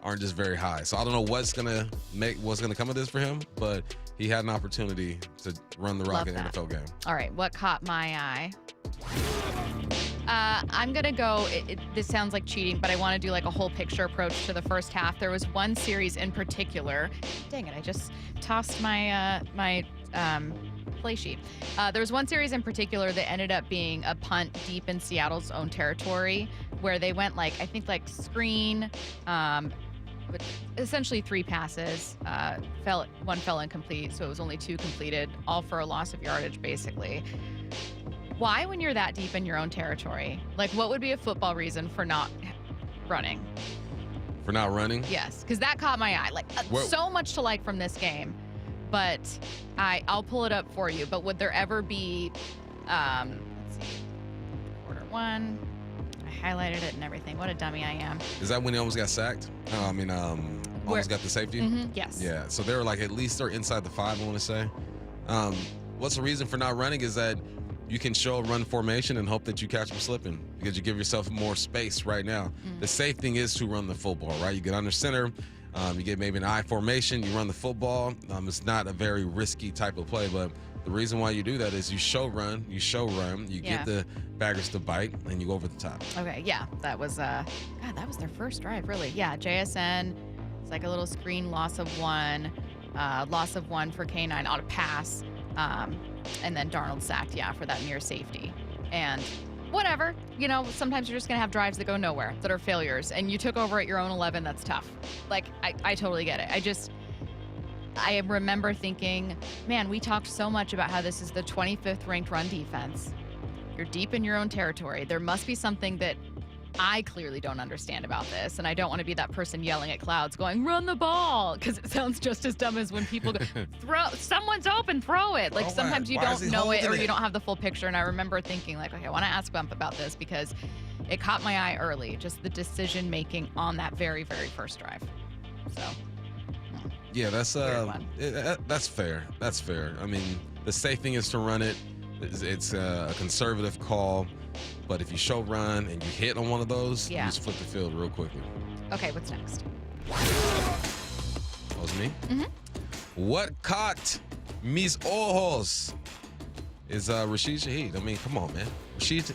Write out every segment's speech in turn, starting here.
aren't just very high. So I don't know what's gonna come of this for him, but he had an opportunity to run the rock in the NFL game. All right, what caught my eye? I'm going to go, this sounds like cheating, but I want to do like a whole picture approach to the first half. There was one series in particular. Dang it, I just tossed my play sheet. There was one series in particular that ended up being a punt deep in Seattle's own territory where they went screen, but essentially 3 passes. One fell incomplete, so it was only 2 completed, all for a loss of yardage, basically. Why, when you're that deep in your own territory? Like, what would be a football reason for not running? For not running? Yes, because that caught my eye. Like, so much to like from this game. But I'll pull it up for you. But would there ever be, let's see, quarter 1. I highlighted it and everything. What a dummy I am. Is that when he almost got sacked? Almost got the safety? Mm-hmm, yes. Yeah, so they were like, at least they're inside the 5, I want to say. What's the reason for not running is that you can show a run formation and hope that you catch them slipping because you give yourself more space right now. The safe thing is to run the football, right? You get under center, you get maybe an I formation, you run the football. It's not a very risky type of play, but the reason why you do that is you show run, you get the baggers to bite, and you go over the top. Okay, yeah, that was, God, that was their first drive, really. Yeah, JSN, it's like a little screen loss of 1 for K9 on a pass. And then Darnold sacked, for that near safety. And whatever, sometimes you're just going to have drives that go nowhere, that are failures. And you took over at your own 11, that's tough. Like, I totally get it. I remember thinking, man, we talked so much about how this is the 25th ranked run defense. You're deep in your own territory. There must be something that I clearly don't understand about this, and I don't want to be that person yelling at clouds going, run the ball, because it sounds just as dumb as when people go, someone's open, throw it. Like, sometimes you don't know it or you don't have the full picture, and I remember thinking, like, okay, I want to ask Bump about this because it caught my eye early, just the decision-making on that very, very first drive. So, yeah, that's fair. That's fair. I mean, the safe thing is to run it. It's a conservative call. But if you show run and you hit on one of those, you just flip the field real quickly. Okay, what's next? That was me? Mm-hmm. What caught mis ojos is Rashid Shaheed. I mean, come on, man. Rashid,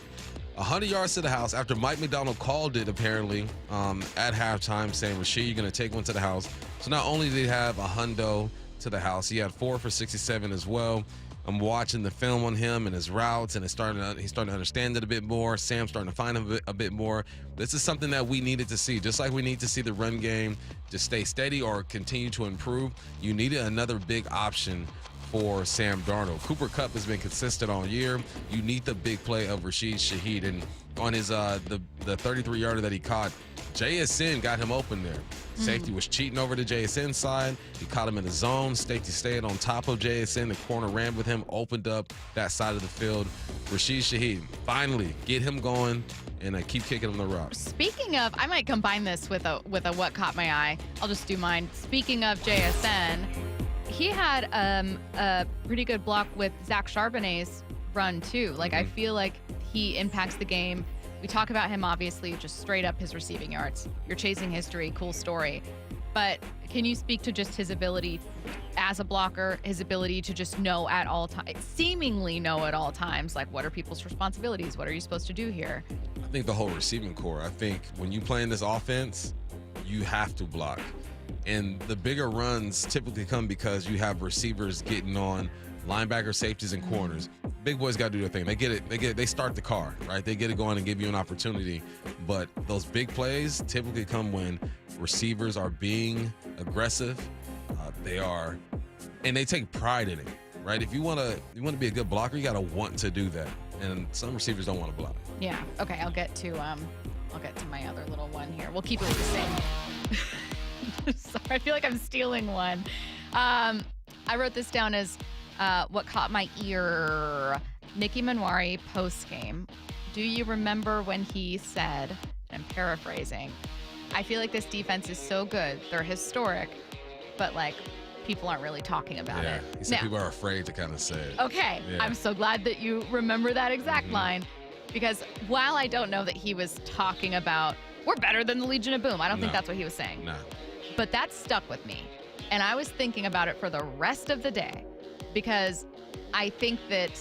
100 yards to the house after Mike McDonald called it, apparently, at halftime, saying, Rashid, you're going to take one to the house. So not only did he have a hundo to the house, he had 4 for 67 as well. I'm watching the film on him and his routes, and he's starting to understand it a bit more. Sam's starting to find him a bit more. This is something that we needed to see. Just like we need to see the run game just stay steady or continue to improve, you needed another big option for Sam Darnold. Cooper Kupp has been consistent all year. You need the big play of Rashid Shaheed. And on his the 33-yarder that he caught, JSN got him open there. Safety was cheating over the JSN side. He caught him in the zone. Stacy stayed on top of JSN. The corner ran with him, opened up that side of the field. Rashid Shaheed, finally get him going and keep kicking him the rock. Speaking of, I might combine this with a what caught my eye. I'll just do mine. Speaking of JSN, he had a pretty good block with Zach Charbonnet's run too. Like, I feel like he impacts the game. We talk about him, obviously, just straight up his receiving yards. You're chasing history, cool story. But can you speak to just his ability as a blocker, his ability to just know at all times, seemingly know at all times, like, what are people's responsibilities? What are you supposed to do here? I think the whole receiving core, I think when you play in this offense, you have to block. And the bigger runs typically come because you have receivers getting on linebacker, safeties, and corners. Big boys got to do their thing. They get it. They start the car, right? They get it going and give you an opportunity. But those big plays typically come when receivers are being aggressive. And they take pride in it, right? If you want to be a good blocker, you got to want to do that. And some receivers don't want to block. Yeah. Okay. I'll get to my other little one here. We'll keep it with the same. Sorry, I feel like I'm stealing one. I wrote this down as what caught my ear. Nicky Manwari post-game. Do you remember when he said, and I'm paraphrasing, I feel like this defense is so good, they're historic, but like people aren't really talking about it. He said people are afraid to kind of say it. Okay, I'm so glad that you remember that exact line, because while I don't know that he was talking about we're better than the Legion of Boom. I don't think No. that's what he was saying. No. But that stuck with me. And I was thinking about it for the rest of the day because I think that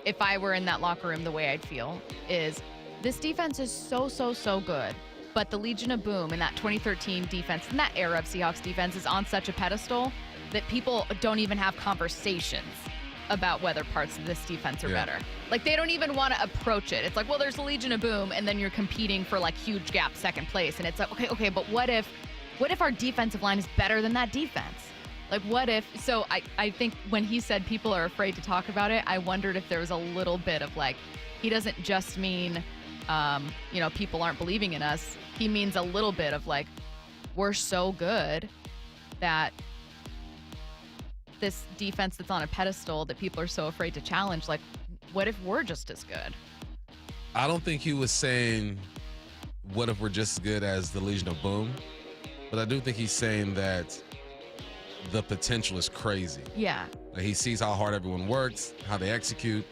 if I were in that locker room, the way I'd feel is this defense is so, so, so good. But the Legion of Boom and that 2013 defense and that era of Seahawks defense is on such a pedestal that people don't even have conversations about whether parts of this defense are better. Like, they don't even want to approach it. It's like, well, there's the Legion of Boom, and then you're competing for, like, huge gap second place. And it's like, okay, but what if our defensive line is better than that defense? Like, what if? So I think when he said people are afraid to talk about it, I wondered if there was a little bit of, like, he doesn't just mean, people aren't believing in us. He means a little bit of, like, we're so good that this defense that's on a pedestal that people are so afraid to challenge, like, what if we're just as good? I don't think he was saying, what if we're just as good as the Legion of Boom? But I do think he's saying that the potential is crazy. Yeah. Like, he sees how hard everyone works, how they execute.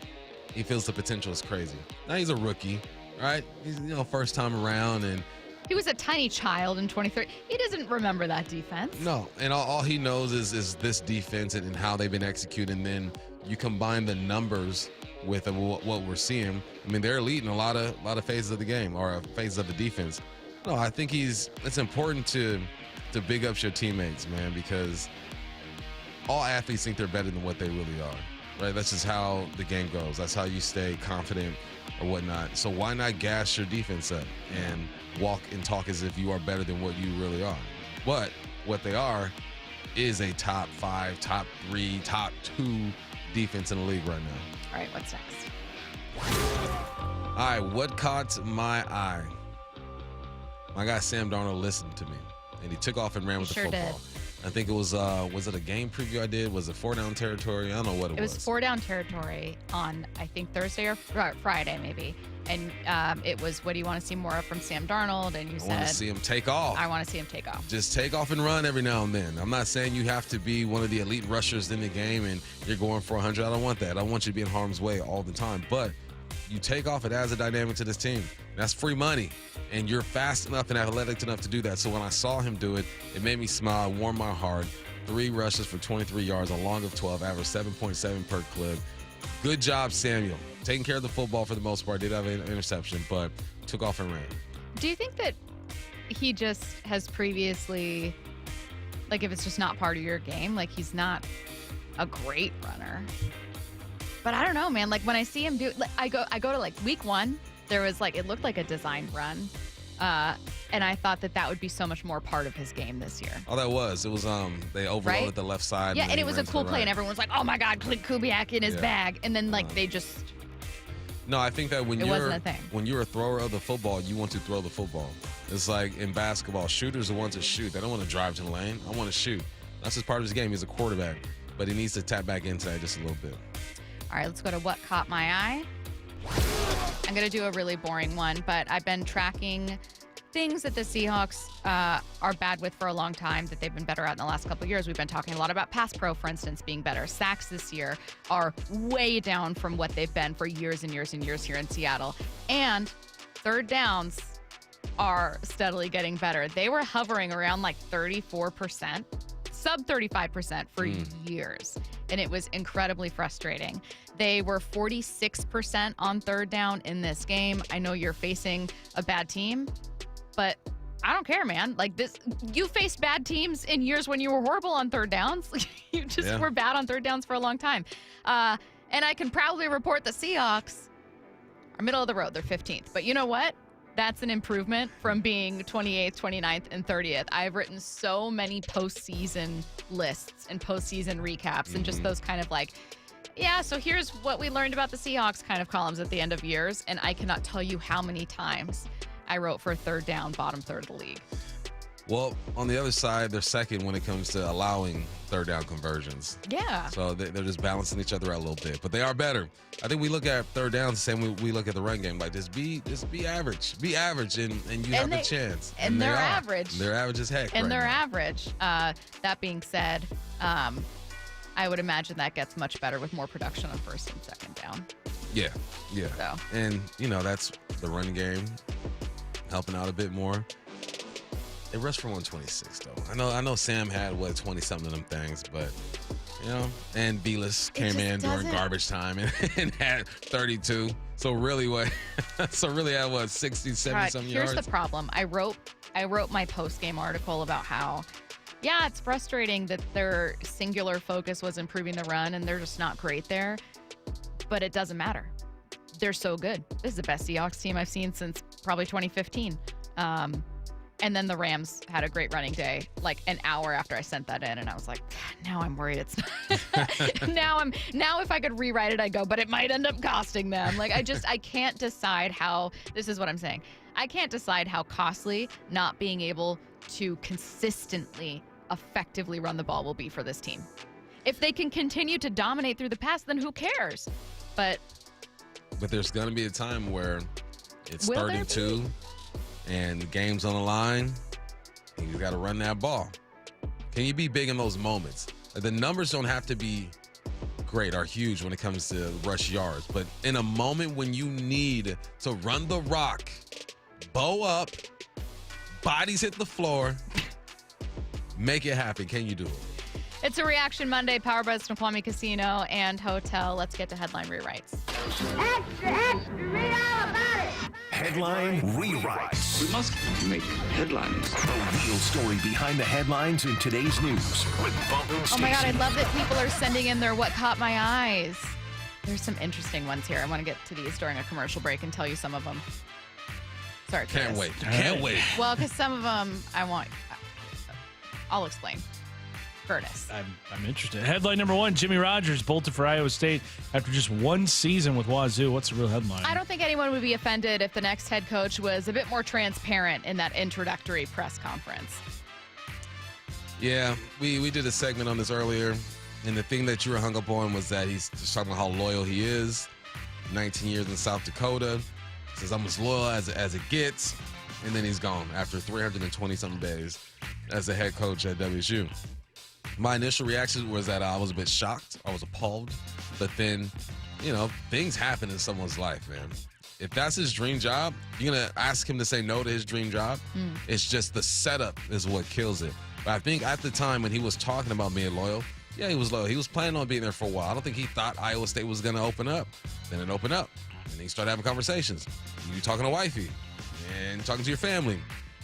He feels the potential is crazy. Now he's a rookie, right? He's, first time around, and he was a tiny child in 2013. He doesn't remember that defense. No, and all he knows is this defense and how they've been executing. And then you combine the numbers with what we're seeing. I mean, they're elite in a lot of phases of the game or phases of the defense. No, I think it's important to big up your teammates, man, because all athletes think they're better than what they really are, right? That's just how the game goes. That's how you stay confident or whatnot. So why not gas your defense up and walk and talk as if you are better than what you really are? But what they are is a top 5, top 3, top 2 defense in the league right now. All right, what's next? All right, what caught my eye? My guy Sam Darnold listened to me, and he took off and ran with the Sure football. did. I think it was it a game preview I did? Was it 4-down territory? I don't know what it was. It was 4-down territory on, I think, Thursday or Friday, maybe. And it was, what do you want to see more of from Sam Darnold? And you said, I want to see him take off. I want to see him take off. Just take off and run every now and then. I'm not saying you have to be one of the elite rushers in the game and you're going for 100. I don't want that. I want you to be in harm's way all the time. But you take off, it adds a dynamic to this team. That's free money. And you're fast enough and athletic enough to do that. So when I saw him do it, it made me smile, warmed my heart. 3 rushes for 23 yards, a long of 12, average 7.7 per clip. Good job, Samuel. Taking care of the football for the most part. Did have an interception, but took off and ran. Do you think that he just has previously, like, if it's just not part of your game, like, he's not a great runner? But I don't know, man. Like, when I see him do, like, I go to, like, week 1, there was, like, it looked like a designed run. And I thought that would be so much more part of his game this year. Oh, that was. It was, they overloaded the left side. Yeah, and it was a cool play, and everyone was like, oh, my God, Clint Kubiak in his bag. And then, like, they just... No, I think that when you're a thrower of the football, you want to throw the football. It's like in basketball, shooters are the ones that shoot. They don't want to drive to the lane. I want to shoot. That's just part of his game. He's a quarterback. But he needs to tap back into that just a little bit. All right, let's go to what caught my eye. I'm going to do a really boring one, but I've been tracking things that the Seahawks are bad with for a long time that they've been better at in the last couple of years. We've been talking a lot about pass pro, for instance, being better. Sacks this year are way down from what they've been for years and years and years here in Seattle. And third downs are steadily getting better. They were hovering around like 34%, sub 35% for years. And it was incredibly frustrating. They were 46% on third down in this game. I know you're facing a bad team, but I don't care, man. Like, this, you faced bad teams in years when you were horrible on third downs. You just were bad on third downs for a long time. And I can proudly report the Seahawks are middle of the road. They're 15th. But you know what? That's an improvement from being 28th, 29th, and 30th. I've written so many postseason lists and postseason recaps and just those kind of like, yeah, so here's what we learned about the Seahawks kind of columns at the end of years. And I cannot tell you how many times I wrote for third down, bottom third of the league. Well, on the other side, they're second when it comes to allowing third down conversions. Yeah. So they're just balancing each other out a little bit, but they are better. I think we look at third downs the same way we look at the run game. Like, just be average. Be average, and you have the chance. And they're average. They're average as heck. And right they're now. average. That being said, I would imagine that gets much better with more production on first and second down. Yeah. So. And, that's the run game. helping out a bit more. They rushed for 126 though. I know Sam had 20 something of them things, but and Belis came in during garbage time and had 32. So really had 60, 70 something yards. Here's the problem. I wrote my post-game article about how it's frustrating that their singular focus was improving the run and they're just not great there. But it doesn't matter. They're so good. This is the best Seahawks team I've seen since probably 2015. And then the Rams had a great running day like an hour after I sent that in. And I was like, now I'm worried it's not. now if I could rewrite it, I'd go, but it might end up costing them. Like I can't decide how, this is what I'm saying. I can't decide how costly not being able to consistently, effectively run the ball will be for this team. If they can continue to dominate through the pass, then who cares? But there's going to be a time where it's 32 and the game's on the line and you got to run that ball. Can you be big in those moments? The numbers don't have to be great or huge when it comes to rush yards, but in a moment when you need to run the rock, bow up, bodies hit the floor, make it happen. Can you do it? It's a Reaction Monday, powered by the Snoqualmie Casino and Hotel. Let's get to headline rewrites. Extra, extra, read all about it. Headline rewrites. We must make headlines. The real story behind the headlines in today's news with Bump and Stacy. Oh my God, I love that people are sending in their what caught my eyes. There's some interesting ones here. I want to get to these during a commercial break and tell you some of them. Sorry, Can't Curtis. wait. Can't wait. Well, because some of them I'll explain. Curtis. I'm interested. Headline number one, Jimmy Rogers bolted for Iowa State after just one season with Wazoo. What's the real headline? I don't think anyone would be offended if the next head coach was a bit more transparent in that introductory press conference. Yeah, we did a segment on this earlier, and the thing that you were hung up on was that he's just talking about how loyal he is. 19 years in South Dakota. Says, I'm as loyal as it gets. And then he's gone after 320-something days as a head coach at WSU. My initial reaction was that I was a bit shocked. I was appalled. But then, things happen in someone's life, man. If that's his dream job, you're going to ask him to say no to his dream job. It's just the setup is what kills it. But I think at the time when he was talking about being loyal, yeah, he was loyal. He was planning on being there for a while. I don't think he thought Iowa State was going to open up. Then it opened up. And then he started having conversations. You talking to wifey and talking to your family.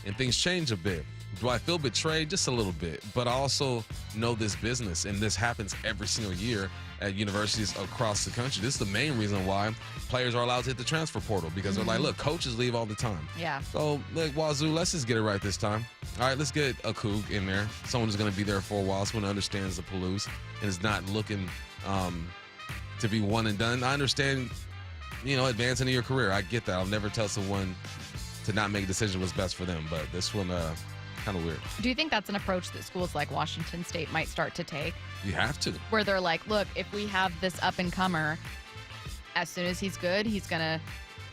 And things change a bit. Do I feel betrayed? Just a little bit. But I also know this business, and this happens every single year at universities across the country. This is the main reason why players are allowed to hit the transfer portal, because they're like, look, coaches leave all the time. Yeah. So, look, Wazoo, let's just get it right this time. All right, let's get a Coug in there. Someone who's going to be there for a while, someone who understands the Palouse and is not looking to be one and done. I understand, advancing in your career. I get that. I'll never tell someone to not make a decision what's best for them, but this one kind of weird. Do you think that's an approach that schools like Washington State might start to take? You have to. Where they're like, look, if we have this up-and-comer, as soon as he's good, he's going to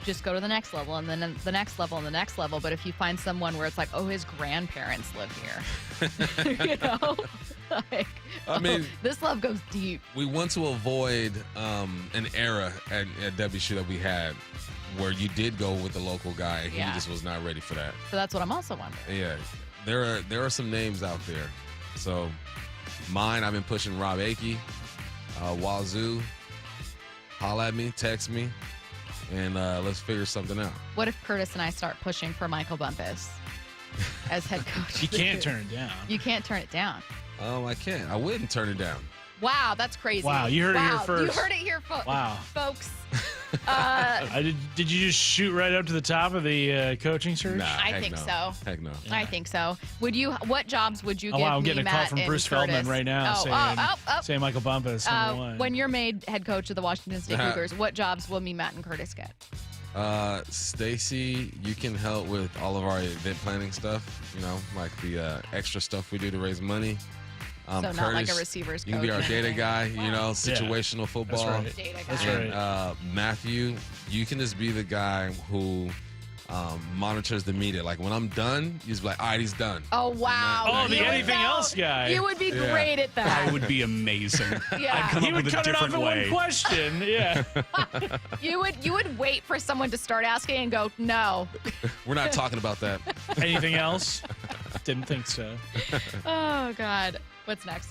just go to the next level and then the next level and the next level. But if you find someone where it's like, oh, his grandparents live here, this love goes deep. We want to avoid an era at WSU that we had where you did go with the local guy and he just was not ready for that. So that's what I'm also wondering. Yeah. There are some names out there. So mine, I've been pushing Rob Akey, Wazoo. Holla at me, text me, and let's figure something out. What if Curtis and I start pushing for Michael Bumpus as head coach? You can't turn it down. You can't turn it down. I can't. I wouldn't turn it down. Wow, that's crazy. Wow, you heard it here first. You heard it here, folks. Did you just shoot right up to the top of the coaching search? Nah, I think so. Heck no. Yeah. I think so. What jobs would you give me, I'm getting a call Matt, from and Bruce Curtis? Feldman right now saying Michael Bumpus, number one. When you're made head coach of the Washington State Cougars, what jobs will me, Matt, and Curtis get? Stacy, you can help with all of our event planning stuff, like the extra stuff we do to raise money. So Curtis, not like a receivers coach. You can be our data guy, situational football. That's right. Data guy. That's And right. Matthew, you can just be the guy who monitors the media. Like when I'm done, he's like, all right, he's done. Oh, wow. Oh, the You would anything know. else guy. You would be great at that. That would be amazing. Yeah. I'd come He up would with a cut it off different in way. one question. Yeah. You would wait for someone to start asking and go, no. We're not talking about that. Anything else? Didn't think so. Oh, God. What's next?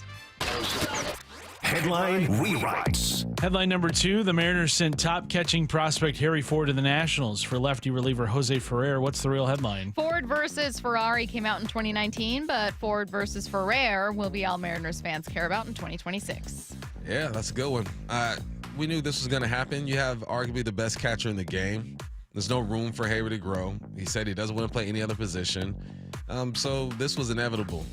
Headline rewrites. Headline number 2, the Mariners sent top catching prospect Harry Ford to the Nationals for lefty reliever Jose Ferrer. What's the real headline? Ford versus Ferrari came out in 2019, but Ford versus Ferrer will be all Mariners fans care about in 2026. Yeah, that's a good one. We knew this was going to happen. You have arguably the best catcher in the game. There's no room for Harry to grow. He said he doesn't want to play any other position. So this was inevitable.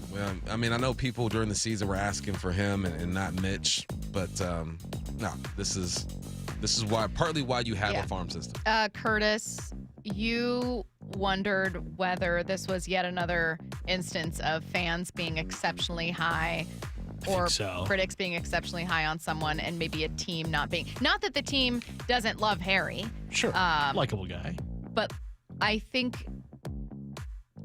I mean, I know people during the season were asking for him and not Mitch, but no, this is partly why you have a farm system. Curtis, you wondered whether this was yet another instance of fans being exceptionally high or so. critics being exceptionally high on someone and maybe a team not that the team doesn't love Harry. Sure. Likeable guy. But I think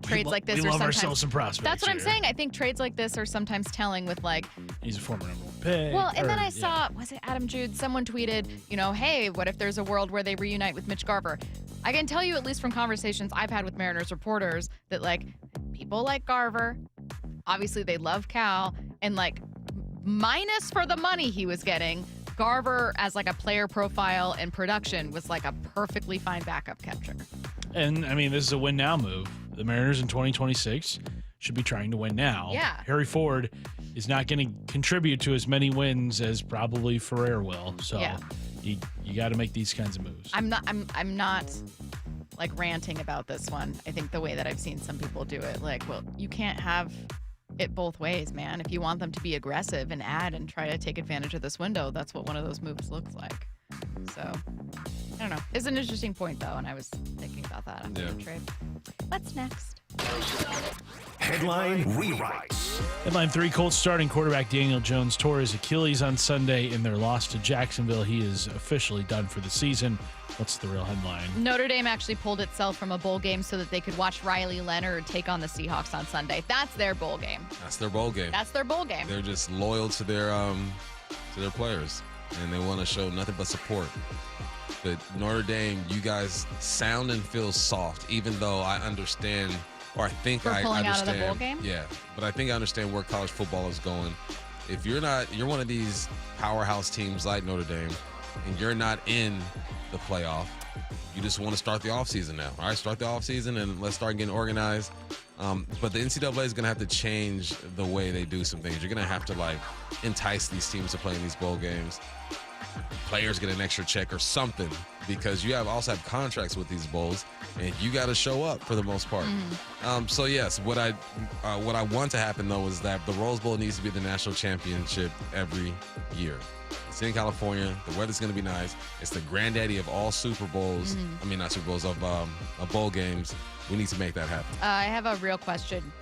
trades like this we are love sometimes ourselves some prospects. That's what I'm here. saying. I think trades like this are sometimes telling with like, He's a former number 1 pick. well, and then I yeah. saw, was it Adam Jude? Someone tweeted, hey, what if there's a world where they reunite with Mitch Garver? I can tell you, at least from conversations I've had with Mariners reporters, that like people like Garver, obviously they love Cal, and like minus for the money he was getting, Garver as like a player profile and production was like a perfectly fine backup catcher. And I mean, this is a win now move. The Mariners in 2026 should be trying to win now. Yeah. Harry Ford is not going to contribute to as many wins as probably Ferrer will. So Yeah. you got to make these kinds of moves. I'm not like ranting about this one. I think the way that I've seen some people do it, like, well, you can't have it both ways, man. If you want them to be aggressive and add and try to take advantage of this window, that's what one of those moves looks like. So, I don't know. It's an interesting point, though, and I was thinking about that after the trade. What's next? Headline rewrites. Headline 3, Colts starting quarterback Daniel Jones tore his Achilles on Sunday in their loss to Jacksonville. He is officially done for the season. What's the real headline? Notre Dame actually pulled itself from a bowl game so that they could watch Riley Leonard take on the Seahawks on Sunday. That's their bowl game. That's their bowl game. That's their bowl game. They're just loyal to their players, and they want to show nothing but support. But Notre Dame, you guys sound and feel soft, even though I understand, or I think For I pulling out of understand. the bowl game? Yeah, but I think I understand where college football is going. If you're one of these powerhouse teams like Notre Dame, and you're not in the playoff, you just want to start the offseason now. All right, start the offseason and let's start getting organized. But the NCAA is going to have to change the way they do some things. You're going to have to like entice these teams to play in these bowl games. Players get an extra check or something, because you also have contracts with these bowls, and you got to show up for the most part. So yes, what I want to happen though is that the Rose Bowl needs to be the national championship every year. It's in California. The weather's going to be nice. It's the granddaddy of all Super Bowls. I mean, not Super Bowls, of bowl games. We need to make that happen. I have a real question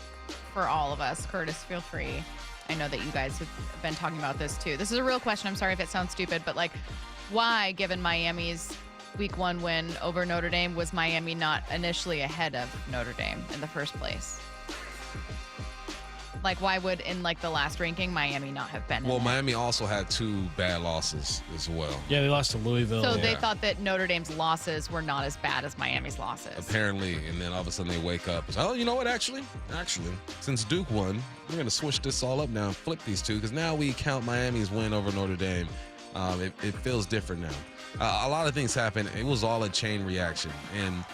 for all of us. Curtis, feel free. I know that you guys have been talking about this too. This is a real question. I'm sorry if it sounds stupid, but like, why, given Miami's Week 1 win over Notre Dame, was Miami not initially ahead of Notre Dame in the first place? Like, why would, in like the last ranking, Miami not have been? Well, in Miami also had 2 bad losses as well. Yeah, they lost to Louisville. So they Yeah. thought that Notre Dame's losses were not as bad as Miami's losses. Apparently, and then all of a sudden they wake up. It's, oh, you know what? Actually, since Duke won, we're going to switch this all up now and flip these two, because now we count Miami's win over Notre Dame. It feels different now. A lot of things happen. It was all a chain reaction, and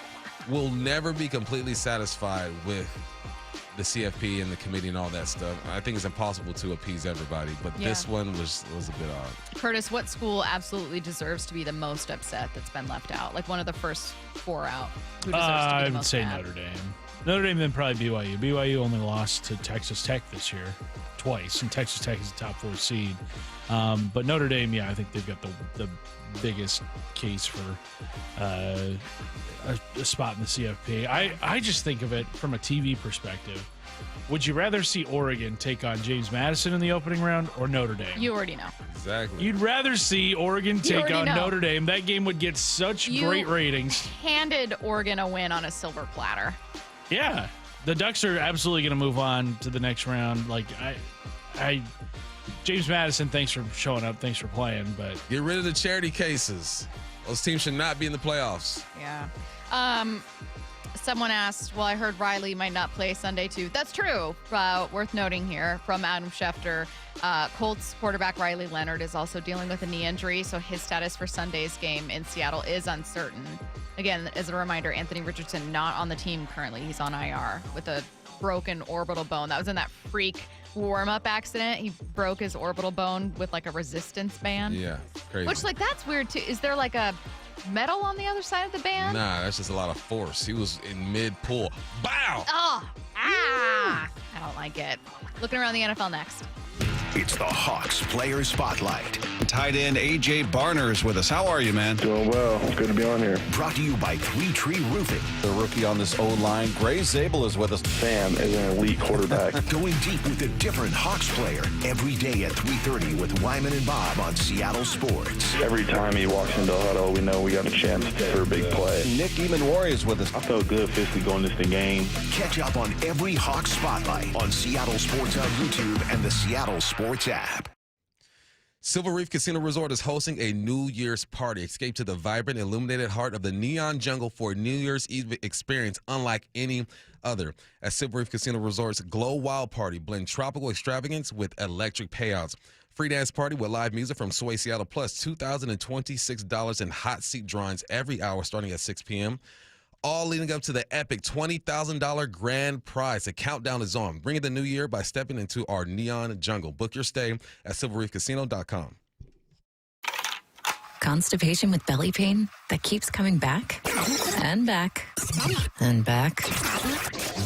we'll never be completely satisfied with the CFP and the committee and all that stuff. I think it's impossible to appease everybody, but this one was a bit odd. Curtis, what school absolutely deserves to be the most upset that's been left out? Like one of the first 4 out. Who deserves to be I the would most say mad? Notre Dame. Notre Dame, then probably BYU. BYU only lost to Texas Tech this year twice, and Texas Tech is the top 4 seed. But Notre Dame, I think they've got the biggest case for a spot in the CFP. I just think of it from a TV perspective. Would you rather see Oregon take on James Madison in the opening round or Notre Dame? You already know. Exactly. You'd rather see Oregon take on Notre Dame. That game would get such great ratings. Handed Oregon a win on a silver platter. Yeah. The Ducks are absolutely going to move on to the next round. Like, James Madison, thanks for showing up. Thanks for playing. But Get rid of the charity cases. Those teams should not be in the playoffs. Yeah. Someone asked, well, I heard Riley might not play Sunday too. That's true. Worth noting here from Adam Schefter. Colts quarterback Riley Leonard is also dealing with a knee injury, so his status for Sunday's game in Seattle is uncertain. Again, as a reminder, Anthony Richardson not on the team currently. He's on IR with a broken orbital bone. That was in that freak warm-up accident. He broke his orbital bone with like a resistance band. Yeah, crazy. Which, like, that's weird too. Is there like a metal on the other side of the band? Nah, that's just a lot of force. He was in mid-pull. Bow! Oh, I don't like it. Looking around the NFL next. It's the Hawks Player Spotlight. Tight end A.J. Barner is with us. How are you, man? Doing well. It's good to be on here. Brought to you by Three Tree Roofing. The rookie on this O-line, Gray Zabel, is with us. Sam is an elite quarterback. Going deep with a different Hawks player every day at 3:30 with Wyman and Bob on Seattle Sports. Every time he walks into a huddle, we know we got a chance for a big play. Nick Emanwari is with us. I felt good physically going into the game. Catch up on every Hawks Spotlight on Seattle Sports on YouTube and the Seattle Sports app. Silver Reef Casino Resort is hosting a New Year's party. Escape to the vibrant, illuminated heart of the neon jungle for a New Year's Eve experience unlike any other. At Silver Reef Casino Resort's Glow Wild Party, blend tropical extravagance with electric payouts. Free dance party with live music from Sway Seattle, plus $2,026 in hot seat drawings every hour starting at 6 p.m. All leading up to the epic $20,000 grand prize. The countdown is on. Bring in the new year by stepping into our neon jungle. Book your stay at silverreefcasino.com. Constipation with belly pain that keeps coming back and back and back.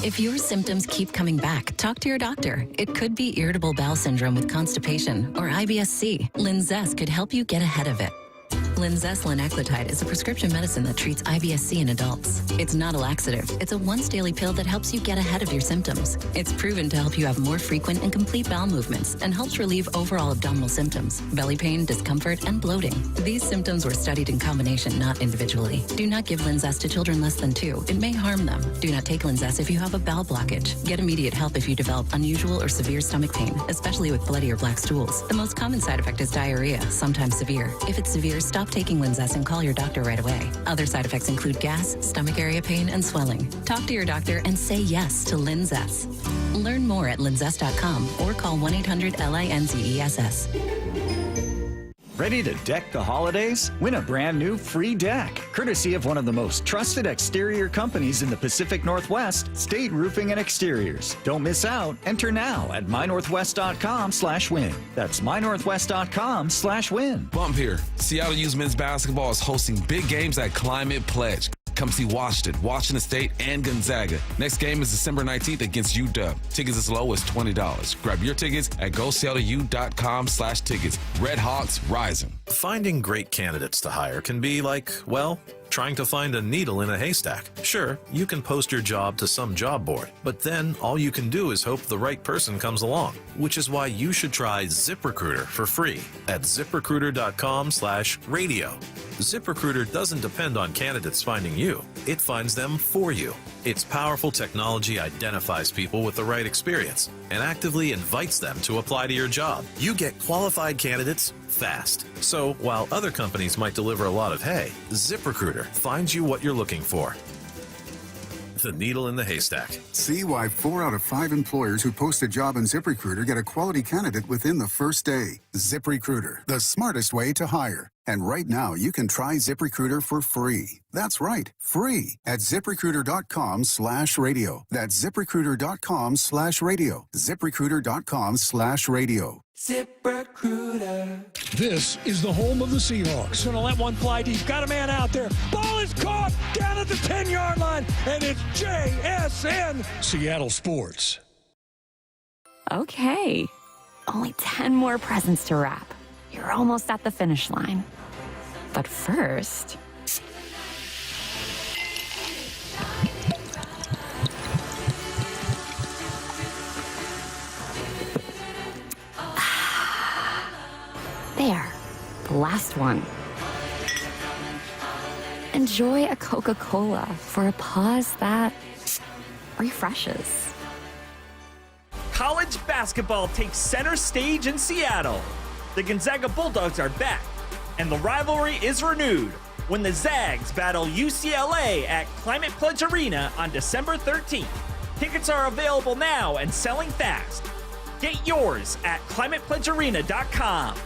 If your symptoms keep coming back, talk to your doctor. It could be irritable bowel syndrome with constipation or IBS-C. Linzess could help you get ahead of it. Linzess linaclotide is a prescription medicine that treats IBS-C in adults. It's not a laxative. It's a once-daily pill that helps you get ahead of your symptoms. It's proven to help you have more frequent and complete bowel movements and helps relieve overall abdominal symptoms, belly pain, discomfort, and bloating. These symptoms were studied in combination, not individually. Do not give Linzess to children less than 2. It may harm them. Do not take Linzess if you have a bowel blockage. Get immediate help if you develop unusual or severe stomach pain, especially with bloody or black stools. The most common side effect is diarrhea, sometimes severe. If it's severe, stop taking Linzess and call your doctor right away. Other side effects include gas, stomach area pain, and swelling. Talk to your doctor and say yes to Linzess. Learn more at linzess.com or call 1-800-LINZESS. Ready to deck the holidays? Win a brand new free deck, courtesy of one of the most trusted exterior companies in the Pacific Northwest, State Roofing and Exteriors. Don't miss out. Enter now at mynorthwest.com/win. That's mynorthwest.com/win. Bump here. Seattle U's men's basketball is hosting big games at Climate Pledge. Come see Washington State, and Gonzaga. Next game is December 19th against UW. Tickets as low as $20. Grab your tickets at goseattleU.com/tickets. Red Hawks rising. Finding great candidates to hire can be like, well, trying to find a needle in a haystack. Sure, you can post your job to some job board, but then all you can do is hope the right person comes along, which is why you should try ZipRecruiter for free at ziprecruiter.com/radio. ZipRecruiter doesn't depend on candidates finding you. It finds them for you. Its powerful technology identifies people with the right experience and actively invites them to apply to your job. You get qualified candidates fast. So while other companies might deliver a lot of hay, ZipRecruiter finds you what you're looking for. The needle in the haystack. See why 4 out of 5 employers who post a job in ZipRecruiter get a quality candidate within the first day. ZipRecruiter, the smartest way to hire. And right now, you can try ZipRecruiter for free. That's right, free at ZipRecruiter.com/radio. That's ZipRecruiter.com/radio. ZipRecruiter.com/radio. ZipRecruiter. This is the home of the Seahawks. Gonna let one fly deep. Got a man out there. Ball is caught down at the 10-yard line, and it's JSN Seattle Sports. Okay, only 10 more presents to wrap. You're almost at the finish line. But first... There, the last one. Enjoy a Coca-Cola for a pause that refreshes. College basketball takes center stage in Seattle. The Gonzaga Bulldogs are back, and the rivalry is renewed when the Zags battle UCLA at Climate Pledge Arena on December 13th. Tickets are available now and selling fast. Get yours at climatepledgearena.com.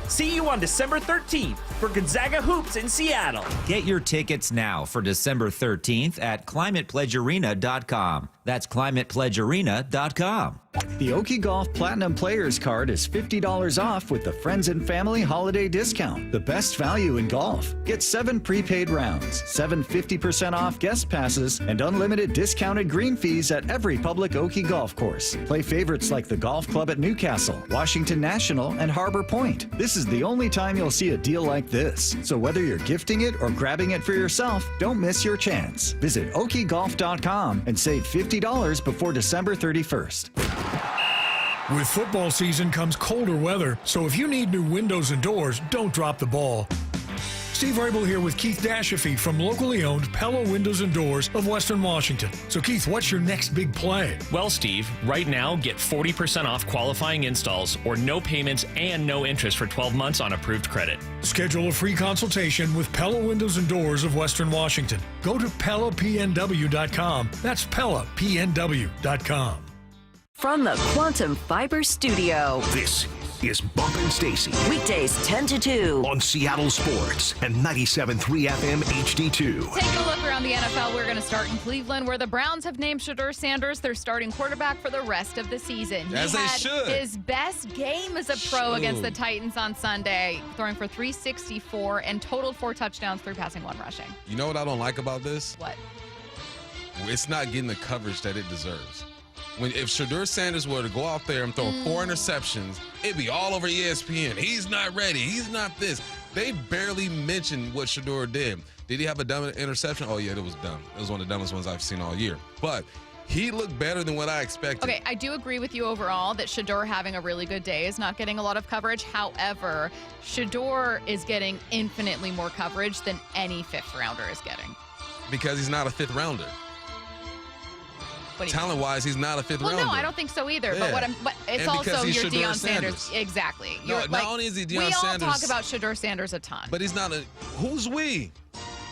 See you on December 13th for Gonzaga Hoops in Seattle. Get your tickets now for December 13th at climatepledgearena.com. That's climatepledgearena.com. The Okie Golf Platinum Players Card is $50 off with the Friends and Family Holiday Discount. The best value in golf. Get 7 prepaid rounds, 7 50% off guest passes, and unlimited discounted green fees at every public Okie golf course. Play favorites like the Golf Club at Newcastle, Washington National, and Harbor Point. This is the only time you'll see a deal like this. So whether you're gifting it or grabbing it for yourself, don't miss your chance. Visit okiegolf.com and save $50 before December 31st. With football season comes colder weather, so if you need new windows and doors, don't drop the ball. Steve Rabel here with Keith Dashafee from locally owned Pella Windows and Doors of Western Washington. So Keith, what's your next big play? Well, Steve, right now get 40% off qualifying installs or no payments and no interest for 12 months on approved credit. Schedule a free consultation with Pella Windows and Doors of Western Washington. Go to PellaPNW.com. That's PellaPNW.com. From the Quantum Fiber Studio. This is Bumpin' Stacy. Weekdays 10 to 2. On Seattle Sports and 97.3 FM HD2. Taking a look around the NFL, we're going to start in Cleveland, where the Browns have named Shaheed Sanders their starting quarterback for the rest of the season. As he they had should. his best game as a pro against the Titans on Sunday, throwing for 364 and totaled 4 touchdowns, 3 passing, 1 rushing. You know what I don't like about this? What? It's not getting the coverage that it deserves. If Shaheed Sanders were to go out there and throw 4 interceptions, it'd be all over ESPN. He's not ready. He's not this. They barely mentioned what Shaheed did. Did he have a dumb interception? Oh, yeah, it was dumb. It was one of the dumbest ones I've seen all year. But he looked better than what I expected. Okay, I do agree with you overall that Shaheed having a really good day is not getting a lot of coverage. However, Shaheed is getting infinitely more coverage than any 5th rounder is getting. Because he's not a 5th rounder. Talent-wise, he's not a 5th rounder. Well, no, I don't think so either. Yeah. But it's and also your Shaheed Deion Sanders. Exactly. No, not only is he Deion Sanders. Sanders. We all talk about Shaheed Sanders a ton. But he's not a. Who's we?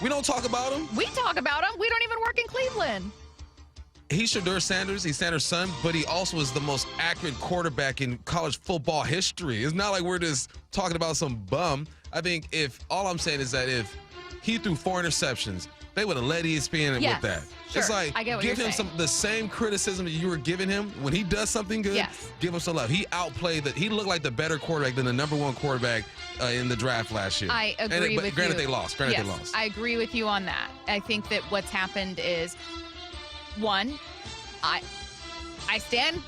We don't talk about him. We talk about him. We don't even work in Cleveland. He's Shaheed Sanders. He's Sanders' son, but he also is the most accurate quarterback in college football history. It's not like we're just talking about some bum. I think all I'm saying is that if he threw 4 interceptions, they would have let ESPN in with that. Sure. It's like, I get what give you're him saying. the same criticism that you were giving him. When he does something good, give him some love. He outplayed he looked like the better quarterback than the #1 quarterback in the draft last year. I agree with you. Granted, they lost. They yes, lost. I agree with you on that. I think that what's happened is, one, I stand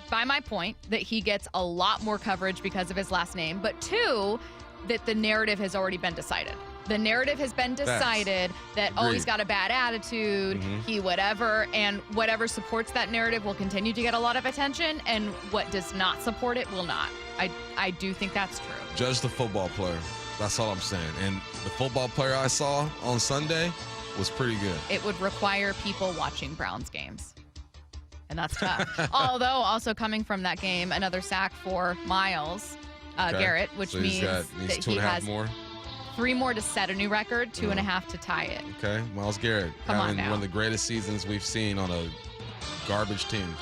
by my point that he gets a lot more coverage because of his last name, but 2, that the narrative has already been decided. The narrative has been decided that, oh, he's got a bad attitude, he whatever, and whatever supports that narrative will continue to get a lot of attention, and what does not support it will not. I do think that's true. Judge the football player. That's all I'm saying. And the football player I saw on Sunday was pretty good. It would require people watching Browns games. And that's tough. Although, also coming from that game, another sack for Myles Garrett, which so means that he 2.5 has more. 3 more to set a new record, 2.5 to tie it. Okay, Myles Garrett having now. one of the greatest seasons we've seen on a garbage team.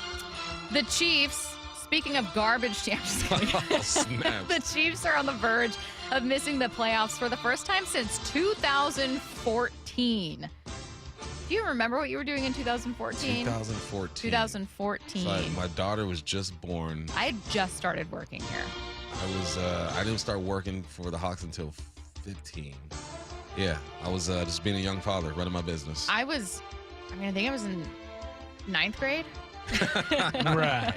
The Chiefs Speaking of garbage team, Oh, snap. the Chiefs are on the verge of missing the playoffs for the first time since 2014. Do you remember what you were doing in 2014? 2014. So my daughter was just born. I had just started working here. I didn't start working for the Hawks until 15. Yeah, I was just being a young father, running my business. I think I was in 9th grade. Right.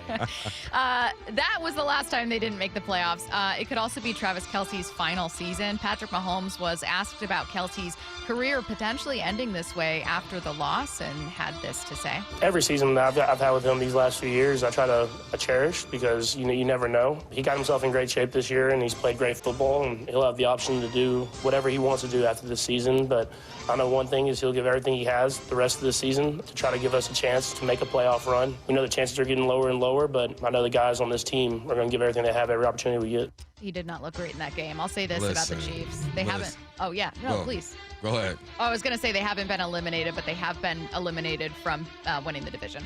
That was the last time they didn't make the playoffs. It could also be Travis Kelce's final season. Patrick Mahomes was asked about Kelce's career potentially ending this way after the loss and had this to say. Every season that I've had with him these last few years, I try to cherish because you never know. He got himself in great shape this year, and he's played great football, and he'll have the option to do whatever he wants to do after this season. But I know one thing is he'll give everything he has the rest of the season to try to give us a chance to make a playoff run. We know the chances are getting lower and lower, but I know the guys on this team are going to give everything they have every opportunity we get. He did not look great in that game. I'll say this about the Chiefs. They haven't. Oh, yeah. No, please. Go ahead. Oh, I was going to say they haven't been eliminated, but they have been eliminated from winning the division.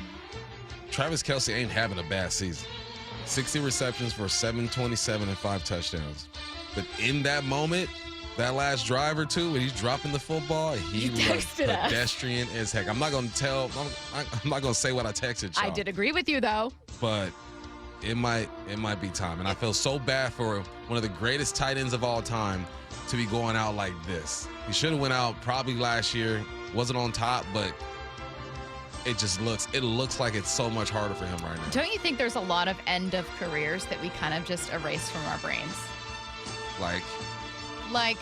Travis Kelce ain't having a bad season. 60 receptions for 727 and 5 touchdowns. But in that moment, that last drive or two, when he's dropping the football, he looked pedestrian as heck. I'm not going to say what I texted y'all. I did agree with you, though. But it might be time. And I feel so bad for one of the greatest tight ends of all time to be going out like this. He should have went out probably last year. Wasn't on top, but it looks like it's so much harder for him right now. Don't you think there's a lot of end of careers that we kind of just erase from our brains? Like,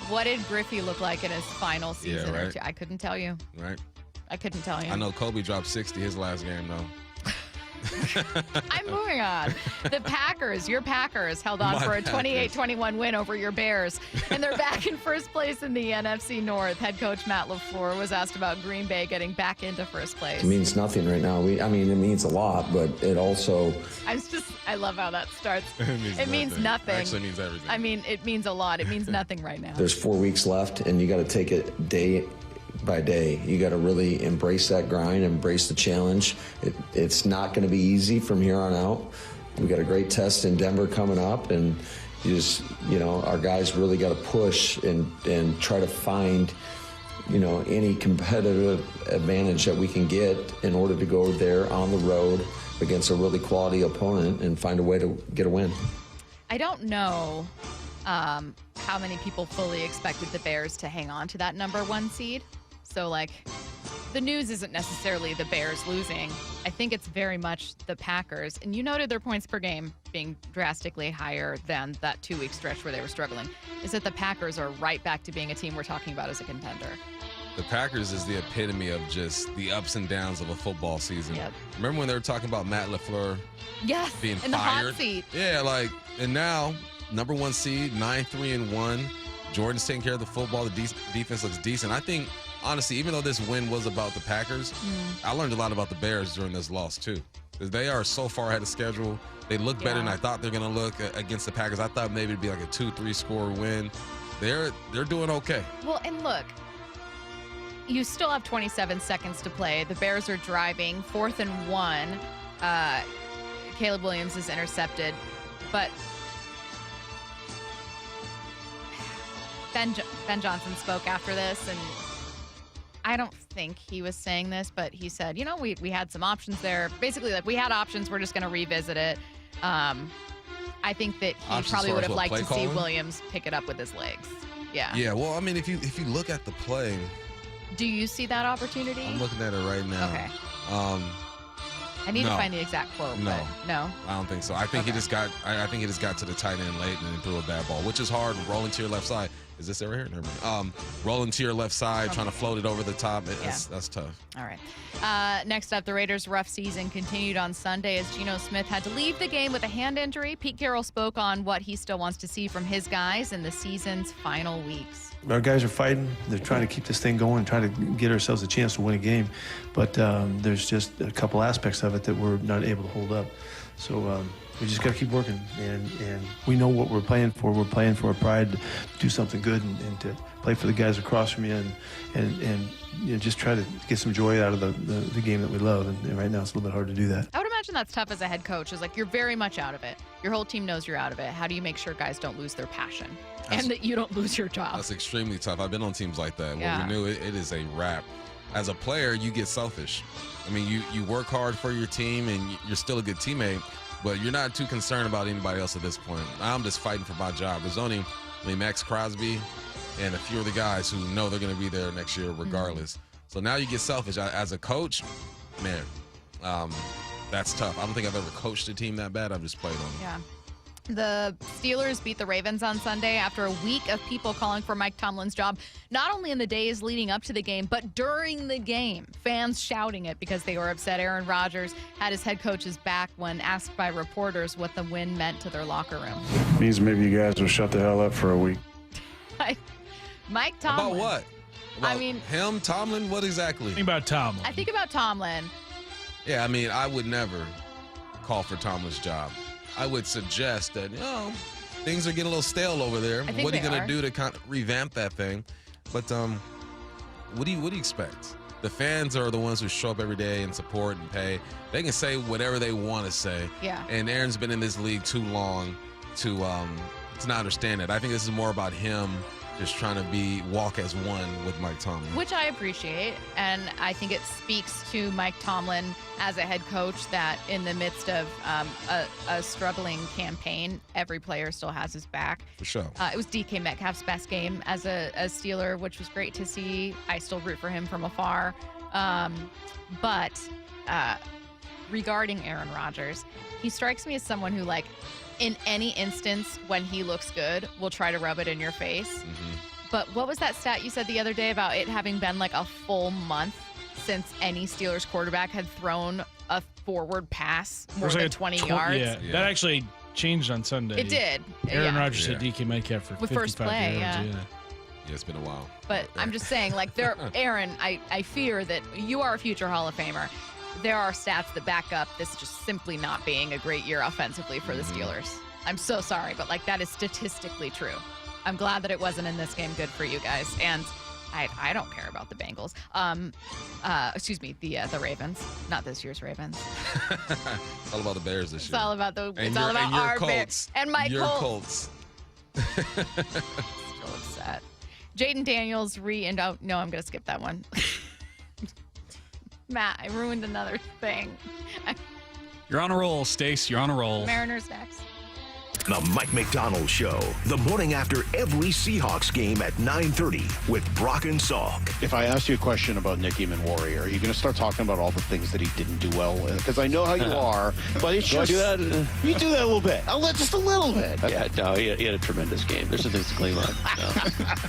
what did Griffey look like in his final season? Yeah, right. I couldn't tell you. Right. I couldn't tell you. I know Kobe dropped 60 his last game, though. I'm moving on. The Packers, your Packers, held on for a 28-21 win over your Bears, and they're back in first place in the NFC North. Head coach Matt LaFleur was asked about Green Bay getting back into first place. It means nothing right now. It means a lot, but it also... I love how that starts. It means nothing. It actually means everything. I mean, it means a lot. It means nothing right now. There's 4 weeks left, and you got to take it day by day. You got to really embrace that grind, embrace the challenge. It's not going to be easy from here on out. We got a great test in Denver coming up, and our guys really got to push and try to find, any competitive advantage that we can get in order to go there on the road against a really quality opponent and find a way to get a win. I don't know how many people fully expected the Bears to hang on to that number 1 seed. So, the news isn't necessarily the Bears losing. I think it's very much the Packers. And you noted their points per game being drastically higher than that 2-week stretch where they were struggling. Is that the Packers are right back to being a team we're talking about as a contender. The Packers is the epitome of just the ups and downs of a football season. Yep. Remember when they were talking about Matt LaFleur being in the fired? hot seat. Yeah, and now, number 1 seed, 9-3-1. Jordan's taking care of the football. The defense looks decent. I think, honestly, even though this win was about the Packers, I learned a lot about the Bears during this loss, too. Because they are so far ahead of schedule. They look better than I thought they're going to look against the Packers. I thought maybe it'd be like a 2-3 score win. They're doing okay. Well, and look, you still have 27 seconds to play. The Bears are driving 4th and 1. Caleb Williams is intercepted. But Ben Johnson spoke after this, and I don't think he was saying this, but he said, we had some options there. Basically, we had options. We're just going to revisit it. I think that he probably would have liked to see Williams pick it up with his legs. Yeah. Yeah. Well, I mean, if you look at the play, do you see that opportunity? I'm looking at it right now. Okay. I need to find the exact quote. No. No. I don't think so. I think he just got. I think he just got to the tight end late and then threw a bad ball, which is hard. Rolling to your left side. Is this right here? Never mind. Rolling to your left side, trying to float it over the top. That's tough. All right. Next up, the Raiders' rough season continued on Sunday as Geno Smith had to leave the game with a hand injury. Pete Carroll spoke on what he still wants to see from his guys in the season's final weeks. Our guys are fighting. They're trying to keep this thing going, trying to get ourselves a chance to win a game. But there's just a couple aspects of it that we're not able to hold up. So we just got to keep working. And we know what we're playing for. We're playing for a pride to do something good and to play for the guys across from you and just try to get some joy out of the game that we love. And right now it's a little bit hard to do that. I would imagine that's tough as a head coach. Is like you're very much out of it. Your whole team knows you're out of it. How do you make sure guys don't lose their passion and that you don't lose your job? That's extremely tough. I've been on teams like that where Yeah. we knew it is a wrap. As a player, you get selfish. I mean, you work hard for your team and you're still a good teammate, but you're not too concerned about anybody else at this point. I'm just fighting for my job. There's only Max Crosby and a few of the guys who know they're going to be there next year regardless. So now you get selfish. As a coach, man, that's tough. I don't think I've ever coached a team that bad. I've just played on them. Yeah. The Steelers beat the Ravens on Sunday after a week of people calling for Mike Tomlin's job, not only in the days leading up to the game, but during the game. Fans shouting it because they were upset Aaron Rodgers had his head coach's back when asked by reporters what the win meant to their locker room. Means maybe you guys will shut the hell up for a week. Mike Tomlin. About what? About him, Tomlin? What exactly? Think about Tomlin. I think about Tomlin. Yeah, I mean, I would never call for Tomlin's job. I would suggest that, things are getting a little stale over there. What are you going to do to kind of revamp that thing? But what do you expect? The fans are the ones who show up every day and support and pay. They can say whatever they want to say. Yeah. And Aaron's been in this league too long to not understand it. I think this is more about him just trying to walk as one with Mike Tomlin. Which I appreciate, and I think it speaks to Mike Tomlin as a head coach that in the midst of a struggling campaign, every player still has his back. For sure. It was DK Metcalf's best game as a Steeler, which was great to see. I still root for him from afar. But regarding Aaron Rodgers, he strikes me as someone who, like, in any instance when he looks good, will try to rub it in your face. Mm-hmm. But what was that stat you said the other day about it having been like a full month since any Steelers quarterback had thrown a forward pass more than 20 yards? Yeah, that actually changed on Sunday. It did. Aaron Rodgers had DK Metcalf for 55 first play, yards. yeah. Yeah, it's been a while. But I'm just saying, like, Aaron, I fear that you are a future Hall of Famer. There are stats that back up this just simply not being a great year offensively for the Steelers. I'm so sorry, but, like, that is statistically true. I'm glad that it wasn't in this game. Good for you guys. And I don't care about the Bengals. Excuse me, the Ravens. Not this year's Ravens. It's all about the Bears this It's year. all about and our Colts. Bears. And my your Colts. Colts. Still upset. Jaden Daniels no, I'm going to skip that one. Matt, I ruined another thing. You're on a roll, Stace. You're on a roll. Mariners next. The Mike McDonald Show, the morning after every Seahawks game at 9:30 with Brock and Salk. If I ask you a question about Nick Eamon-Warrior, are you going to start talking about all the things that he didn't do well? Because I know how you are, but it's just... Do I do that? You do that a little bit. Just a little bit. Yeah, no, he had a tremendous game. There's some things to clean up.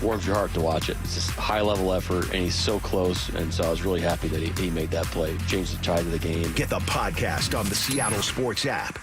Warms your heart to watch it. It's just high-level effort, and he's so close, and so I was really happy that he made that play, changed the tide of the game. Get the podcast on the Seattle Sports app.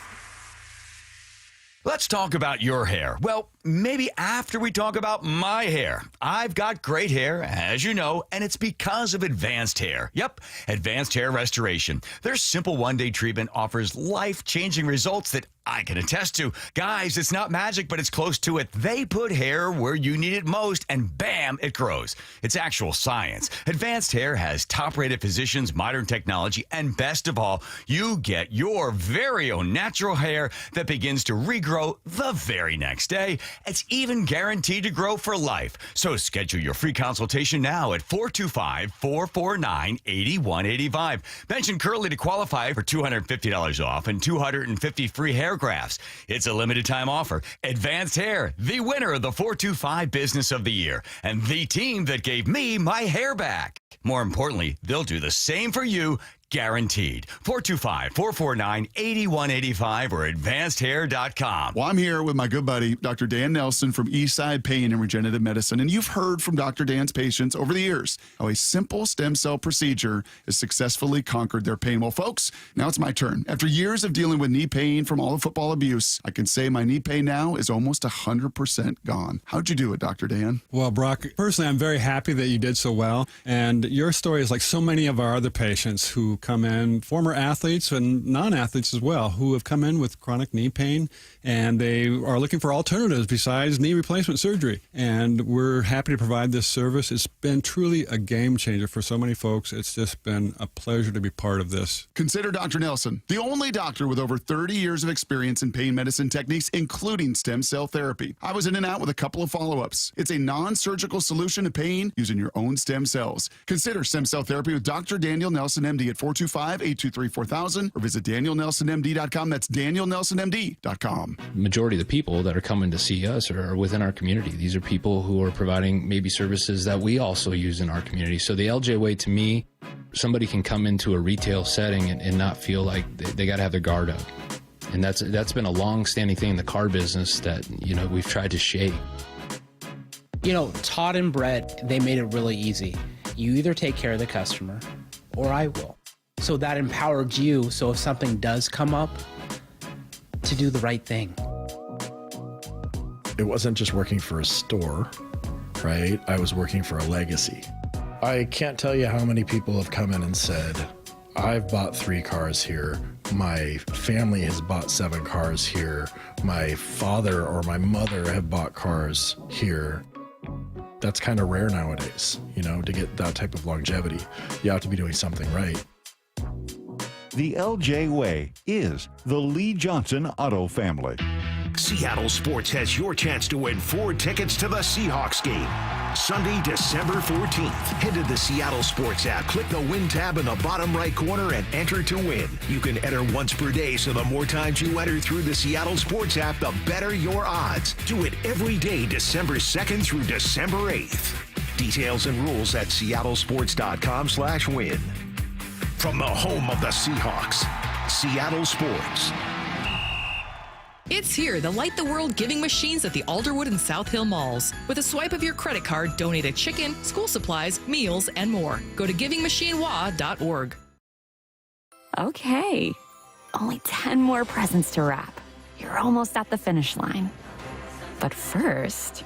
Let's talk about your hair. Well, maybe after we talk about my hair. I've got great hair, as you know, and it's because of Advanced Hair. Yep, Advanced Hair Restoration. Their simple one-day treatment offers life-changing results that I can attest to. Guys, it's not magic, but it's close to it. They put hair where you need it most, and bam, it grows. It's actual science. Advanced Hair has top-rated physicians, modern technology, and best of all, you get your very own natural hair that begins to regrow the very next day. It's even guaranteed to grow for life. So schedule your free consultation now at 425-449-8185. Mention Curly to qualify for $250 off and 250 free hair grafts. It's a limited time offer. Advanced Hair, the winner of the 425 Business of the Year, and the team that gave me my hair back. More importantly, they'll do the same for you, guaranteed. 425-449-8185 or advancedhair.com. Well, I'm here with my good buddy, Dr. Dan Nelson from Eastside Pain and Regenerative Medicine. And you've heard from Dr. Dan's patients over the years how a simple stem cell procedure has successfully conquered their pain. Well, folks, now it's my turn. After years of dealing with knee pain from all the football abuse, I can say my knee pain now is almost 100% gone. How'd you do it, Dr. Dan? Well, Brock, personally, I'm very happy that you did so well. And your story is like so many of our other patients who come in, former athletes and non-athletes as well, who have come in with chronic knee pain, and they are looking for alternatives besides knee replacement surgery. And we're happy to provide this service. It's been truly a game changer for so many folks. It's just been a pleasure to be part of this. Consider Dr. Nelson, the only doctor with over 30 years of experience in pain medicine techniques, including stem cell therapy. I was in and out with a couple of follow-ups. It's a non-surgical solution to pain using your own stem cells. Consider stem cell therapy with Dr. Daniel Nelson, MD at 425-823-4000 or visit danielnelsonmd.com. That's danielnelsonmd.com. Majority of the people that are coming to see us are within our community. These are people who are providing maybe services that we also use in our community. So the LJ way, to me, somebody can come into a retail setting and not feel like they got to have their guard up. And that's been a long-standing thing in the car business that, we've tried to shape. Todd and Brett, they made it really easy. You either take care of the customer or I will. So that empowered you, so if something does come up, to do the right thing. It wasn't just working for a store, right? I was working for a legacy. I can't tell you how many people have come in and said, I've bought 3 cars here. My family has bought 7 cars here. My father or my mother have bought cars here. That's kind of rare nowadays, to get that type of longevity. You have to be doing something right. The LJ Way is the Lee Johnson Auto family. Seattle Sports has your chance to win 4 tickets to the Seahawks game. Sunday, December 14th. Head to the Seattle Sports app, click the Win tab in the bottom right corner, and enter to win. You can enter once per day, so the more times you enter through the Seattle Sports app, the better your odds. Do it every day, December 2nd through December 8th. Details and rules at seattlesports.com/win. From the home of the Seahawks, Seattle Sports. It's here, the Light the World giving machines at the Alderwood and South Hill malls. With a swipe of your credit card, donate a chicken, school supplies, meals, and more. Go to givingmachinewa.org. Okay, only 10 more presents to wrap. You're almost at the finish line. But first...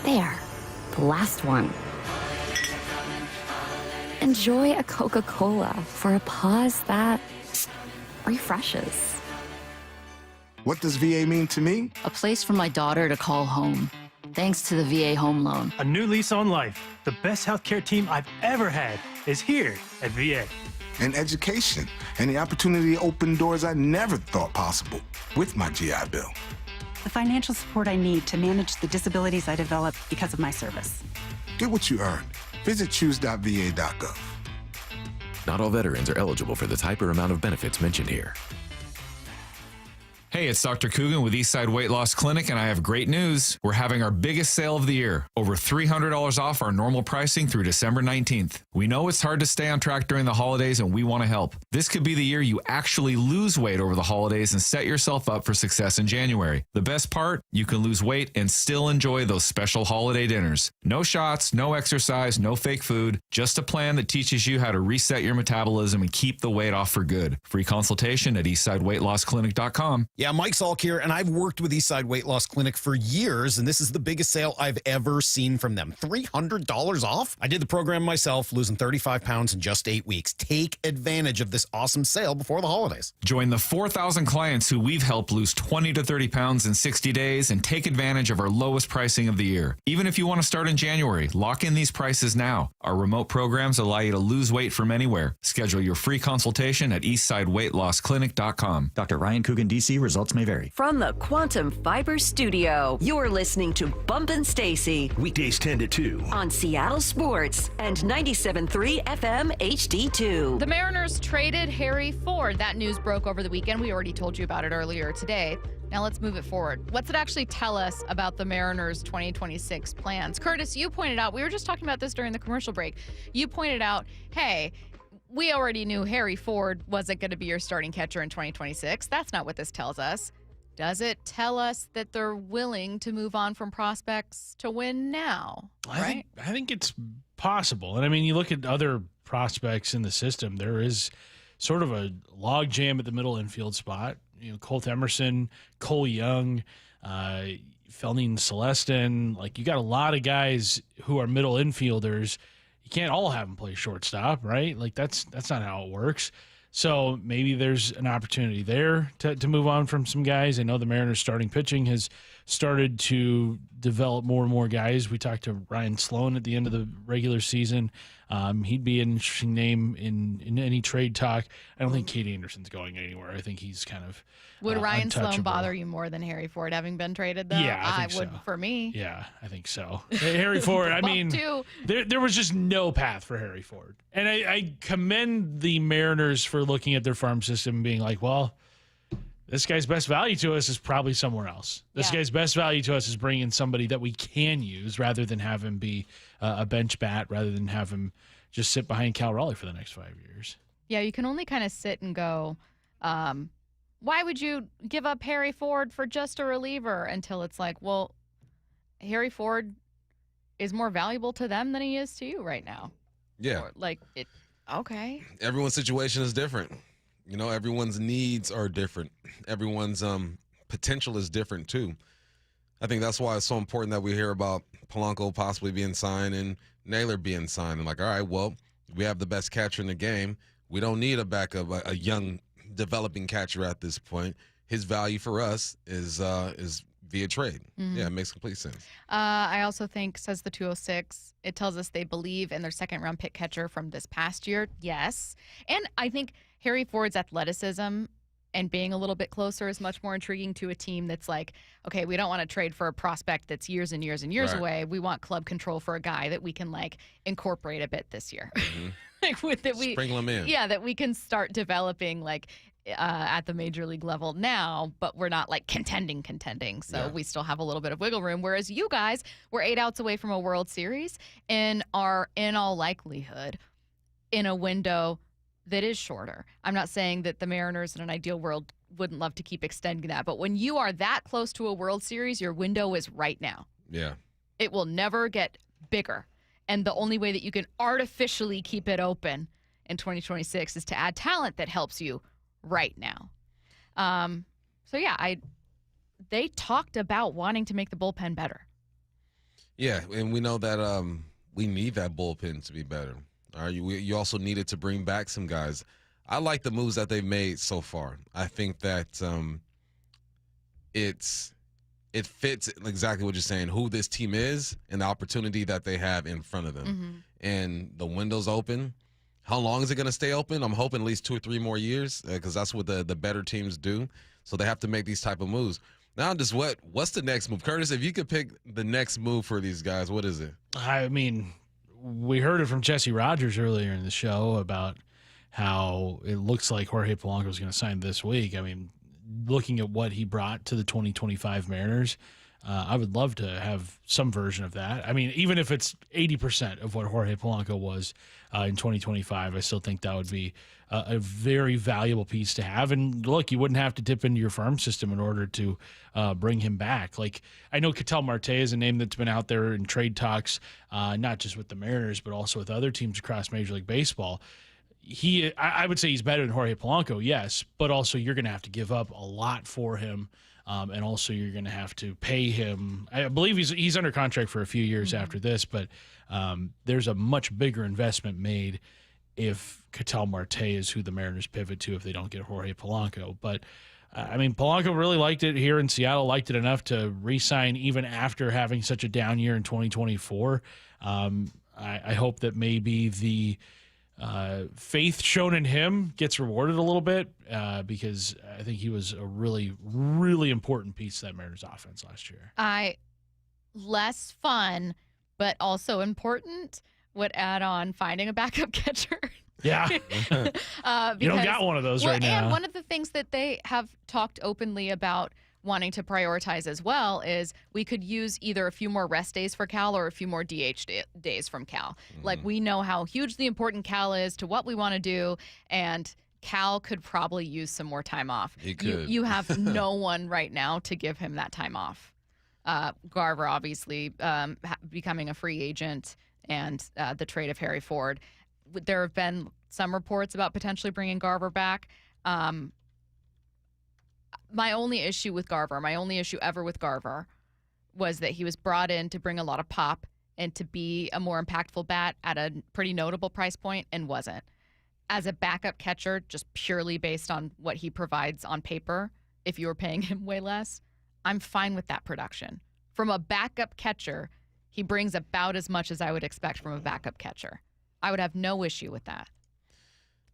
There, the last one. Enjoy a Coca-Cola for a pause that refreshes. What does VA mean to me? A place for my daughter to call home, thanks to the VA Home Loan. A new lease on life. The best healthcare team I've ever had is here at VA. And education, and the opportunity to open doors I never thought possible with my GI Bill. The financial support I need to manage the disabilities I developed because of my service. Get what you earned. Visit choose.va.gov. Not all veterans are eligible for the type or amount of benefits mentioned here. Hey, it's Dr. Coogan with Eastside Weight Loss Clinic, and I have great news. We're having our biggest sale of the year, over $300 off our normal pricing through December 19th. We know it's hard to stay on track during the holidays, and we want to help. This could be the year you actually lose weight over the holidays and set yourself up for success in January. The best part, you can lose weight and still enjoy those special holiday dinners. No shots, no exercise, no fake food, just a plan that teaches you how to reset your metabolism and keep the weight off for good. Free consultation at eastsideweightlossclinic.com. Yeah, Mike Salk here, and I've worked with Eastside Weight Loss Clinic for years, and this is the biggest sale I've ever seen from them. $300 off? I did the program myself, losing 35 pounds in just 8 weeks. Take advantage of this awesome sale before the holidays. Join the 4,000 clients who we've helped lose 20 to 30 pounds in 60 days and take advantage of our lowest pricing of the year. Even if you want to start in January, lock in these prices now. Our remote programs allow you to lose weight from anywhere. Schedule your free consultation at eastsideweightlossclinic.com. Dr. Ryan Coogan, DC. Results may vary. From the Quantum Fiber Studio, you're listening to Bumpin' Stacy. Weekdays 10 to 2. On Seattle Sports and 97.3 FM HD2. The Mariners traded Harry Ford. That news broke over the weekend. We already told you about it earlier today. Now let's move it forward. What's it actually tell us about the Mariners' 2026 plans? Curtis, you pointed out, we were just talking about this during the commercial break. You pointed out, hey, we already knew Harry Ford wasn't going to be your starting catcher in 2026. That's not what this tells us. Does it tell us that they're willing to move on from prospects to win now? I think it's possible. And I mean, you look at other prospects in the system, there is sort of a log jam at the middle infield spot. Colt Emerson, Cole Young, Felnine Celestin. Like, you got a lot of guys who are middle infielders. You can't all have them play shortstop, right? Like, that's not how it works. So maybe there's an opportunity there to move on from some guys. I know the Mariners starting pitching has started to develop more and more guys. We talked to Ryan Sloan at the end of the regular season. He'd be an interesting name in any trade talk. I don't think Cade Anderson's going anywhere. I think he's kind of Would Ryan Sloan untouchable. bother you more than Harry Ford having been traded, though? Yeah, I think would so. for me. Yeah, I think so. Harry Ford, I mean, there was just no path for Harry Ford. And I commend the Mariners for looking at their farm system and being like, well, this guy's best value to us is probably somewhere else. This guy's best value to us is bringing somebody that we can use rather than have him be a bench bat, rather than have him just sit behind Cal Raleigh for the next 5 years. Yeah, you can only kind of sit and go, why would you give up Harry Ford for just a reliever? Until it's like, well, Harry Ford is more valuable to them than he is to you right now. Yeah. Or, like, okay. Everyone's situation is different. Everyone's needs are different. Everyone's potential is different, too. I think that's why it's so important that we hear about Polanco possibly being signed and Naylor being signed. And like, all right, well, we have the best catcher in the game. We don't need a backup, a young developing catcher at this point. His value for us is via trade. Mhm. Yeah, it makes complete sense. I also think, says the 206, it tells us they believe in their second-round pick catcher from this past year. Yes. And I think Harry Ford's athleticism and being a little bit closer is much more intriguing to a team that's like, okay, we don't want to trade for a prospect that's years and years and years Right. away. We want club control for a guy that we can, like, incorporate a bit this year. Mm-hmm. Like, with that we Sprinkle him in. Yeah, that we can start developing, like, at the major league level now, but we're not like contending. So we still have a little bit of wiggle room. Whereas you guys were 8 outs away from a World Series and are in all likelihood in a window that is shorter. I'm not saying that the Mariners in an ideal world wouldn't love to keep extending that, but when you are that close to a World Series, your window is right now. Yeah. It will never get bigger. And the only way that you can artificially keep it open in 2026 is to add talent that helps you right now. They talked about wanting to make the bullpen better. Yeah, and we know that we need that bullpen to be better. All right, you also needed to bring back some guys. I like the moves that they've made so far. I think that it fits exactly what you're saying, who this team is and the opportunity that they have in front of them. Mm-hmm. And the window's open. How long is it going to stay open? I'm hoping at least 2 or 3 more years because that's what the better teams do. So they have to make these type of moves. Now, just what's the next move? Curtis, if you could pick the next move for these guys, what is it? I mean, we heard it from Jesse Rogers earlier in the show about how it looks like Jorge Polanco is going to sign this week. I mean, looking at what he brought to the 2025 Mariners, I would love to have some version of that. I mean, even if it's 80% of what Jorge Polanco was in 2025, I still think that would be a very valuable piece to have. And look, you wouldn't have to dip into your farm system in order to bring him back. Like, I know Ketel Marte is a name that's been out there in trade talks, not just with the Mariners, but also with other teams across Major League Baseball. I would say he's better than Jorge Polanco, yes, but also you're going to have to give up a lot for him. And also you're going to have to pay him. I believe he's under contract for a few years after this, but there's a much bigger investment made if Ketel Marte is who the Mariners pivot to if they don't get Jorge Polanco. But, I mean, Polanco really liked it here in Seattle, liked it enough to re-sign even after having such a down year in 2024. I hope that maybe the faith shown in him gets rewarded a little bit because I think he was a really, really important piece of that Mariners offense last year. Less fun, but also important, would add on finding a backup catcher. Yeah. You don't got one of those right now. And one of the things that they have talked openly about wanting to prioritize as well is we could use either a few more rest days for Cal or a few more DH days from Cal. Like, we know how hugely important Cal is to what we want to do, and Cal could probably use some more time off. He could. You have no one right now to give him that time off. Garver, obviously, becoming a free agent, and the trade of Harry Ford. There have been some reports about potentially bringing Garver back. my only issue with Garver, my only issue ever with Garver, was that he was brought in to bring a lot of pop and to be a more impactful bat at a pretty notable price point, and wasn't. As a backup catcher, just purely based on what he provides on paper, if you were paying him way less, I'm fine with that production. From a backup catcher, he brings about as much as I would expect from a backup catcher. I would have no issue with that.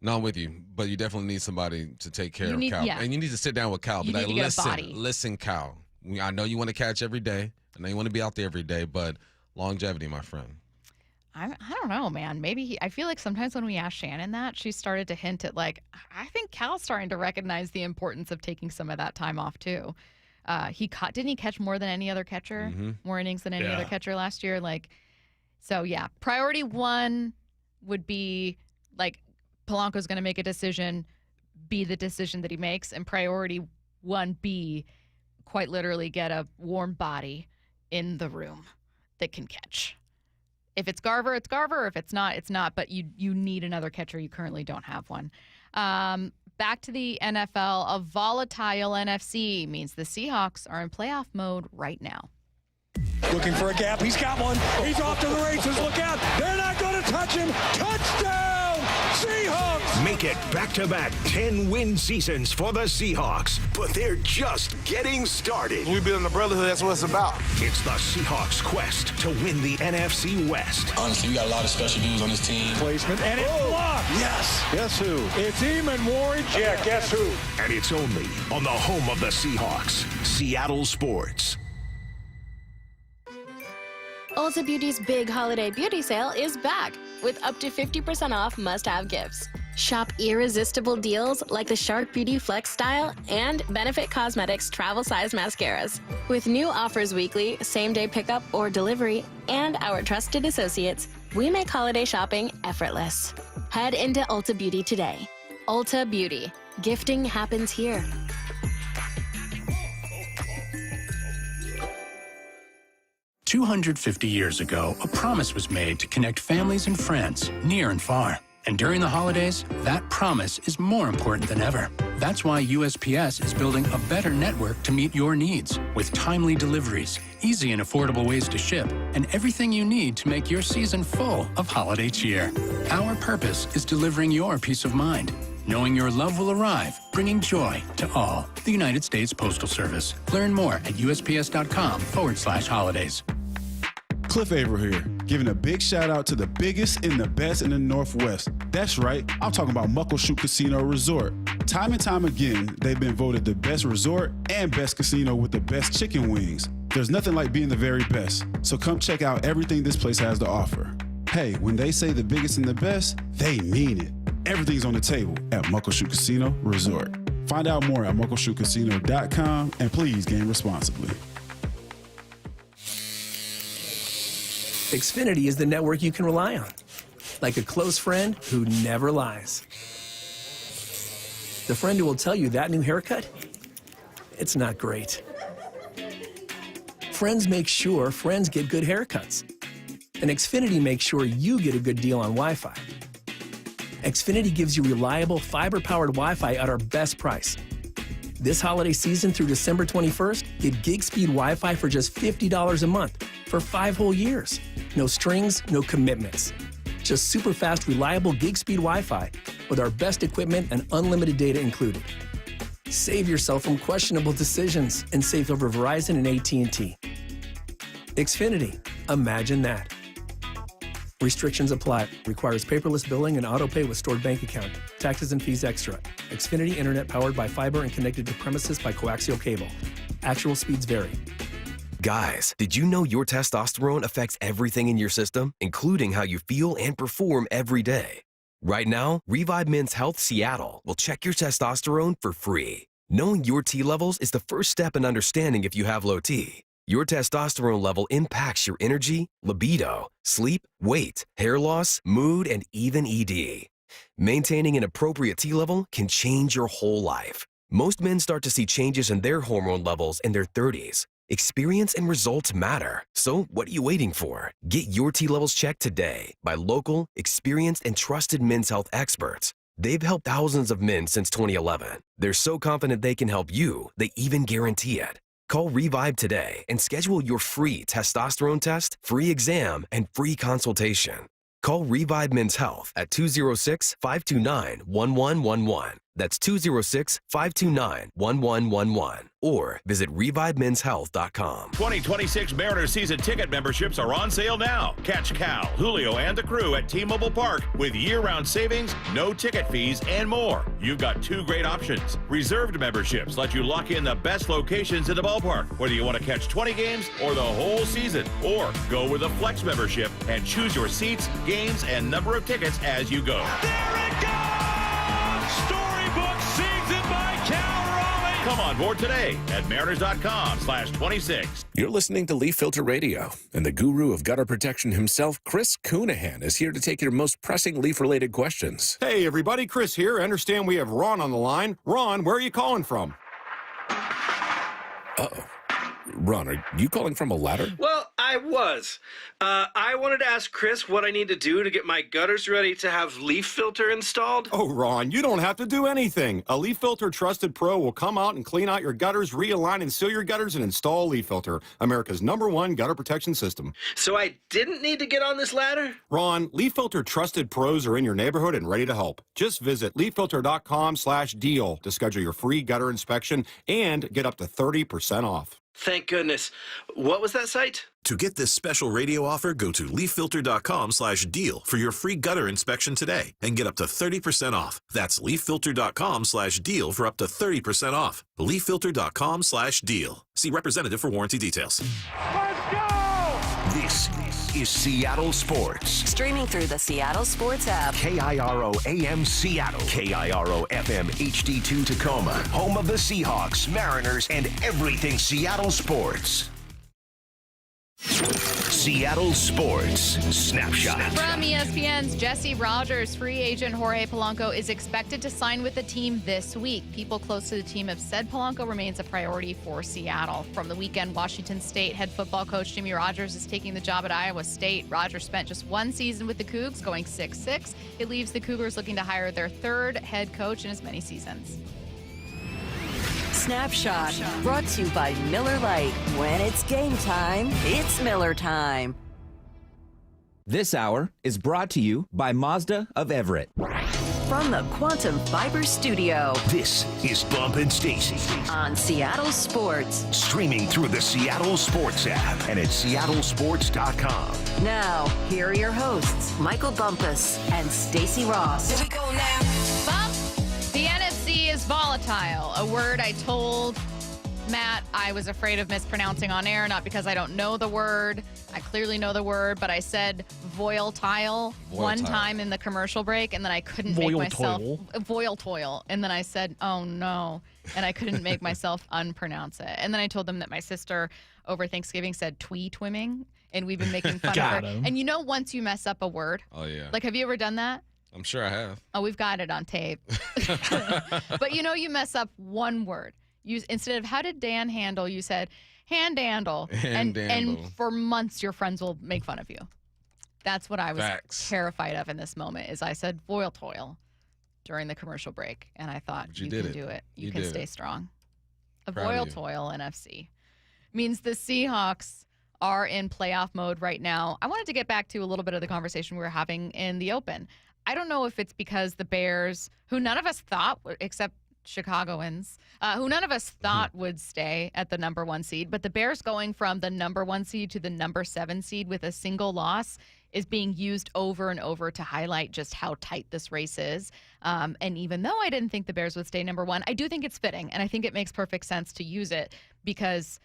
No, I'm with you, but you definitely need somebody to take care of Cal. Yeah. And you need to sit down with Cal. You But need to get a body. Listen, Cal. I know you want to catch every day. I know you want to be out there every day, but longevity, my friend. I don't know, man. Maybe I feel like sometimes when we asked Shannon that, she started to hint at, like, I think Cal's starting to recognize the importance of taking some of that time off too. Didn't he catch more than any other catcher? Mm-hmm. More innings than any other catcher last year? So yeah. Priority one would be, like, Polanco's going to make a decision, be the decision that he makes, and priority 1B, quite literally get a warm body in the room that can catch. If it's Garver, it's Garver. If it's not, it's not. But you need another catcher. You currently don't have one. Back to the NFL. A volatile NFC means the Seahawks are in playoff mode right now. Looking for a gap. He's got one. He's off to the races. Look out. They're not going to touch him. Touchdown, Seahawks. Make it back-to-back 10-win seasons for the Seahawks, but they're just getting started. We building a brotherhood. That's what it's about. It's the Seahawks' quest to win the NFC West. Honestly, we got a lot of special dudes on this team. Placement, and it's blocked. Yes. Guess who? It's Eamon Warren. Yeah, guess who? And it's only on the home of the Seahawks, Seattle Sports. Ulta Beauty's big holiday beauty sale is back with up to 50% off must-have gifts. Shop irresistible deals like the Shark Beauty Flex Style and Benefit Cosmetics travel size mascaras. With new offers weekly, same-day pickup or delivery, and our trusted associates, we make holiday shopping effortless. Head into Ulta Beauty today. Ulta Beauty. Gifting happens here. 250 years ago, a promise was made to connect families and friends near and far. And during the holidays, that promise is more important than ever. That's why USPS is building a better network to meet your needs with timely deliveries, easy and affordable ways to ship, and everything you need to make your season full of holiday cheer. Our purpose is delivering your peace of mind, knowing your love will arrive, bringing joy to all. The United States Postal Service. Learn more at USPS.com/holidays. Cliff Averill here, giving a big shout out to the biggest and the best in the Northwest. That's right, I'm talking about Muckleshoot Casino Resort. Time and time again, they've been voted the best resort and best casino with the best chicken wings. There's nothing like being the very best, so come check out everything this place has to offer. Hey, when they say the biggest and the best, they mean it. Everything's on the table at Muckleshoot Casino Resort. Find out more at muckleshootcasino.com and please game responsibly. Xfinity is the network you can rely on, like a close friend who never lies. The friend who will tell you that new haircut, it's not great. Friends make sure friends get good haircuts. And Xfinity makes sure you get a good deal on Wi-Fi. Xfinity gives you reliable fiber-powered Wi-Fi at our best price. This holiday season through December 21st, get gig speed Wi-Fi for just $50 a month for 5 whole years. No strings, no commitments. Just super fast, reliable gig speed Wi-Fi with our best equipment and unlimited data included. Save yourself from questionable decisions and save over Verizon and AT&T. Xfinity, imagine that. Restrictions apply. Requires paperless billing and auto pay with stored bank account. Taxes and fees extra. Xfinity Internet powered by fiber and connected to premises by coaxial cable. Actual speeds vary. Guys, did you know your testosterone affects everything in your system, including how you feel and perform every day? Right now, Revive Men's Health Seattle will check your testosterone for free. Knowing your T levels is the first step in understanding if you have low T. Your testosterone level impacts your energy, libido, sleep, weight, hair loss, mood, and even ED. Maintaining an appropriate T level can change your whole life. Most men start to see changes in their hormone levels in their 30s. Experience and results matter. So what are you waiting for? Get your T levels checked today by local, experienced, and trusted men's health experts. They've helped thousands of men since 2011. They're so confident they can help you, they even guarantee it. Call Revive today and schedule your free testosterone test, free exam, and free consultation. Call Revive Men's Health at 206-529-1111. That's 206-529-1111. Or visit ReviveMen'sHealth.com. 2026 Mariners season ticket memberships are on sale now. Catch Cal, Julio, and the crew at T-Mobile Park with year-round savings, no ticket fees, and more. You've got two great options. Reserved memberships let you lock in the best locations in the ballpark, whether you want to catch 20 games or the whole season. Or go with a flex membership and choose your seats, games, and number of tickets as you go. There it goes! Storybook season by Cal Raleigh. Come on board today at mariners.com/26. You're listening to Leaf Filter Radio, and the guru of gutter protection himself, Chris Coonahan, is here to take your most pressing leaf-related questions. Hey, everybody, Chris here. I understand we have Ron on the line. Ron, where are you calling from? Uh-oh. Ron, are you calling from a ladder? Well, I was. I wanted to ask Chris what I need to do to get my gutters ready to have leaf filter installed. Oh, Ron, you don't have to do anything. A Leaf Filter Trusted Pro will come out and clean out your gutters, realign and seal your gutters, and install Leaf Filter, America's #1 gutter protection system. So I didn't need to get on this ladder? Ron, Leaf Filter Trusted Pros are in your neighborhood and ready to help. Just visit leaffilter.com/deal to schedule your free gutter inspection and get up to 30% off. Thank goodness. What was that site? To get this special radio offer, go to leaffilter.com/deal for your free gutter inspection today and get up to 30% off. That's leaffilter.com/deal for up to 30% off. leaffilter.com/deal. See representative for warranty details. Let's go! This is Seattle Sports. Streaming through the Seattle Sports app. KIRO AM Seattle. KIRO FM HD2 Tacoma. Home of the Seahawks, Mariners, and everything Seattle sports. Seattle Sports Snapshot. From ESPN's Jesse Rogers, free agent Jorge Polanco is expected to sign with the team this week. People close to the team have said Polanco remains a priority for Seattle. From the weekend, Washington State head football coach Jimmy Rogers is taking the job at Iowa State. Rogers spent just one season with the Cougs, going 6-6. It leaves the Cougars looking to hire their third head coach in as many seasons. Snapshot, brought to you by Miller Lite. When it's game time, it's Miller time. This hour is brought to you by Mazda of Everett. From the Quantum Fiber Studio. This is Bump and Stacy on Seattle Sports. Streaming through the Seattle Sports app and at seattlesports.com. Now, here are your hosts, Michael Bumpus and Stacy Ross. Here we go now. Bump. The NFC is volatile, a word I told Matt I was afraid of mispronouncing on air, not because I don't know the word. I clearly know the word, but I said volatile one time in the commercial break, and then I couldn't make myself volatile, and then I said, oh no, and I couldn't make myself unpronounce it. And then I told them that my sister over Thanksgiving said twee-twimming, and we've been making fun of her. And you know, once you mess up a word, oh yeah, like have you ever done that? I'm sure I have. Oh, we've got it on tape. But you know, you mess up one word. You instead of how did Dan handle, you said handandle. And for months your friends will make fun of you. That's what I was terrified of in this moment is I said volatile during the commercial break. And I thought you can do it. You can stay strong. A volatile NFC means the Seahawks are in playoff mode right now. I wanted to get back to a little bit of the conversation we were having in the open. I don't know if it's because the Bears, who none of us thought, except Chicagoans, who none of us thought would stay at the number 1 seed, but the Bears going from the number 1 seed to the number 7 seed with a single loss is being used over and over to highlight just how tight this race is. And even though I didn't think the Bears would stay number 1, I do think it's fitting, and I think it makes perfect sense to use it because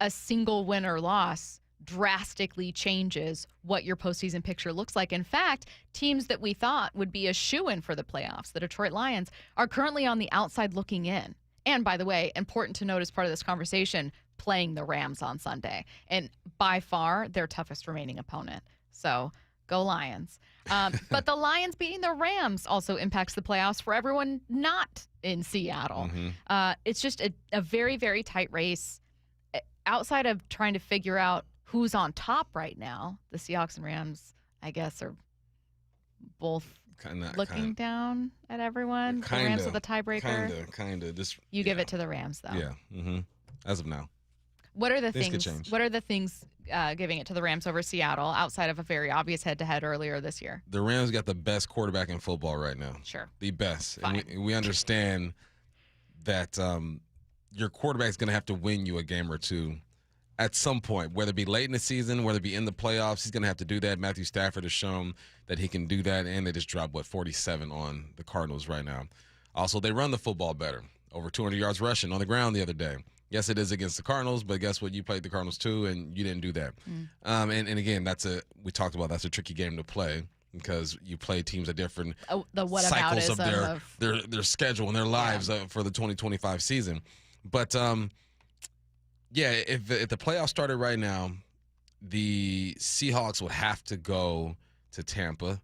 a single win or loss drastically changes what your postseason picture looks like. In fact, teams that we thought would be a shoo-in for the playoffs, the Detroit Lions, are currently on the outside looking in. And by the way, important to note as part of this conversation, playing the Rams on Sunday. And by far, their toughest remaining opponent. So go Lions. But the Lions beating the Rams also impacts the playoffs for everyone not in Seattle. It's just a very, very tight race. Outside of trying to figure out who's on top right now, the Seahawks and Rams, I guess, are both looking down at everyone. The Rams with the tiebreaker. Kinda. Just you give it to the Rams, though. Yeah. Mm-hmm. As of now. What are the Things things? could change. What are the things giving it to the Rams over Seattle outside of a very obvious head-to-head earlier this year? The Rams got the best quarterback in football right now. Sure. The best. Fine. And we understand that your quarterback's going to have to win you a game or two at some point, whether it be late in the season, whether it be in the playoffs. He's going to have to do that. Matthew Stafford has shown that he can do that, and they just dropped, 47 on the Cardinals right now. Also, they run the football better. Over 200 yards rushing on the ground the other day. Yes, it is against the Cardinals, but guess what? You played the Cardinals too, and you didn't do that. And again, we talked about that's a tricky game to play because you play teams at different cycles of their schedule and their lives for the 2025 season. But if the playoffs started right now, the Seahawks would have to go to Tampa.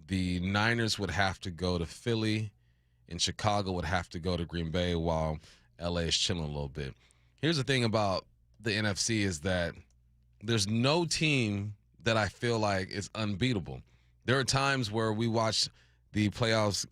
The Niners would have to go to Philly, and Chicago would have to go to Green Bay while LA is chilling a little bit. Here's the thing about the NFC is that there's no team that I feel like is unbeatable. There are times where we watch the playoffs,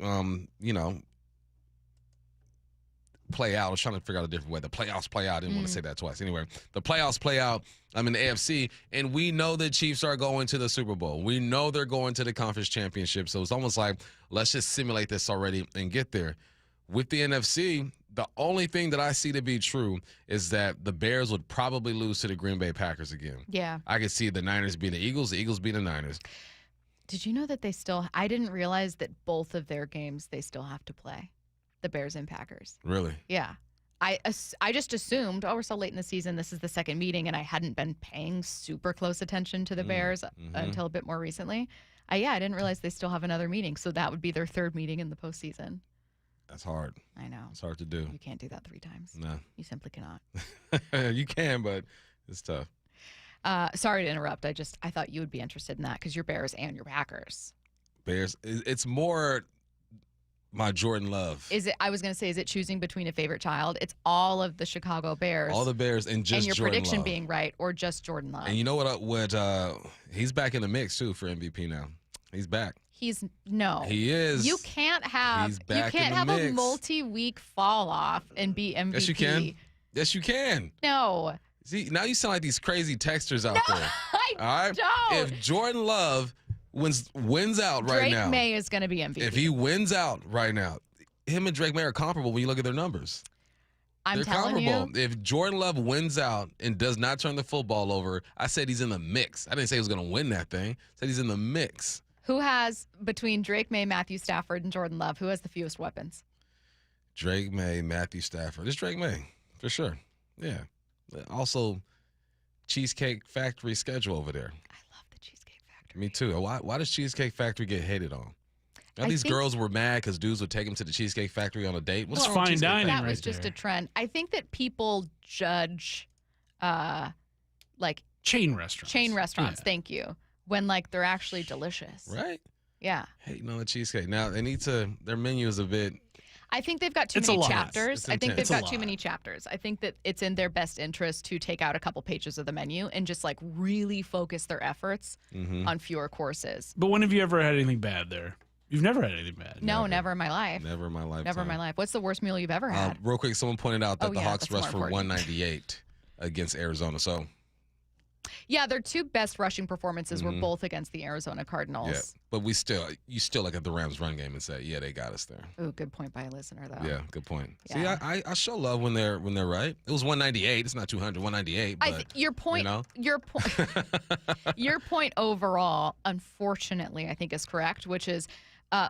play out. I was trying to figure out a different way. The playoffs play out. I didn't want to say that twice. Anyway, the playoffs play out. I'm in the AFC, and we know the Chiefs are going to the Super Bowl. We know they're going to the conference championship. So it's almost like, let's just simulate this already and get there. With the NFC, the only thing that I see to be true is that the Bears would probably lose to the Green Bay Packers again. Yeah. I could see the Niners being the Eagles being the Niners. Did you know that I didn't realize that both of their games they still have to play, the Bears and Packers. Really? Yeah. I just assumed, we're so late in the season, this is the second meeting, and I hadn't been paying super close attention to the Bears until a bit more recently. I didn't realize they still have another meeting, so that would be their third meeting in the postseason. That's hard. I know. It's hard to do. You can't do that 3 times. No. You simply cannot. You can, but it's tough. Sorry to interrupt. I thought you would be interested in that because you're Bears and you're Packers. Bears. It's more my Jordan Love. I was going to say, is it choosing between a favorite child? It's all of the Chicago Bears. All the Bears and just your Jordan prediction Love. being right or just Jordan Love. And you know what he's back in the mix, too, for MVP now. He's back. He is. You can't have a multi-week fall off and be MVP. Yes, you can. Yes, you can. No. See, now you sound like these crazy texters out there. I don't. If Jordan Love wins out right now, Drake May is going to be MVP. If he wins out right now, him and Drake May are comparable when you look at their numbers. They're telling comparable. you. If Jordan Love wins out and does not turn the football over, I said he's in the mix. I didn't say he was going to win that thing. I said he's in the mix. Who has, between Drake May, Matthew Stafford, and Jordan Love, who has the fewest weapons? Drake May, Matthew Stafford. It's Drake May, for sure. Yeah. Also, Cheesecake Factory schedule over there. I love the Cheesecake Factory. Me too. Why does Cheesecake Factory get hated on? These girls were mad because dudes would take them to the Cheesecake Factory on a date. What's wrong with fine Cheesecake dining Factory? That was just a trend. I think that people judge, chain restaurants. Yeah. Thank you. When they're actually delicious. Right? Yeah. Hating on the cheesecake. Now their menu is a bit. I think they've got too many chapters. I think they've got too many chapters. I think that it's in their best interest to take out a couple pages of the menu and just really focus their efforts on fewer courses. But when have you ever had anything bad there? You've never had anything bad. No, never in my life. Never in my life. Never in my life. What's the worst meal you've ever had? Real quick, someone pointed out that the Hawks that's rushed for more important. 198 against Arizona. So. Yeah, their 2 best rushing performances were both against the Arizona Cardinals. Yeah, but you still look at the Rams' run game and say, yeah, they got us there. Ooh, good point by a listener, though. Yeah, good point. Yeah. See, I show love when they're right. It was 198. It's not 200. 198. But, your point. Your point overall, unfortunately, I think is correct, which is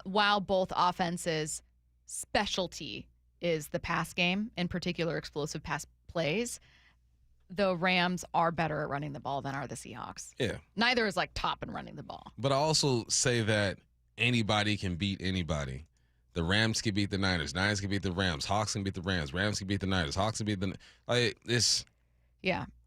while both offenses' specialty is the pass game, in particular explosive pass plays. The Rams are better at running the ball than are the Seahawks. Yeah. Neither is top in running the ball. But I also say that anybody can beat anybody. The Rams can beat the Niners. Niners can beat the Rams. Hawks can beat the Rams. Rams can beat the Niners. Hawks can beat the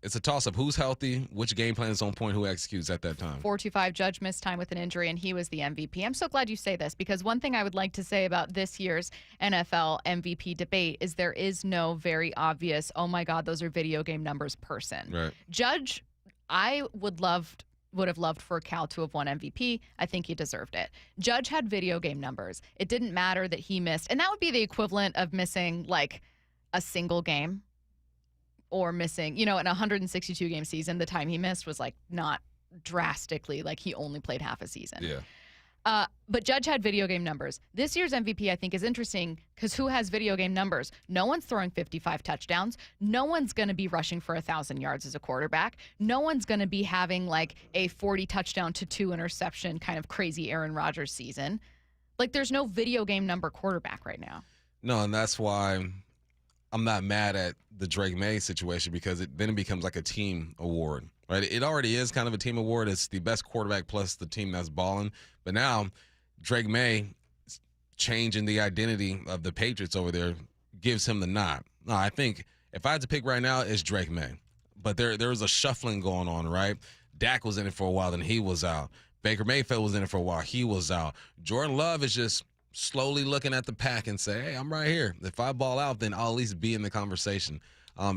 It's a toss-up. Who's healthy? Which game plan is on point? Who executes at that time? 4-5 Judge missed time with an injury, and he was the MVP. I'm so glad you say this because one thing I would like to say about this year's NFL MVP debate is there is no very obvious, oh, my God, those are video game numbers person. Right. Judge, I would love would have loved for Cal to have won MVP. I think he deserved it. Judge had video game numbers. It didn't matter that he missed. And that would be the equivalent of missing like a single game or missing, in a 162 game season, the time he missed was like not drastically, like he only played half a season. Yeah. But Judge had video game numbers. This year's MVP, I think, is interesting because who has video game numbers? No one's throwing 55 touchdowns. No one's going to be rushing for 1,000 yards as a quarterback. No one's going to be having like a 40 touchdown to 2 interception kind of crazy Aaron Rodgers season. Like there's no video game number quarterback right now. No, and that's why I'm not mad at the Drake May situation because then it becomes like a team award. Right? It already is kind of a team award. It's the best quarterback plus the team that's balling. But now Drake May changing the identity of the Patriots over there gives him the nod. No, I think if I had to pick right now, it's Drake May. But there was a shuffling going on, right? Dak was in it for a while, then he was out. Baker Mayfield was in it for a while, he was out. Jordan Love is just slowly looking at the pack and say, hey, I'm right here. If I ball out, then I'll at least be in the conversation.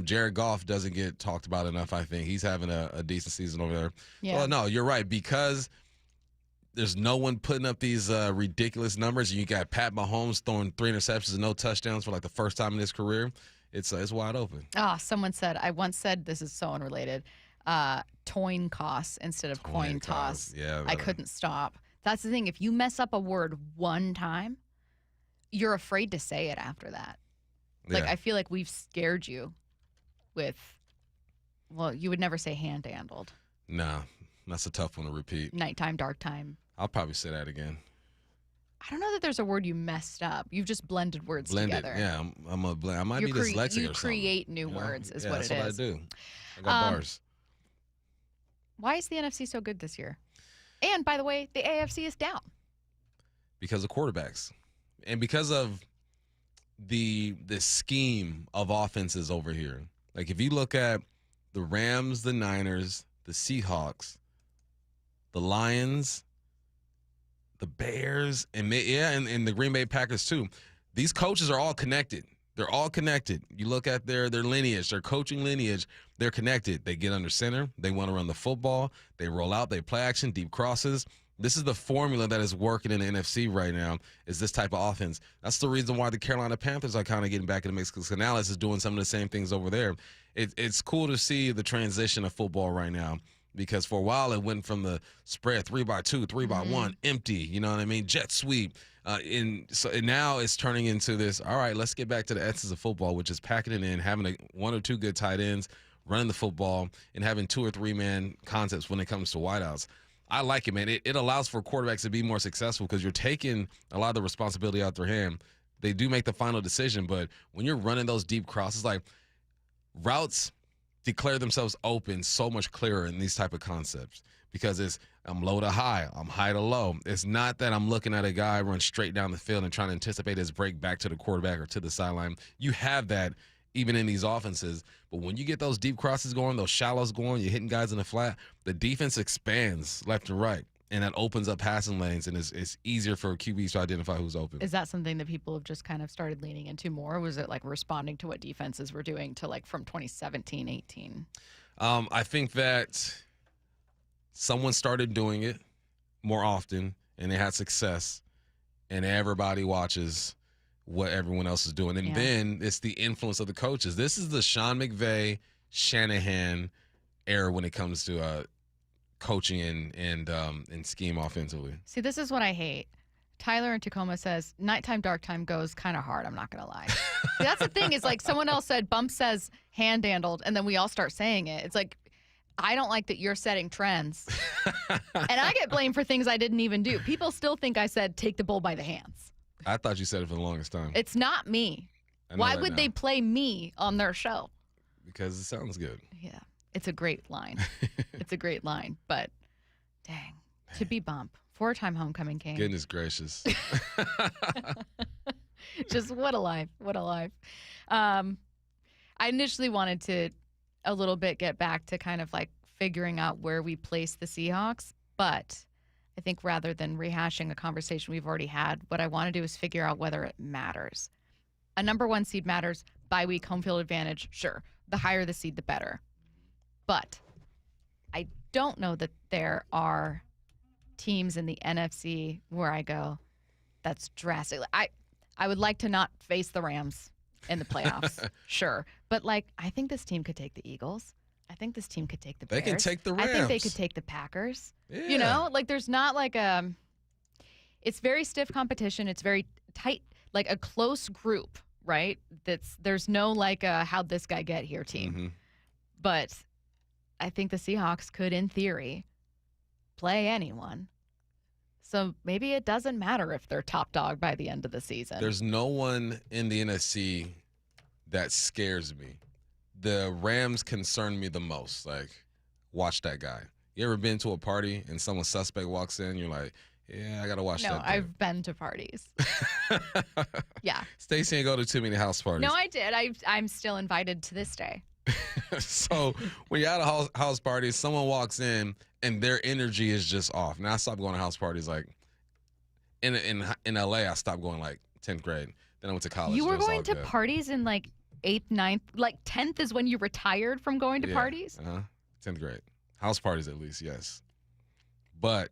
Jared Goff doesn't get talked about enough, I think. He's having a decent season over there. Yeah. Well, no, you're right. Because there's no one putting up these ridiculous numbers. You got Pat Mahomes throwing 3 interceptions and no touchdowns for like the first time in his career. It's wide open. Someone said, I once said, this is so unrelated, coin toss instead of coin toss. Yeah, I couldn't stop. That's the thing. If you mess up a word one time, you're afraid to say it after that. Like, Yeah. I feel like we've scared you with, well, you would never say hand-handled. Nah, that's a tough one to repeat. Nighttime, dark time. I'll probably say that again. I don't know that there's a word you messed up. You've just blended words Blended. together. Yeah, I'm a blend. I might be dyslexic or something. You create new words is what it is. That's what I do. I got bars. Why is the NFC so good this year? And, by the way, the AFC is down. Because of quarterbacks. And because of the scheme of offenses over here. Like if you look at the Rams, the Niners, the Seahawks, the Lions, the Bears, and the Green Bay Packers too. These coaches are all connected. They're all connected. You look at their lineage, their coaching lineage, they're connected. They get under center. They want to run the football. They roll out. They play action, deep crosses. This is the formula that is working in the NFC right now, is this type of offense. That's the reason why the Carolina Panthers are kind of getting back in the mix, because Canales is doing some of the same things over there. It's cool to see the transition of football right now, because for a while it went from the spread 3-by-2, 3-by-1, empty, you know what I mean, jet sweep. And now it's turning into this, all right, let's get back to the essence of football, which is packing it in, having one or two good tight ends, running the football, and having 2 or 3 man concepts when it comes to wideouts. I like it, man. It allows for quarterbacks to be more successful because you're taking a lot of the responsibility out their hand. They do make the final decision, but when you're running those deep crosses, like routes declare themselves open so much clearer in these type of concepts because I'm low to high, I'm high to low. It's not that I'm looking at a guy run straight down the field and trying to anticipate his break back to the quarterback or to the sideline. You have that even in these offenses. But when you get those deep crosses going, those shallows going, you're hitting guys in the flat, the defense expands left and right. And that opens up passing lanes, and it's easier for QBs to identify who's open. Is that something that people have just kind of started leaning into more? Was it like responding to what defenses were doing to like from 2017, 18? I think that someone started doing it more often, and they had success, and everybody watches what everyone else is doing. And then it's the influence of the coaches. This is the Sean McVay, Shanahan era when it comes to coaching and scheme offensively. See, this is what I hate. Tyler in Tacoma says, nighttime, dark time goes kind of hard. I'm not going to lie. See, that's the thing is like someone else said, Bump says hand-handled, and then we all start saying it. It's like, I don't like that you're setting trends. And I get blamed for things I didn't even do. People still think I said, take the bull by the hands. I thought you said it for the longest time. It's not me. Why would they play me on their show? Because it sounds good. Yeah. It's a great line. It's a great line. But, dang, to be Bump, 4-time homecoming king. Goodness gracious. Just what a life. What a life. I initially wanted to a little bit get back to kind of like figuring out where we place the Seahawks. But I think rather than rehashing a conversation we've already had, what I want to do is figure out whether it matters. A number 1 seed matters. Bye week, home field advantage, sure. The higher the seed, the better. But I don't know that there are teams in the NFC where I go, that's drastic. I would like to not face the Rams in the playoffs, sure. But, like, I think this team could take the Eagles. I think this team could take the Bears. They can take the Rams. I think they could take the Packers. Yeah. You know, like, there's not like it's very stiff competition. It's very tight, like a close group, right? There's no like how'd this guy get here team. Mm-hmm. But I think the Seahawks could, in theory, play anyone. So maybe it doesn't matter if they're top dog by the end of the season. There's no one in the NFC that scares me. The Rams concern me the most. Like, watch that guy. You ever been to a party and someone suspect walks in, you're like, yeah, I got to watch that. No, dude. I've been to parties. Yeah. Stacy ain't go to too many house parties. No, I did. I'm still invited to this day. So when you're at a house party, someone walks in and their energy is just off. Now I stopped going to house parties like in LA. I stopped going like 10th grade. Then I went to college. You were It was going all to good. parties in like 8th, 9th, like 10th is when you retired from going to parties? 10th grade. House parties at least, yes. But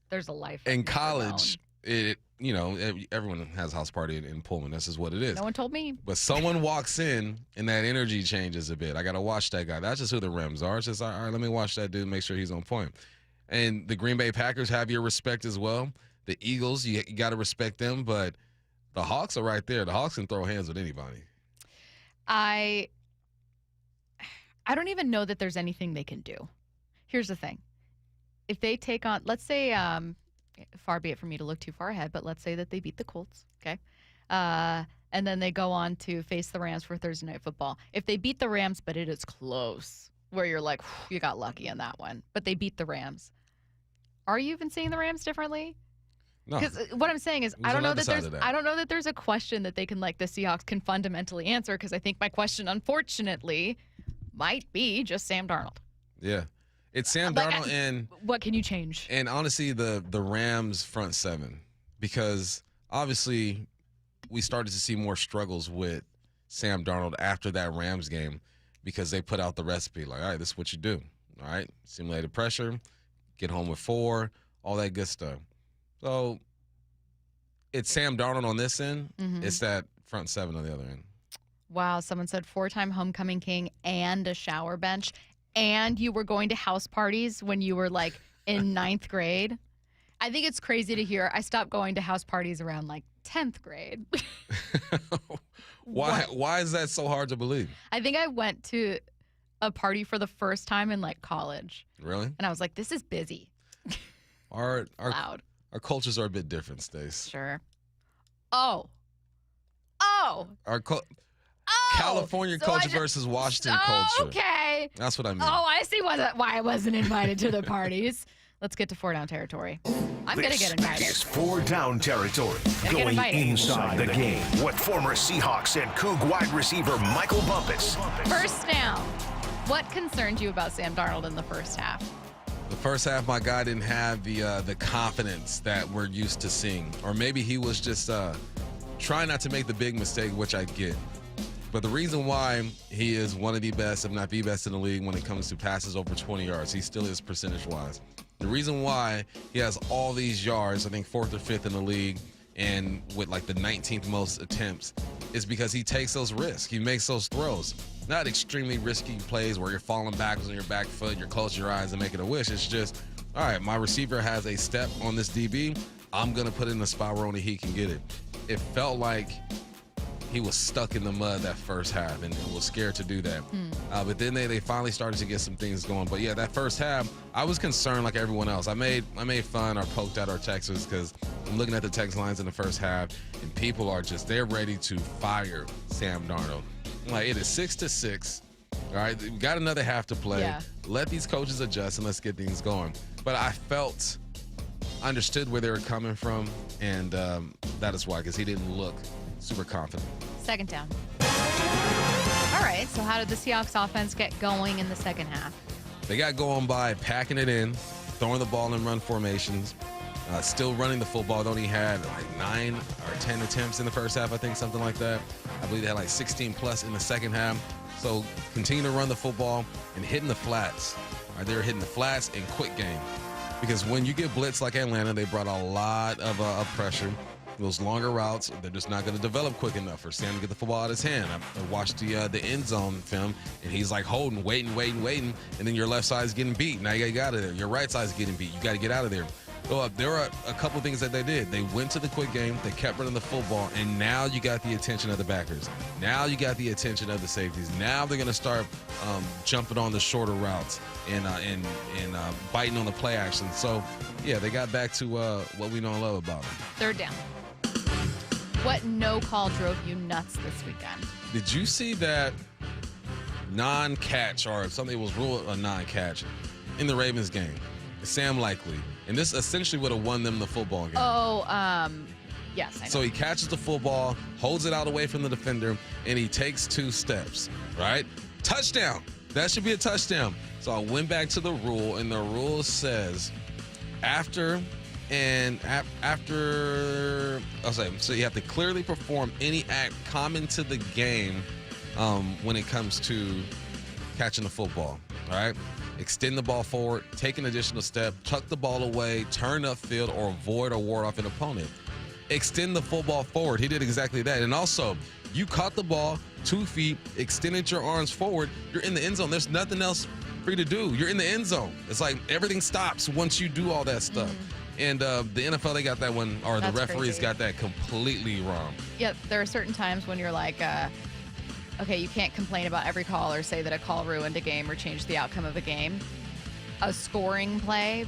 there's a life in college, everyone has a house party in Pullman. This is what it is. No one told me. But someone walks in and that energy changes a bit. I got to watch that guy. That's just who the Rams are. It's just, all right, let me watch that dude, make sure he's on point. And the Green Bay Packers have your respect as well. The Eagles, you got to respect them. But the Hawks are right there. The Hawks can throw hands with anybody. I don't even know that there's anything they can do. Here's the thing. If they take on, let's say, far be it for me to look too far ahead, but let's say that they beat the Colts, okay? And then they go on to face the Rams for Thursday Night Football. If they beat the Rams, but it is close, where you're like, you got lucky in that one, but they beat the Rams. Are you even seeing the Rams differently? No. Because what I'm saying is, I don't know that there's a question that they can, like, the Seahawks can fundamentally answer, because I think my question, unfortunately, might be just Sam Darnold. Yeah. It's Sam Darnold and what can you change? And honestly, the Rams front seven, because obviously we started to see more struggles with Sam Darnold after that Rams game, because they put out the recipe like, all right, this is what you do. All right, simulated pressure, get home with 4, all that good stuff. So it's Sam Darnold on this end. Mm-hmm. It's that front seven on the other end. Wow, someone said 4-time homecoming king and a shower bench. And you were going to house parties when you were like in 9th grade. I think it's crazy to hear. I stopped going to house parties around like 10th grade. Why is that so hard to believe? I think I went to a party for the first time in like college. Really? And I was like, this is busy. Our Loud. Our cultures are a bit different, Stace. Sure. Oh. California culture versus Washington culture. Okay. That's what I mean. Oh, I see why I wasn't invited to the parties. Let's get to 4-down territory. I'm going to get invited. This is 4-down territory. Gonna get Going invited. inside the game with former Seahawks and Coug wide receiver Michael Bumpus. First down. What concerned you about Sam Darnold in the first half? The first half, my guy didn't have the confidence that we're used to seeing. Or maybe he was just trying not to make the big mistake, which I get. But the reason why he is one of the best, if not the best in the league when it comes to passes over 20 yards, he still is percentage-wise. The reason why he has all these yards, I think 4th or 5th in the league, and with like the 19th most attempts, is because he takes those risks. He makes those throws. Not extremely risky plays where you're falling backwards on your back foot, you're closing your eyes and making a wish. It's just, all right, my receiver has a step on this DB. I'm going to put it in a spot where only he can get it. It felt like he was stuck in the mud that first half and was scared to do that. But then they finally started to get some things going. But yeah, that first half, I was concerned like everyone else. I made fun or poked at our texters because I'm looking at the text lines in the first half and people are just, they're ready to fire Sam Darnold. I'm like, it is 6-6. All right, we got another half to play. Yeah. Let these coaches adjust and let's get things going. But I understood where they were coming from, and that is why, because he didn't look super confident. Second down. All right, so how did the Seahawks offense get going in the second half? They got going by packing it in, throwing the ball in run formations, still running the football. They only had like 9 or 10 attempts in the first half, I think, something like that. I believe they had like 16 plus in the second half. So continue to run the football and hitting the flats. All They were hitting the flats and quick game. Because when you get blitz like Atlanta, they brought a lot of pressure. Those longer routes, they're just not going to develop quick enough for Sam to get the football out of his hand. I watched the end zone film, and he's like holding, waiting, and then your left side is getting beat. Now you got to get out of there. Your right side is getting beat. You got to get out of there. So there were a couple of things that they did. They went to the quick game. They kept running the football, and now you got the attention of the backers. Now you got the attention of the safeties. Now they're going to start jumping on the shorter routes and biting on the play action. So, yeah, they got back to what we know and love about them. Third down. What no call drove you nuts this weekend? Did you see that non-catch, or something was ruled a non-catch in the Ravens game? Sam Likely. And this essentially would have won them the football game. Oh, yes, I know. So he catches the football, holds it out away from the defender, and he takes 2 steps, right? Touchdown. That should be a touchdown. So I went back to the rule, and the rule says after, so you have to clearly perform any act common to the game when it comes to catching the football, all right? Extend the ball forward, take an additional step, tuck the ball away, turn upfield, or avoid or ward off an opponent. Extend the football forward. He did exactly that. And also, you caught the ball 2 feet, extended your arms forward, you're in the end zone. There's nothing else for you to do. You're in the end zone. It's like everything stops once you do all that stuff. And the NFL, they got that one, or the referees crazy. got that completely wrong. Yep, there are certain times when you're like, okay, you can't complain about every call or say that a call ruined a game or changed the outcome of a game. A scoring play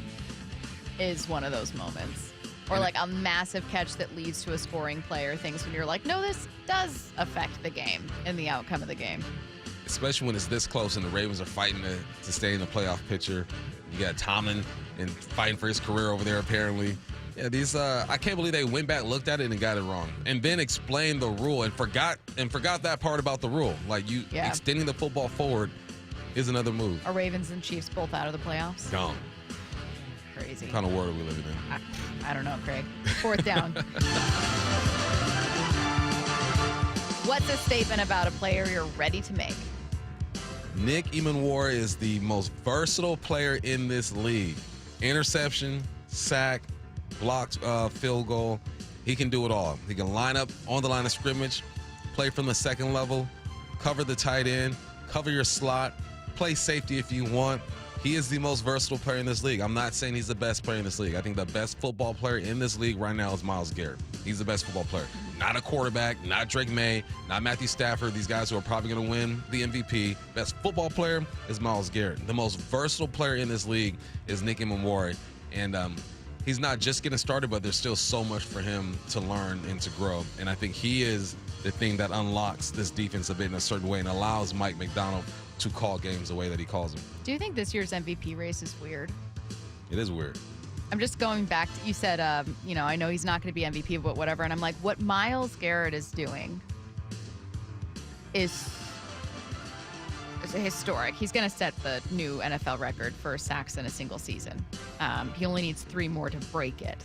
is one of those moments. Or like a massive catch that leads to a scoring play, or things when you're like, no, this does affect the game and the outcome of the game. Especially when it's this close and the Ravens are fighting to stay in the playoff picture. You got Tomlin and fighting for his career over there, apparently. Yeah, these I can't believe they went back, looked at it, and got it wrong, and then explained the rule and forgot that part about the rule. Like extending the football forward is another move. Are Ravens and Chiefs both out of the playoffs? Gone. Crazy. What kind of world are we living in? I don't know, Craig. 4th down. What's a statement about a player you're ready to make? Nick Emanwar is the most versatile player in this league. Interception, sack, blocked field goal. He can do it all. He can line up on the line of scrimmage, play from the second level, cover the tight end, cover your slot, play safety if you want. He is the most versatile player in this league. I'm not saying he's the best player in this league. I think the best football player in this league right now is Myles Garrett. He's the best football player. Not a quarterback, not Drake May, not Matthew Stafford, these guys who are probably going to win the MVP. Best football player is Myles Garrett. The most versatile player in this league is Nick Emanwar. And he's not just getting started, but there's still so much for him to learn and to grow. And I think he is the thing that unlocks this defense a bit in a certain way and allows Mike McDonald to call games the way that he calls them. Do you think this year's MVP race is weird? It is weird. I'm just going back to, you said, I know he's not going to be MVP, but whatever. And I'm like, what Myles Garrett is doing is historic. He's going to set the new NFL record for sacks in a single season. He only needs 3 more to break it.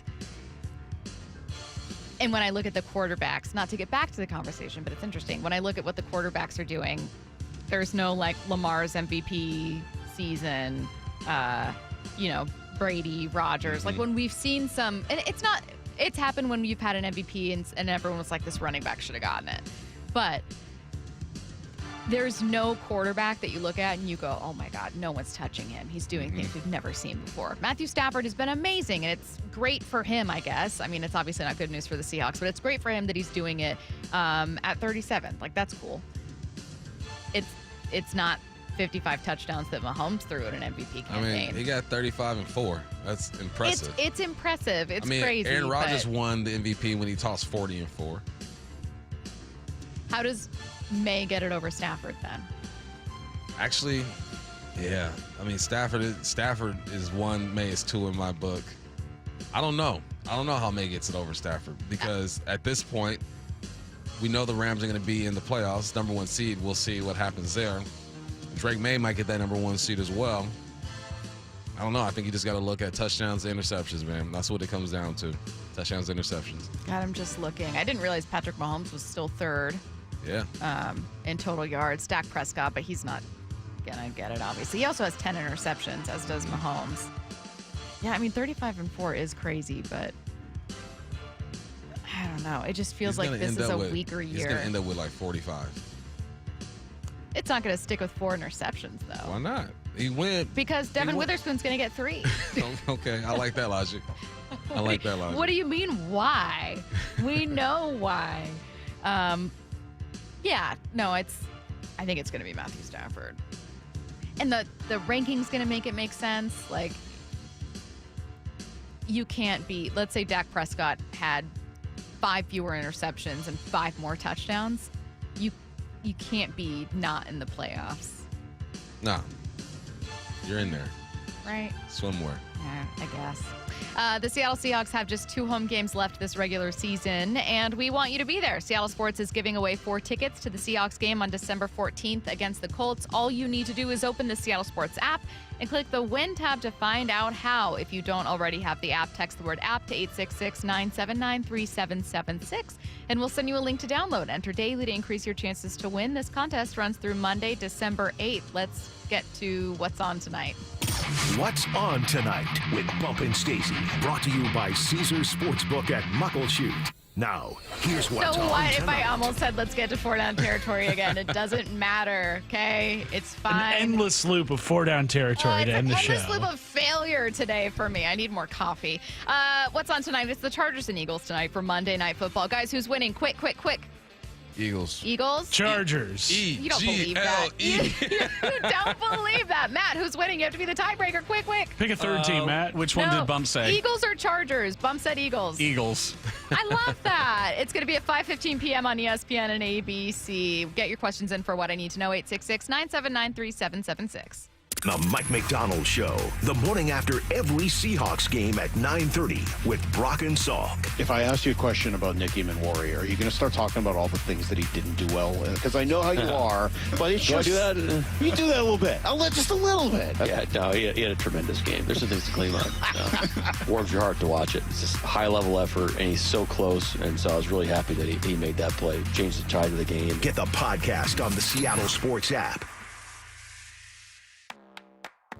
And when I look at the quarterbacks, not to get back to the conversation, but it's interesting. When I look at what the quarterbacks are doing, there's no like Lamar's MVP season, Brady, Rodgers. Like when we've seen some, and it's happened when you've had an MVP and everyone was like, this running back should have gotten it. But there's no quarterback that you look at and you go, oh my God, no one's touching him. He's doing things we've never seen before. Matthew Stafford has been amazing, and it's great for him, I guess. I mean, it's obviously not good news for the Seahawks, but it's great for him that he's doing it at 37. Like, that's cool. It's not 55 touchdowns that Mahomes threw in an MVP campaign. I mean, he got 35 and 4. That's impressive. It's impressive. It's crazy. Aaron Rodgers won the MVP when he tossed 40 and 4. How does May get it over Stafford then? Actually, yeah. I mean, Stafford is 1, May is 2 in my book. I don't know how May gets it over Stafford, because at this point, we know the Rams are going to be in the playoffs, number 1 seed. We'll see what happens there. Drake May might get that number 1 seed as well. I don't know. I think you just got to look at touchdowns and interceptions, man. That's what it comes down to. Touchdowns and interceptions. God, I'm just looking. I didn't realize Patrick Mahomes was still 3rd. Yeah. In total yards. Dak Prescott, but he's not going to get it, obviously. He also has 10 interceptions, as does Mahomes. Yeah, I mean, 35-4 is crazy, but I don't know. It just feels like this is a weaker year. He's going to end up with like 45. It's not going to stick with 4 interceptions, though. Why not? He went. Because Devin Witherspoon's going to get 3. Okay, I like that logic. What do you mean, why? We know why. Yeah, no, I think it's going to be Matthew Stafford. And the ranking's going to make it make sense. Like, you can't be, let's say Dak Prescott had 5 fewer interceptions and 5 more touchdowns. You can't be not in the playoffs. No. You're in there. Right? Swimwear. Yeah, I guess. The Seattle Seahawks have just 2 home games left this regular season, and we want you to be there. Seattle Sports is giving away 4 tickets to the Seahawks game on December 14th against the Colts. All you need to do is open the Seattle Sports app and click the Win tab to find out how. If you don't already have the app, text the word app to 866-979-3776, and we'll send you a link to download. Enter daily to increase your chances to win. This contest runs through Monday, December 8th. Let's get to what's on tonight. What's on tonight with Bump and Stacy, brought to you by Caesars Sportsbook at Muckleshoot. Now, here's what's So on what if tonight. I almost said let's get to 4 down territory again? It doesn't matter, okay? It's fine. An endless loop of 4 down territory to end the show. It's an endless loop of failure today for me. I need more coffee. What's on tonight? It's the Chargers and Eagles tonight for Monday Night Football. Guys, who's winning? Quick. Eagles. Chargers. You don't believe that. You don't believe that. Matt, who's winning? You have to be the tiebreaker. Quick. Pick a third team, Matt. Which one did Bump say? Eagles or Chargers? Bump said Eagles. Eagles. I love that. It's going to be at 5:15 p.m. on ESPN and ABC. Get your questions in for What I Need to Know, 866-979-3776. The Mike McDonald Show, the morning after every Seahawks game at 9:30 with Brock and Salk. If I ask you a question about Nick Eamon-Warrior, are you going to start talking about all the things that he didn't do well? Because I know how you are, but it's just... Do I do that? You do that a little bit. I'll let just a little bit. Yeah, no, he had a tremendous game. There's some things to clean up. Warms your heart to watch it. It's just high-level effort, and he's so close, and so I was really happy that he made that play, changed the tide of the game. Get the podcast on the Seattle Sports app.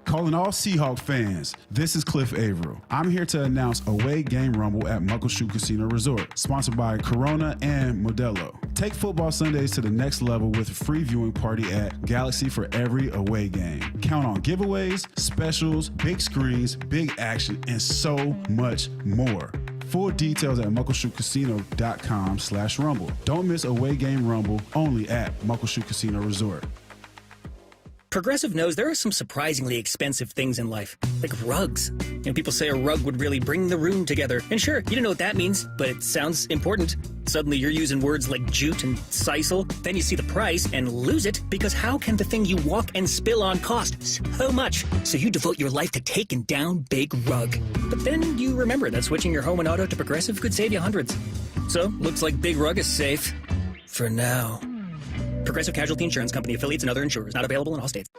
Calling all Seahawks fans, this is Cliff Averill. I'm here to announce Away Game Rumble at Muckleshoot Casino Resort, sponsored by Corona and Modelo. Take football Sundays to the next level with a free viewing party at Galaxy for every away game. Count on giveaways, specials, big screens, big action, and so much more. Full details at muckleshootcasino.com/rumble. Don't miss Away Game Rumble, only at Muckleshoot Casino Resort. Progressive knows there are some surprisingly expensive things in life, like rugs. People say a rug would really bring the room together. And sure, you don't know what that means, but it sounds important. Suddenly you're using words like jute and sisal. Then you see the price and lose it, because how can the thing you walk and spill on cost so much? So you devote your life to taking down Big Rug. But then you remember that switching your home and auto to Progressive could save you hundreds. So, looks like Big Rug is safe. For now. Progressive Casualty Insurance Company, affiliates, and other insurers. Not available in all states.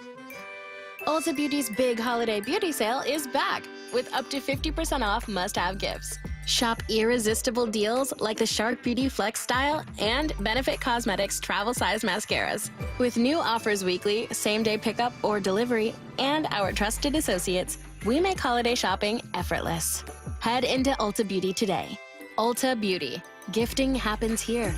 Ulta Beauty's big holiday beauty sale is back with up to 50% off must-have gifts. Shop irresistible deals like the Shark Beauty Flex Style and Benefit Cosmetics travel-size mascaras. With new offers weekly, same-day pickup or delivery, and our trusted associates, we make holiday shopping effortless. Head into Ulta Beauty today. Ulta Beauty. Gifting happens here.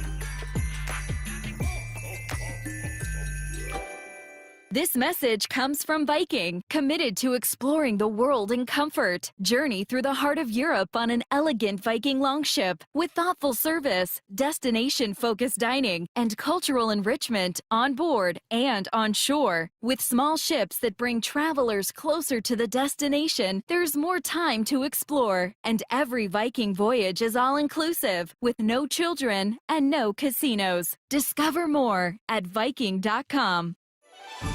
This message comes from Viking, committed to exploring the world in comfort. Journey through the heart of Europe on an elegant Viking longship with thoughtful service, destination-focused dining, and cultural enrichment on board and on shore. With small ships that bring travelers closer to the destination, there's more time to explore. And every Viking voyage is all-inclusive, with no children and no casinos. Discover more at Viking.com.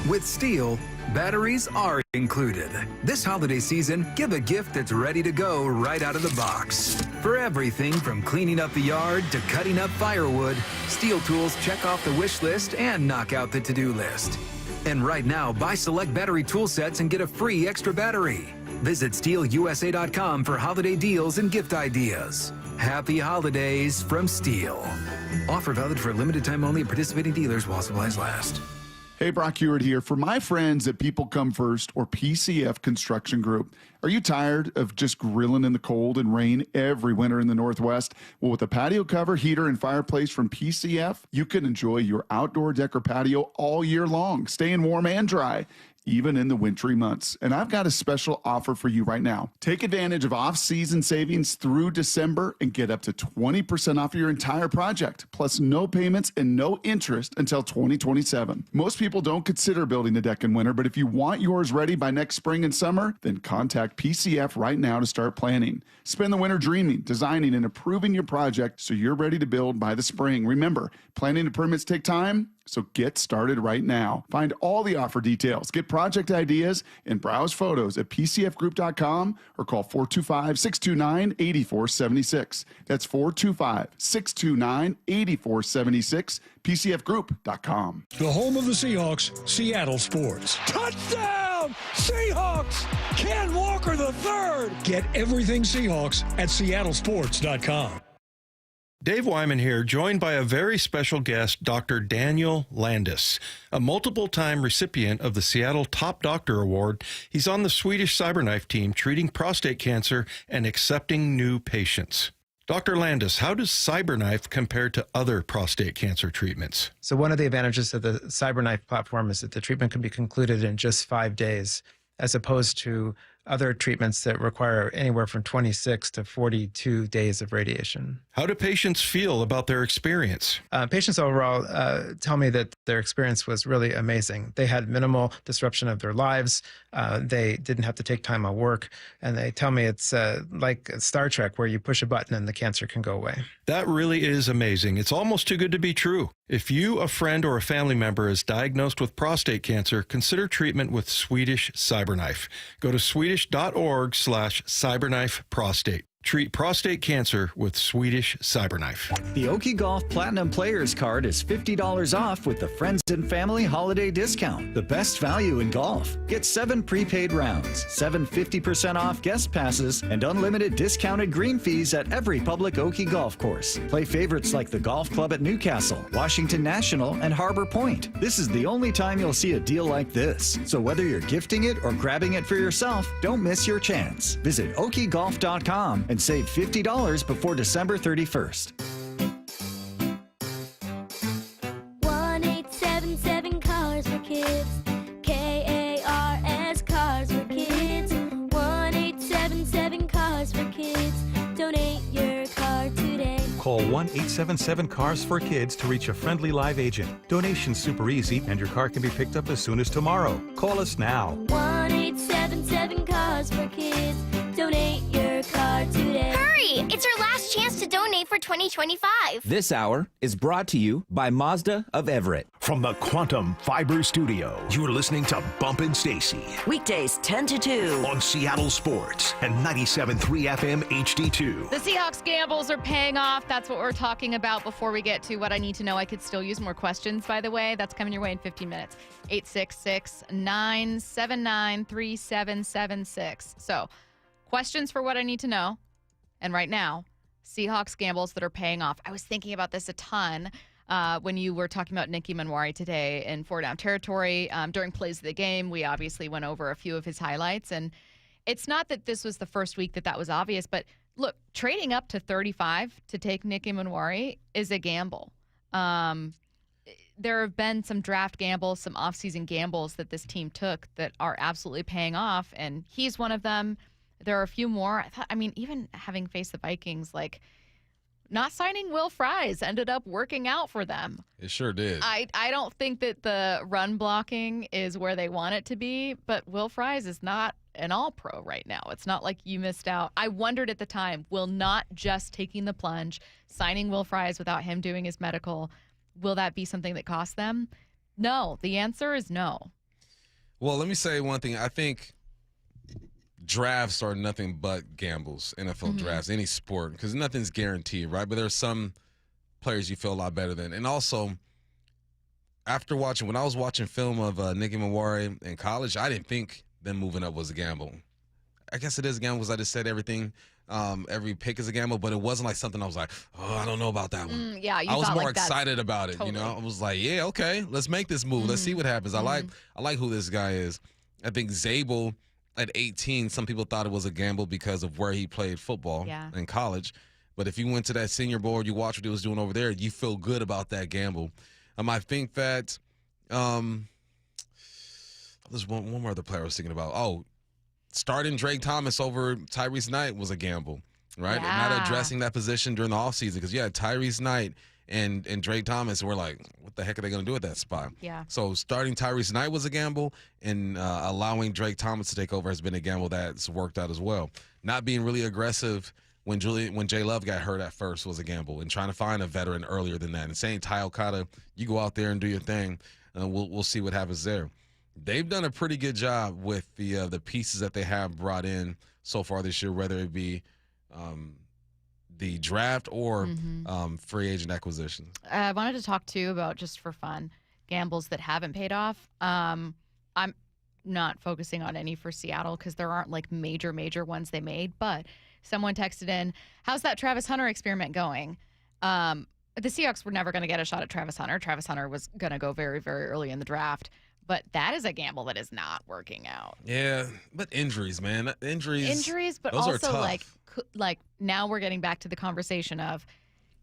With Steel, batteries are included. This holiday season, give a gift that's ready to go right out of the box. For everything from cleaning up the yard to cutting up firewood, Steel tools check off the wish list and knock out the to-do list. And right now, buy select battery tool sets and get a free extra battery. Visit SteelUSA.com for holiday deals and gift ideas. Happy holidays from Steel. Offer valid for a limited time only at participating dealers while supplies last. Hey, Brock Hewitt here. For my friends at People Come First or PCF Construction Group, are you tired of just grilling in the cold and rain every winter in the Northwest? Well, with a patio cover, heater, and fireplace from PCF, you can enjoy your outdoor deck or patio all year long, staying warm and dry, even in the wintry months. And I've got a special offer for you right now. Take advantage of off-season savings through December and get up to 20% off your entire project, plus no payments and no interest until 2027. Most people don't consider building a deck in winter, but if you want yours ready by next spring and summer, then contact PCF right now to start planning. Spend the winter dreaming, designing, and improving your project so you're ready to build by the spring. Remember, planning and permits take time, so get started right now. Find all the offer details, get project ideas, and browse photos at pcfgroup.com or call 425-629-8476. That's 425-629-8476, pcfgroup.com. The home of the Seahawks, Seattle Sports. Touchdown, Seahawks! Ken Walker III. Get everything Seahawks at seattlesports.com. Dave Wyman here, joined by a very special guest, Dr. Daniel Landis, a multiple-time recipient of the Seattle Top Doctor Award. He's on the Swedish CyberKnife team treating prostate cancer and accepting new patients. Dr. Landis, how does CyberKnife compare to other prostate cancer treatments? So one of the advantages of the CyberKnife platform is that the treatment can be concluded in just 5 days, as opposed to other treatments that require anywhere from 26 to 42 days of radiation. How do patients feel about their experience? Patients overall tell me that their experience was really amazing. They had minimal disruption of their lives. They didn't have to take time off work. And they tell me it's like Star Trek, where you push a button and the cancer can go away. That really is amazing. It's almost too good to be true. If you, a friend, or a family member is diagnosed with prostate cancer, consider treatment with Swedish CyberKnife. Go to swedish.org/CyberKnifeProstate. Treat prostate cancer with Swedish CyberKnife. The Oki Golf Platinum Players Card is $50 off with the Friends and Family Holiday Discount. The best value in golf. Get 7 prepaid rounds, 7 50% off guest passes, and unlimited discounted green fees at every public Oki golf course. Play favorites like the Golf Club at Newcastle, Washington National, and Harbor Point. This is the only time you'll see a deal like this. So whether you're gifting it or grabbing it for yourself, don't miss your chance. Visit okigolf.com and save $50 before December 31st. 1-877 Cars for Kids. KARS Cars for Kids. 1-877 Cars for Kids. Donate your car today. Call 1-877-CARS for Kids to reach a friendly live agent. Donation's super easy, and your car can be picked up as soon as tomorrow. Call us now. 1-877 Cars for Kids. Donate your car today. Hurry! It's our last chance to donate for 2025. This hour is brought to you by Mazda of Everett. From the Quantum Fiber Studio, you're listening to Bumpin' Stacy Weekdays 10 to 2 on Seattle Sports and 97.3 FM HD2. The Seahawks gambles are paying off. That's what we're talking about before we get to what I need to know. I could still use more questions, by the way. That's coming your way in 15 minutes. 866-979-3776. So, questions for what I need to know. And right now, Seahawks gambles that are paying off. I was thinking about this a ton when you were talking about Nicky Manwari today in 4-down territory. During plays of the game, we obviously went over a few of his highlights. And it's not that this was the first week that was obvious, but look, trading up to 35 to take Nicky Manwari is a gamble. There have been some draft gambles, some offseason gambles that this team took that are absolutely paying off, and he's one of them. There are a few more. I mean, even having faced the Vikings, like, not signing Will Fries ended up working out for them. It sure did. I don't think that the run blocking is where they want it to be, but Will Fries is not an all-pro right now. It's not like you missed out. I wondered at the time, will not just taking the plunge, signing Will Fries without him doing his medical, will that be something that costs them? No. The answer is no. Well, let me say one thing. I think drafts are nothing but gambles, NFL drafts, any sport, because nothing's guaranteed, right? But there's some players you feel a lot better than. And also, when I was watching film of Nicky Manwari in college, I didn't think them moving up was a gamble. I guess it is a gamble because I just said everything. Every pick is a gamble, but it wasn't like something I was like, oh, I don't know about that one. Yeah, you I was thought, more like, that's excited about it. totally. You know, I was like, yeah, okay, let's make this move. Let's see what happens. I like who this guy is. I think Zabel at 18, some people thought it was a gamble because of where he played football in college. But if you went to that Senior Bowl, you watch what he was doing over there, you feel good about that gamble. I think that there's one more other player I was thinking about. Oh, starting Drake Thomas over Tyrese Knight was a gamble, right? Yeah. And not addressing that position during the offseason because you had Tyrese Knight and Drake Thomas. We're like, what the heck are they going to do at that spot? Yeah. So starting Tyrese Knight was a gamble, and allowing Drake Thomas to take over has been a gamble that's worked out as well. Not being really aggressive when Jay Love got hurt at first was a gamble, and trying to find a veteran earlier than that. And saying Ty Okada, you go out there and do your thing, and we'll see what happens there. They've done a pretty good job with the pieces that they have brought in so far this year, whether it be the draft or free agent acquisitions. I wanted to talk too about, just for fun, gambles that haven't paid off. I'm not focusing on any for Seattle because there aren't like major ones they made. But someone texted in, "How's that Travis Hunter experiment going?" The Seahawks were never going to get a shot at Travis Hunter. Travis Hunter was going to go very, very early in the draft. But that is a gamble that is not working out. Yeah, but injuries, man. Injuries, but those are also tough. like now we're getting back to the conversation of,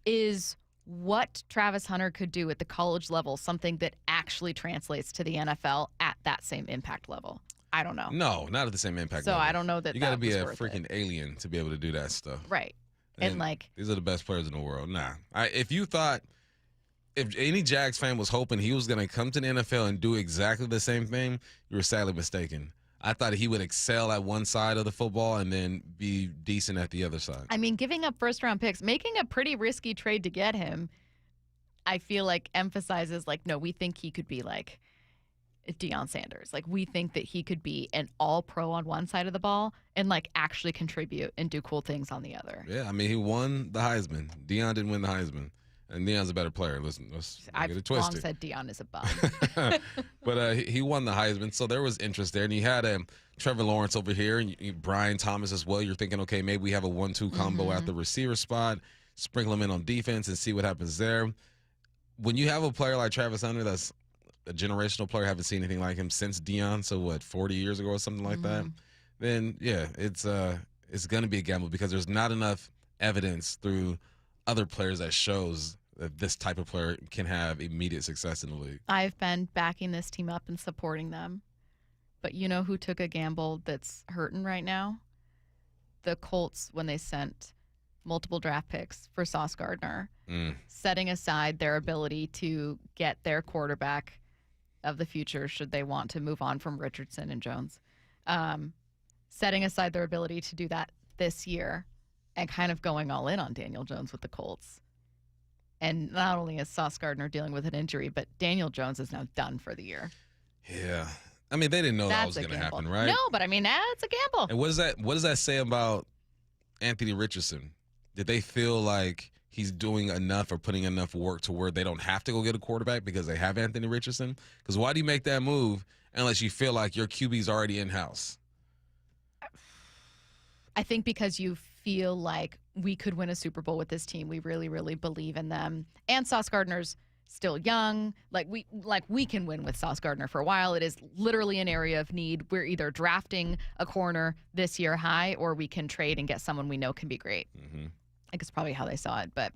is what Travis Hunter could do at the college level something that actually translates to the NFL at that same impact level? I don't know. No, not at the same impact So level. I don't know that you got to that be was a worth freaking alien to be able to do that stuff. Right. And like, these are the best players in the world. Nah, if any Jags fan was hoping he was going to come to the NFL and do exactly the same thing, you were sadly mistaken. I thought he would excel at one side of the football and then be decent at the other side. I mean, giving up first-round picks, making a pretty risky trade to get him, I feel like emphasizes, like, no, we think he could be like Deion Sanders. Like, we think that he could be an all-pro on one side of the ball and, like, actually contribute and do cool things on the other. Yeah, I mean, he won the Heisman. Deion didn't win the Heisman. And Deion's a better player. Let's I've get it twisted. long said Deion is a bum. But he won the Heisman, so there was interest there. And you had Trevor Lawrence over here, and Brian Thomas as well. You're thinking, okay, maybe we have a 1-2 combo at the receiver spot, sprinkle him in on defense and see what happens there. When you have a player like Travis Hunter that's a generational player, haven't seen anything like him since Deion, so what, 40 years ago or something like that, then, yeah, it's going to be a gamble because there's not enough evidence through other players that shows that this type of player can have immediate success in the league. I've been backing this team up and supporting them. But you know who took a gamble that's hurting right now? The Colts, when they sent multiple draft picks for Sauce Gardner, setting aside their ability to get their quarterback of the future should they want to move on from Richardson and Jones. Setting aside their ability to do that this year and kind of going all in on Daniel Jones with the Colts. And not only is Sauce Gardner dealing with an injury, but Daniel Jones is now done for the year. Yeah. I mean, they didn't know that was going to happen, right? No, but I mean, that's a gamble. And what does that say about Anthony Richardson? Did they feel like he's doing enough or putting enough work to where they don't have to go get a quarterback because they have Anthony Richardson? Because why do you make that move unless you feel like your QB's already in-house? I think because you feel like we could win a Super Bowl with this team. We really, really believe in them. And Sauce Gardner's still young. We can win with Sauce Gardner for a while. It is literally an area of need. We're either drafting a corner this year high, or we can trade and get someone we know can be great. I think it's probably how they saw it, but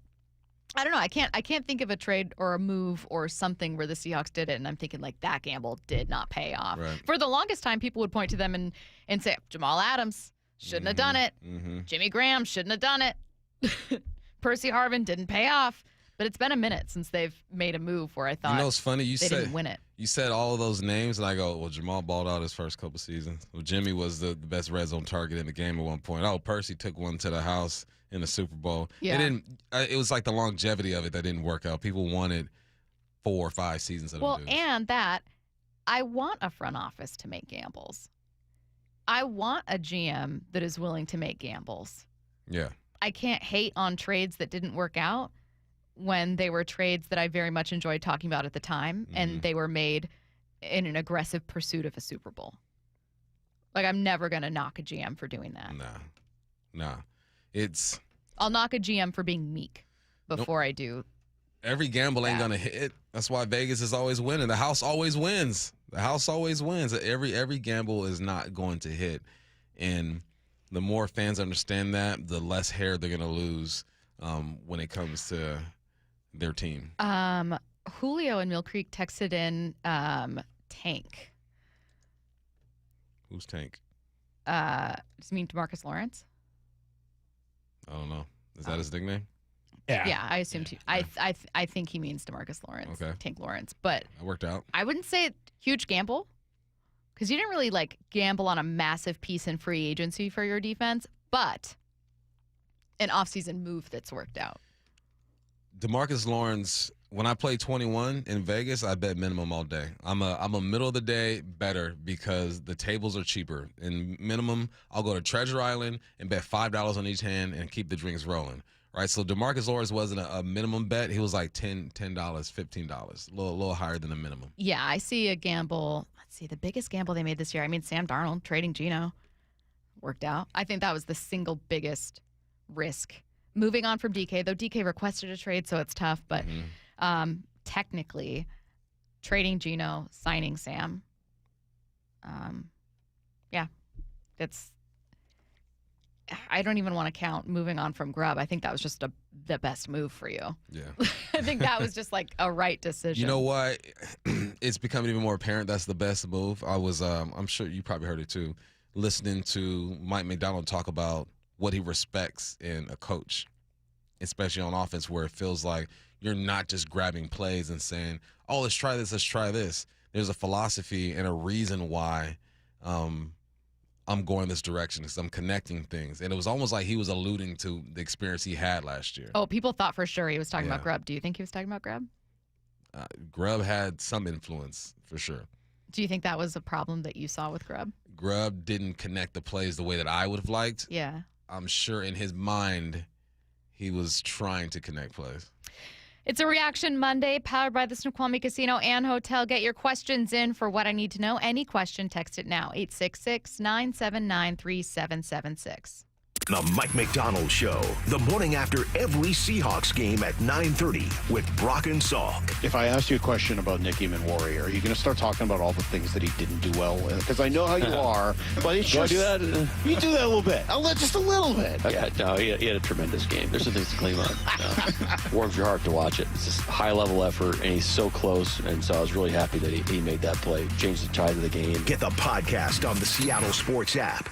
I don't know. I can't think of a trade or a move or something where the Seahawks did it, and I'm thinking like that gamble did not pay off. Right. For the longest time, people would point to them and say Jamal Adams shouldn't have done it. Jimmy Graham shouldn't have done it. Percy Harvin didn't pay off. But it's been a minute since they've made a move where I thought you know, it's funny. They didn't win it. You said all of those names, and I go, well, Jamal balled out his first couple seasons. Well, Jimmy was the best red zone target in the game at one point. Oh, Percy took one to the house in the Super Bowl. Yeah. It was like the longevity of it that didn't work out. People wanted 4 or 5 seasons of Well, them. and that I want a front office to make gambles. I want a GM that is willing to make gambles. Yeah. I can't hate on trades that didn't work out when they were trades that I very much enjoyed talking about at the time, and they were made in an aggressive pursuit of a Super Bowl. Like, I'm never going to knock a GM for doing that. Nah. I'll knock a GM for being meek before I do. Every gamble ain't going to hit. That's why Vegas is always winning. The house always wins. Every gamble is not going to hit. And the more fans understand that, the less hair they're going to lose when it comes to their team. Julio in Mill Creek texted in Tank. Who's Tank? Does he mean DeMarcus Lawrence? I don't know. Is that his nickname? Yeah, I assume too. I think he means DeMarcus Lawrence. Okay. Tank Lawrence. But That worked out. I wouldn't say huge gamble, because you didn't really gamble on a massive piece in free agency for your defense, but an offseason move that's worked out. DeMarcus Lawrence, when I play 21 in Vegas, I bet minimum all day. I'm a middle of the day better because the tables are cheaper. In minimum, I'll go to Treasure Island and bet $5 on each hand and keep the drinks rolling. Right, so DeMarcus Lawrence wasn't a minimum bet. He was like $10, $15, a little higher than the minimum. Yeah, I see a gamble. Let's see, the biggest gamble they made this year. I mean, Sam Darnold trading Geno worked out. I think that was the single biggest risk. Moving on from DK, though DK requested a trade, so it's tough. But technically, trading Geno, signing Sam, I don't even want to count moving on from Grubb. I think that was just the best move for you. Yeah. I think that was just a right decision. You know what? It's becoming even more apparent that's the best move. I was, I'm sure you probably heard it too, listening to Mike McDonald talk about what he respects in a coach, especially on offense, where it feels like you're not just grabbing plays and saying, oh, let's try this. There's a philosophy and a reason why I'm going this direction, because I'm connecting things. And it was almost like he was alluding to the experience he had last year. Oh, people thought for sure he was talking about Grubb. Do you think he was talking about Grubb? Grubb had some influence, for sure. Do you think that was a problem that you saw with Grubb? Grubb didn't connect the plays the way that I would have liked. Yeah. I'm sure in his mind he was trying to connect plays. It's a Reaction Monday powered by the Snoqualmie Casino and Hotel. Get your questions in for What I Need to Know. Any question, text it now, 866-979-3776. The Mike McDonald Show, the morning after every Seahawks game at 9:30 with Brock and Salk. If I ask you a question about Nicky Manwari, are you going to start talking about all the things that he didn't do well? Because I know how you are, but it's just, do that? You do that a little bit. Just a little bit. Okay. No, he had a tremendous game. There's some things to clean up. Warms your heart to watch it. It's just high-level effort, and he's so close, and so I was really happy that he made that play, changed the tide of the game. Get the podcast on the Seattle Sports app.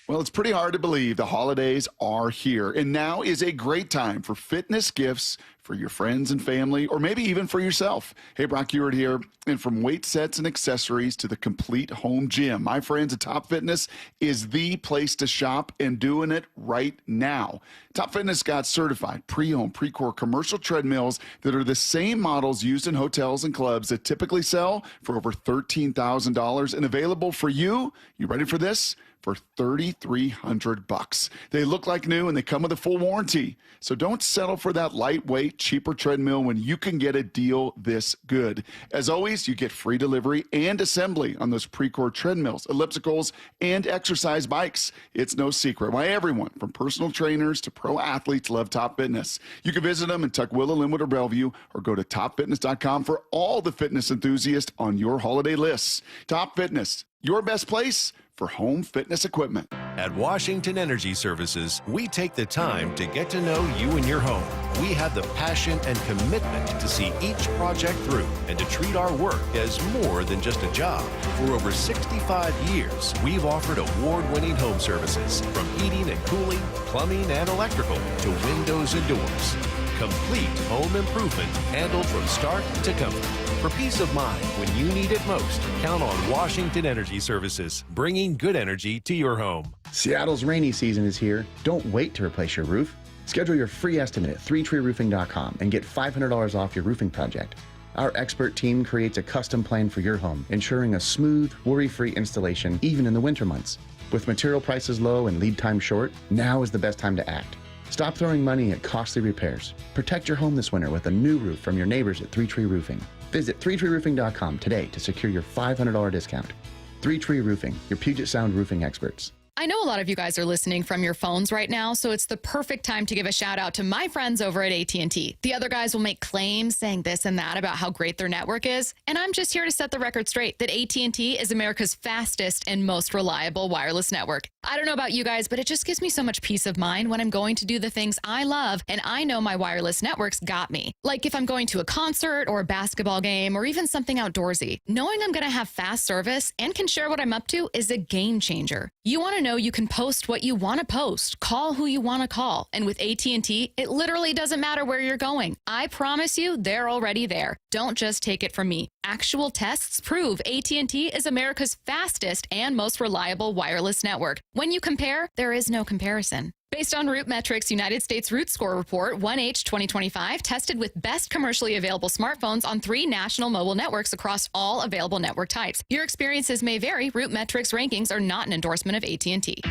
Well, it's pretty hard to believe the holidays are here, and now is a great time for fitness gifts for your friends and family, or maybe even for yourself. Hey, Brock Ewart here, and from weight sets and accessories to the complete home gym, my friends at Top Fitness is the place to shop, and doing it right now. Top Fitness got certified pre-owned, pre-core commercial treadmills that are the same models used in hotels and clubs that typically sell for over $13,000 and available for you. You ready for this? For $3,300. They look like new and they come with a full warranty. So don't settle for that lightweight, cheaper treadmill when you can get a deal this good. As always, you get free delivery and assembly on those Precor treadmills, ellipticals, and exercise bikes. It's no secret why everyone from personal trainers to pro athletes love Top Fitness. You can visit them in Tukwila, Linwood, or Bellevue, or go to topfitness.com for all the fitness enthusiasts on your holiday lists. Top Fitness, your best place for home fitness equipment. At Washington Energy Services, we take the time to get to know you and your home. We have the passion and commitment to see each project through and to treat our work as more than just a job. For over 65 years, we've offered award-winning home services, from heating and cooling, plumbing and electrical, to windows and doors. Complete home improvement handled from start to comfort. For peace of mind when you need it most, count on Washington Energy Services, bringing good energy to your home. Seattle's rainy season is here. Don't wait to replace your roof. Schedule your free estimate at 3treeroofing.com and get $500 off your roofing project. Our expert team creates a custom plan for your home, ensuring a smooth, worry-free installation even in the winter months. With material prices low and lead time short, now is the best time to act. Stop throwing money at costly repairs. Protect your home this winter with a new roof from your neighbors at 3 Tree Roofing. Visit 3treeroofing.com today to secure your $500 discount. 3 Tree Roofing, your Puget Sound roofing experts. I know a lot of you guys are listening from your phones right now, so it's the perfect time to give a shout out to my friends over at AT&T. The other guys will make claims saying this and that about how great their network is, and I'm just here to set the record straight that AT&T is America's fastest and most reliable wireless network. I don't know about you guys, but it just gives me so much peace of mind when I'm going to do the things I love, and I know my wireless networks got me. Like if I'm going to a concert or a basketball game or even something outdoorsy, knowing I'm going to have fast service and can share what I'm up to is a game changer. You want to know you can post what you want to post, call who you want to call, and with AT&T, it literally doesn't matter where you're going. I promise you, they're already there. Don't just take it from me. Actual tests prove AT&T is America's fastest and most reliable wireless network. When you compare, there is no comparison. Based on RootMetrics' United States Root Score Report 1H 2025, tested with best commercially available smartphones on 3 national mobile networks across all available network types. Your experiences may vary. RootMetrics rankings are not an endorsement of AT&T.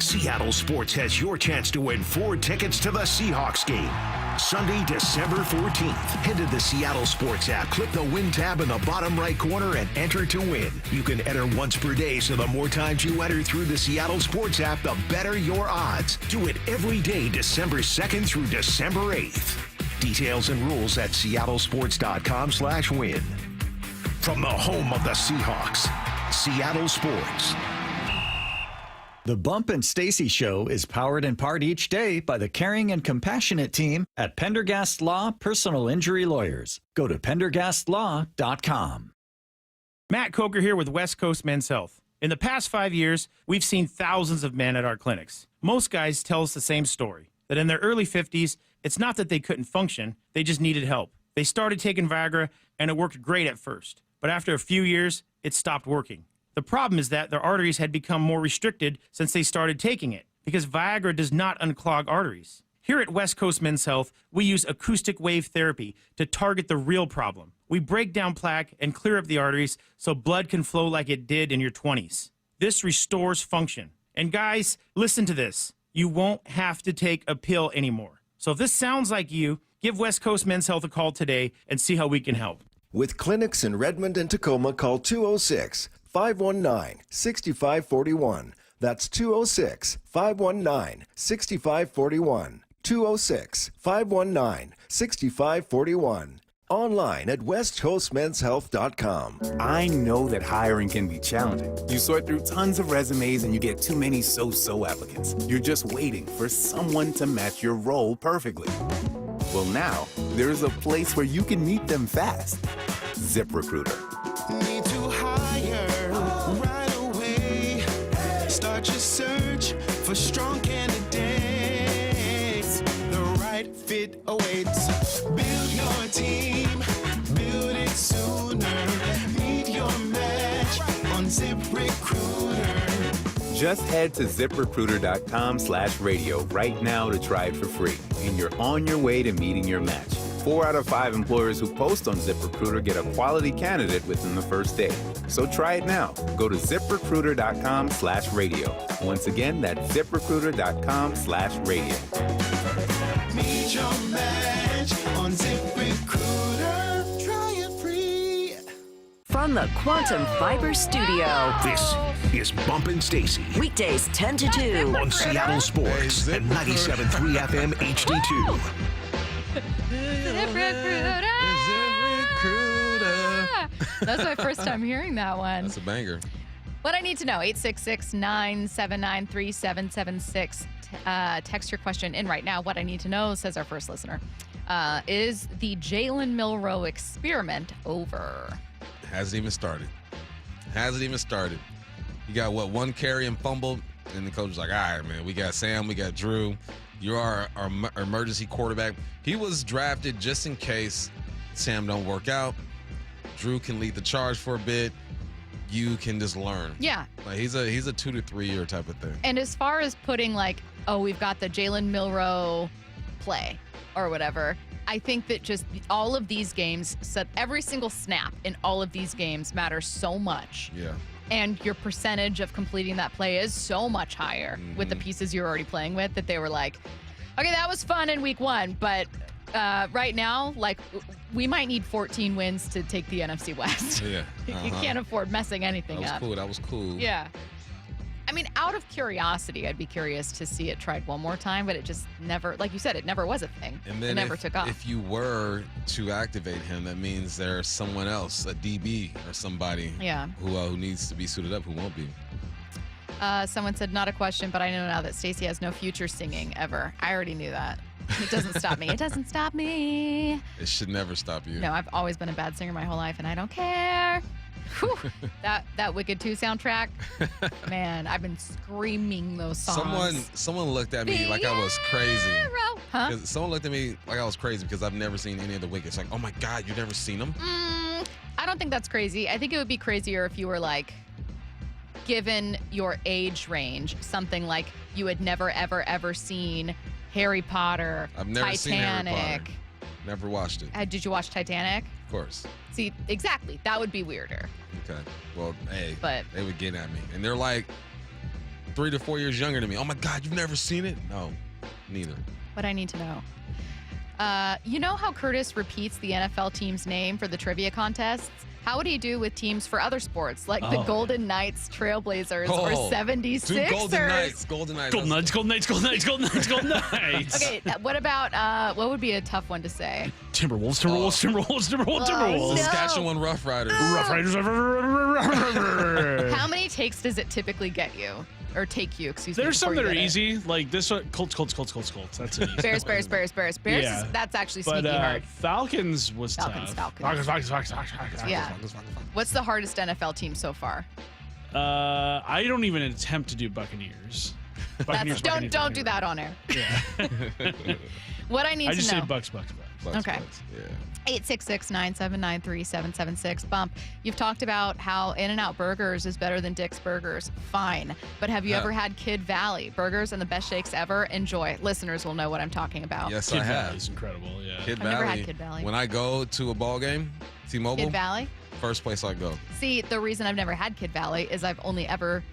Seattle Sports has your chance to win 4 tickets to the Seahawks game. Sunday, December 14th. Head to the Seattle Sports app, click the Win tab in the bottom right corner, and enter to win. You can enter once per day, so the more times you enter through the Seattle Sports app, the better your odds. Do it every day, December 2nd through December 8th. Details and rules at seattlesports.com/win. From the home of the Seahawks, Seattle Sports. The Bump and Stacy Show is powered in part each day by the caring and compassionate team at Pendergast Law Personal Injury Lawyers. Go to pendergastlaw.com. Matt Coker here with West Coast Men's Health. In the past 5 years, we've seen thousands of men at our clinics. Most guys tell us the same story, that in their early 50s, it's not that they couldn't function, they just needed help. They started taking Viagra, and it worked great at first. But after a few years, it stopped working. The problem is that their arteries had become more restricted since they started taking it, because Viagra does not unclog arteries. Here at West Coast Men's Health, we use acoustic wave therapy to target the real problem. We break down plaque and clear up the arteries so blood can flow like it did in your 20s. This restores function. And guys, listen to this. You won't have to take a pill anymore. So if this sounds like you, give West Coast Men's Health a call today and see how we can help. With clinics in Redmond and Tacoma, call 206-519-6541. That's 206-519-6541. 206-519-6541. Online at westcoastmenshealth.com. I know that hiring can be challenging. You sort through tons of resumes and you get too many so-so applicants. You're just waiting for someone to match your role perfectly. Well, now, there's a place where you can meet them fast. ZipRecruiter. Need to hire right away. Start your search for strong candidates. The right fit awaits. Build your team, build it sooner. Meet your match on ZipRecruiter. Just head to ZipRecruiter.com/radio right now to try it for free, and you're on your way to meeting your match. 4 out of 5 employers who post on ZipRecruiter get a quality candidate within the first day. So try it now. Go to ZipRecruiter.com/radio. Once again, that's ZipRecruiter.com/radio. Meet your match on ZipRecruiter. Try it free. From the Quantum Fiber Studio. This is Bumpin' Stacy. Weekdays 10 to 2. On Seattle Sports and 97.3 FM HD2. That's my first time hearing that one. That's a banger. What I need to know, 866-979-3776. Text your question in right now. What I need to know, says our first listener, is the Jalen Milroe experiment over? Hasn't even started. You got, one carry and fumbled, and the coach was like, all right, man, we got Sam, we got Drew. You're our emergency quarterback. He was drafted just in case Sam don't work out. Drew can lead the charge for a bit. You can just learn. Yeah. Like he's a 2 to 3 year type of thing. And as far as putting we've got the Jalen Milroe play or whatever, I think that just all of these games, every single snap in all of these games matters so much. Yeah. And your percentage of completing that play is so much higher with the pieces you're already playing with that they were like, okay, that was fun in week 1, but right now, like, we might need 14 wins to take the NFC West. Yeah. You can't afford messing anything up. That was cool. Yeah. I mean, out of curiosity, I'd be curious to see it tried one more time, but it just never, like you said, it never was a thing. And then it never took off. If you were to activate him, that means there's someone else, a DB or somebody, who needs to be suited up, who won't be. Someone said, not a question, but I know now that Stacy has no future singing ever. I already knew that. It doesn't stop me. It doesn't stop me. It should never stop you. No, I've always been a bad singer my whole life, and I don't care. Whew. That Wicked 2 soundtrack, man, I've been screaming those songs. Someone looked at me like I was crazy. Huh? 'Cause someone looked at me like I was crazy because I've never seen any of the Wicked. It's like, oh my God, you've never seen them? I don't think that's crazy. I think it would be crazier if you were like, given your age range, something like you had never, ever, ever seen Harry Potter, I've never Titanic. seen Harry Potter. Never watched it. Did you watch Titanic? Of course. See, exactly. That would be weirder. Okay. Well, hey, But they would get at me. And they're like 3 to 4 years younger than me. Oh my God, you've never seen it? No, neither. But I need to know. You know how Curtis repeats the NFL team's name for the trivia contests? How would he do with teams for other sports, like the Golden Knights, Trailblazers, or 76ers? Dude, Golden Knights. Golden Knights. Okay, what about, what would be a tough one to say? Timberwolves. Saskatchewan Roughriders. How many takes does it typically get you? Or take you, excuse me. There's some that before are you get it? easy, like this one. Colts. That's an easy Bears. Yeah. That's actually But sneaky hard. Falcons was Falcons. tough. Yeah. What's the hardest NFL team so far? I don't even attempt to do Buccaneers. Don't do that on air. Yeah. What I need to know. I just say Bucks. Okay. Yeah. 866-979-3776. Bump, you've talked about how In-N-Out Burgers is better than Dick's Burgers. Fine. But have you ever had Kid Valley? Burgers and the best shakes ever. Enjoy. Listeners will know what I'm talking about. Yes, Kid I have. Valley's incredible, yeah. Kid I've never had Kid Valley. When I go to a ball game, T-Mobile, Kid Valley? first place I go. See, the reason I've never had Kid Valley is I've only ever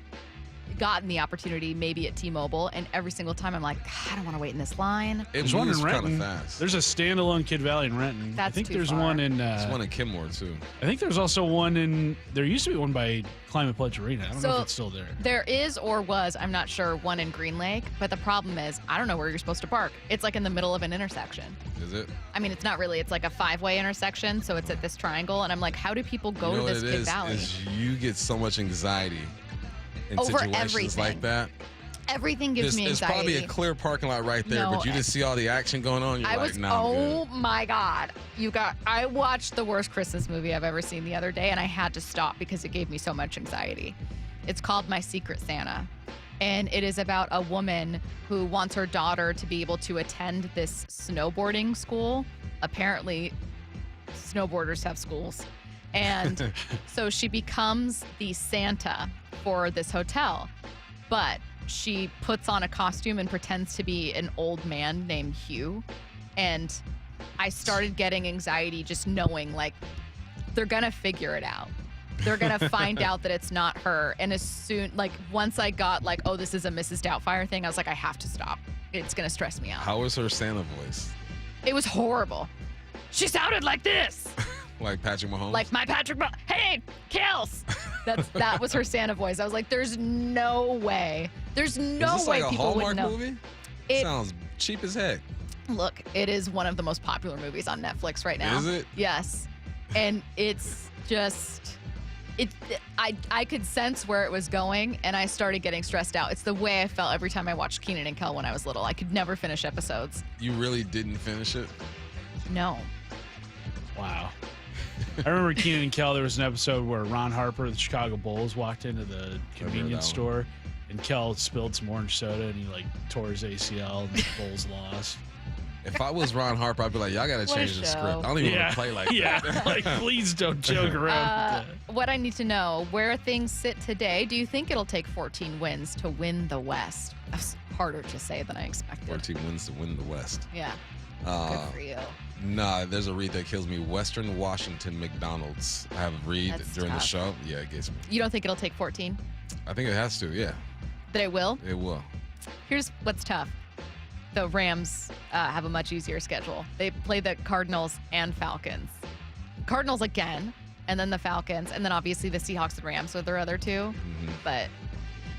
gotten the opportunity maybe at T-Mobile, and every single time I'm like, God, I don't want to wait in this line. There's one in kind of Renton. fast. There's a standalone Kid Valley in Renton. That's I think too there's far. one in. There's one in Kenmore too. I think there's also one in. There used to be one by Climate Pledge Arena. I don't know if it's still there. There is or was, I'm not sure, one in Green Lake, but the problem is I don't know where you're supposed to park. It's like in the middle of an intersection. Is it? I mean, it's not really. It's like a 5-way intersection, so it's at this triangle, and I'm like, how do people go to this Kid Valley? Is you get so much anxiety in Over situations everything. like that. Everything gives me There's anxiety. probably a clear parking lot right there, No, but you just see all the action going on. You're I like, was, nah, I'm oh good. my God. I watched the worst Christmas movie I've ever seen the other day, and I had to stop because it gave me so much anxiety. It's called My Secret Santa, and it is about a woman who wants her daughter to be able to attend this snowboarding school. Apparently, snowboarders have schools. And so she becomes the Santa for this hotel, but she puts on a costume and pretends to be an old man named Hugh. And I started getting anxiety just knowing, like, they're going to figure it out. They're going to find out that it's not her. And as soon, like, once I got, like, oh, this is a Mrs. Doubtfire thing, I was like, I have to stop. It's going to stress me out. How was her Santa voice? It was horrible. She sounded like this. Like Patrick Mahomes? Like my Patrick Mahomes. Hey, Kels. That was her Santa voice. I was like, there's no way. There's no is this way like a people Hallmark would know. movie? It, Sounds cheap as heck. Look, it is one of the most popular movies on Netflix right now. Is it? Yes. And it's just, I could sense where it was going, and I started getting stressed out. It's the way I felt every time I watched Kenan and Kel when I was little. I could never finish episodes. You really didn't finish it? No. Wow. I remember Kenan and Kel, there was an episode where Ron Harper of the Chicago Bulls walked into the convenience store, and Kel spilled some orange soda, and he, like, tore his ACL, and the Bulls lost. If I was Ron Harper, I'd be like, y'all got to What a change the show. script. I don't even want to play like that. Yeah, like, please don't joke around with that. What I need to know, where things sit today, do you think it'll take 14 wins to win the West? That's harder to say than I expected. 14 wins to win the West. Yeah. Good for you. Nah, there's a read that kills me. Western Washington McDonald's. I have a read That's during tough. the show. Yeah, it gets me. You don't think it'll take 14? I think it has to, yeah. That it will? It will. Here's what's tough. the Rams have a much easier schedule. They play the Cardinals and Falcons. Cardinals again, and then the Falcons, and then obviously the Seahawks and Rams are their other two. But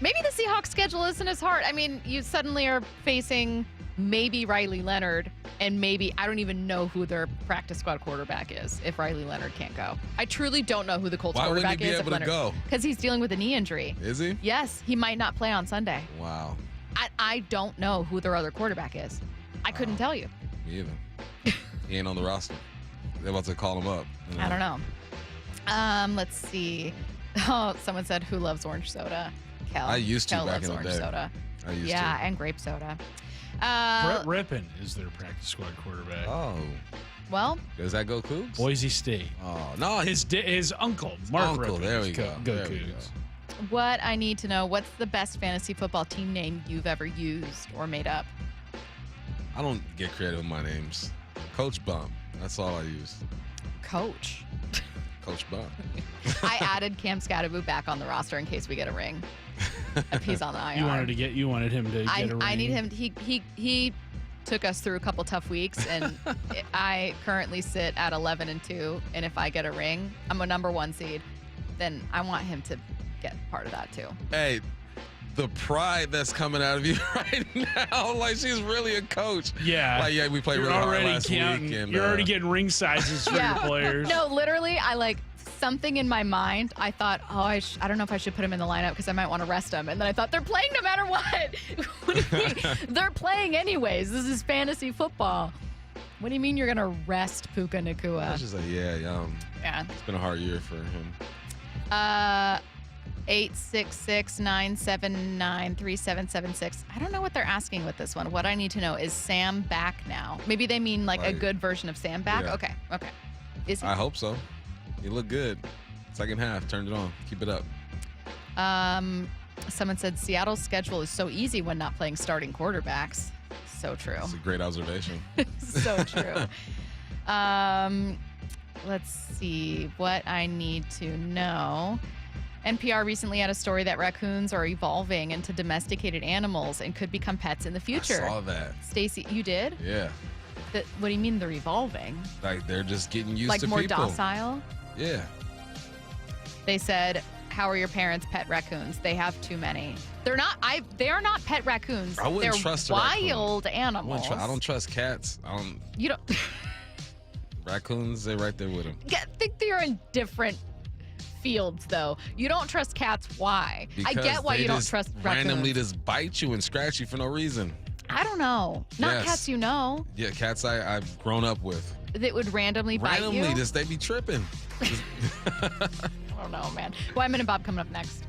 maybe the Seahawks schedule isn't as hard. I mean, you suddenly are facing maybe Riley Leonard, and maybe I don't even know who their practice squad quarterback is if Riley Leonard can't go. I truly don't know who the Colts quarterback is. Why wouldn't he be able to go? Because he's dealing with a knee injury. Is he? Yes, he might not play on Sunday. Wow. I don't know who their other quarterback is. I couldn't tell you. Me either. He ain't on the roster. They're about to call him up. I don't know. Let's see. Oh, someone said, who loves orange soda? Kel. I used to Kel back loves in the orange day. soda. I used to. Yeah, and grape soda. Brett Rippon is their practice squad quarterback. Oh. Well, does that go Cougs? Boise State. Oh, no. His uncle, Mark Rippon. There we is go. Go There we Cougs. go. what I need to know, what's the best fantasy football team name you've ever used or made up? I don't get creative with my names. Coach Bum. That's all I use. Coach. Coach Bum. I added Cam Scatterboot back on the roster in case we get a ring. If he's on the IR. You wanted him to get a ring. I need him. He took us through a couple tough weeks, and I currently sit at 11-2. And if I get a ring, I'm a #1 seed. Then I want him to get part of that too. Hey, the pride that's coming out of you right now, like she's really a coach. Yeah. Like, yeah, we played You're really hard already last counting. week. And, You're already getting ring sizes for your players. No, literally, I like something in my mind. I thought, I don't know if I should put him in the lineup because I might want to rest him. And then I thought, they're playing no matter what. What do you mean? They're playing anyways. This is fantasy football. What do you mean you're going to rest Puka Nacua? That's just like, yeah. It's been a hard year for him. 866-979-3776. I don't know what they're asking with this one. What I need to know is Sam back now? Maybe they mean like a good version of Sam back? Yeah. Okay. Is he? I hope so. You look good. Second half, turned it on. Keep it up. Someone said Seattle's schedule is so easy when not playing starting quarterbacks. So true. That's a great observation. So true. Let's see what I need to know. NPR recently had a story that raccoons are evolving into domesticated animals and could become pets in the future. I saw that. Stacy, you did? Yeah. What do you mean they're evolving? Like they're just getting used like to more people. docile? Yeah. They said, how are your parents' pet raccoons? They have too many. They are not pet raccoons. I wouldn't They're trust a wild raccoon. animals. I don't trust cats. You don't. Raccoons, they're right there with them. I think they're in different fields, though. You don't trust cats. Why? Because I get why they you don't just trust raccoons. randomly just bite you and scratch you for no reason. I don't know. Not Yes. cats you know. Yeah, cats I've grown up with. That would randomly bite you. Randomly, just they be tripping. I don't know, man. Wyman and Bob coming up next.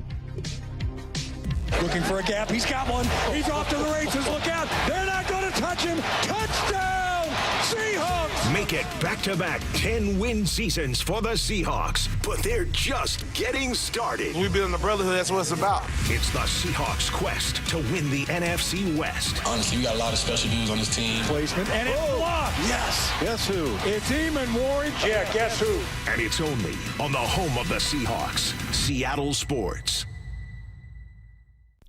Looking for a gap. He's got one. He's off to the races. Look out. They're not going to touch him. Touchdown, Seahawks. Make it back-to-back 10-win seasons for the Seahawks, but they're just getting started. We building a brotherhood. That's what it's about. It's the Seahawks' quest to win the NFC West. Honestly, we got a lot of special dudes on this team. Placement, and it's blocked. Yes. Guess who? It's Eamon Warren. Yeah, guess who? And it's only on the home of the Seahawks, Seattle Sports.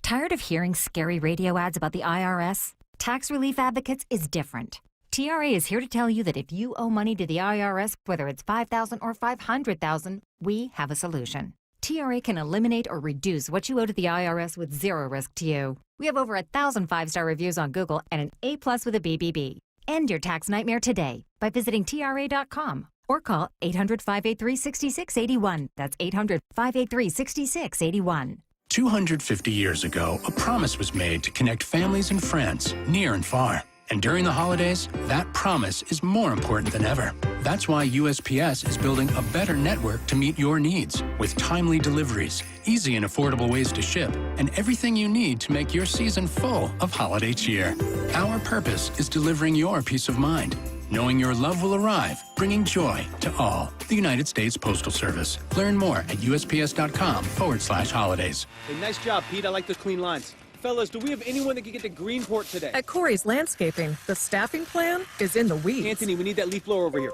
Tired of hearing scary radio ads about the IRS? Tax Relief Advocates is different. TRA is here to tell you that if you owe money to the IRS, whether it's $5,000 or $500,000, we have a solution. TRA can eliminate or reduce what you owe to the IRS with zero risk to you. We have over 1,000 5-star reviews on Google and an A+ with a BBB. End your tax nightmare today by visiting TRA.com or call 800-583-6681. That's 800-583-6681. 250 years ago, a promise was made to connect families and friends near and far. And during the holidays, that promise is more important than ever. That's why USPS is building a better network to meet your needs with timely deliveries, easy and affordable ways to ship, and everything you need to make your season full of holiday cheer. Our purpose is delivering your peace of mind, knowing your love will arrive, bringing joy to all. The United States Postal Service. Learn more at USPS.com/holidays. Hey, nice job, Pete. I like those clean lines. Fellas, do we have anyone that can get to Greenport today? At Corey's Landscaping, the staffing plan is in the weeds. Anthony, we need that leaf blower over here.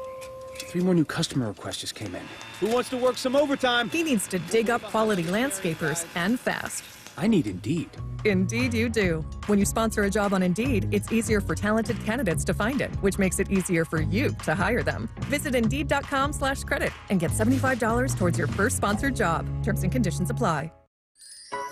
3 more new customer requests just came in. Who wants to work some overtime? He needs to dig up quality landscapers and fast. I need Indeed. Indeed you do. When you sponsor a job on Indeed, it's easier for talented candidates to find it, which makes it easier for you to hire them. Visit Indeed.com/credit and get $75 towards your first sponsored job. Terms and conditions apply.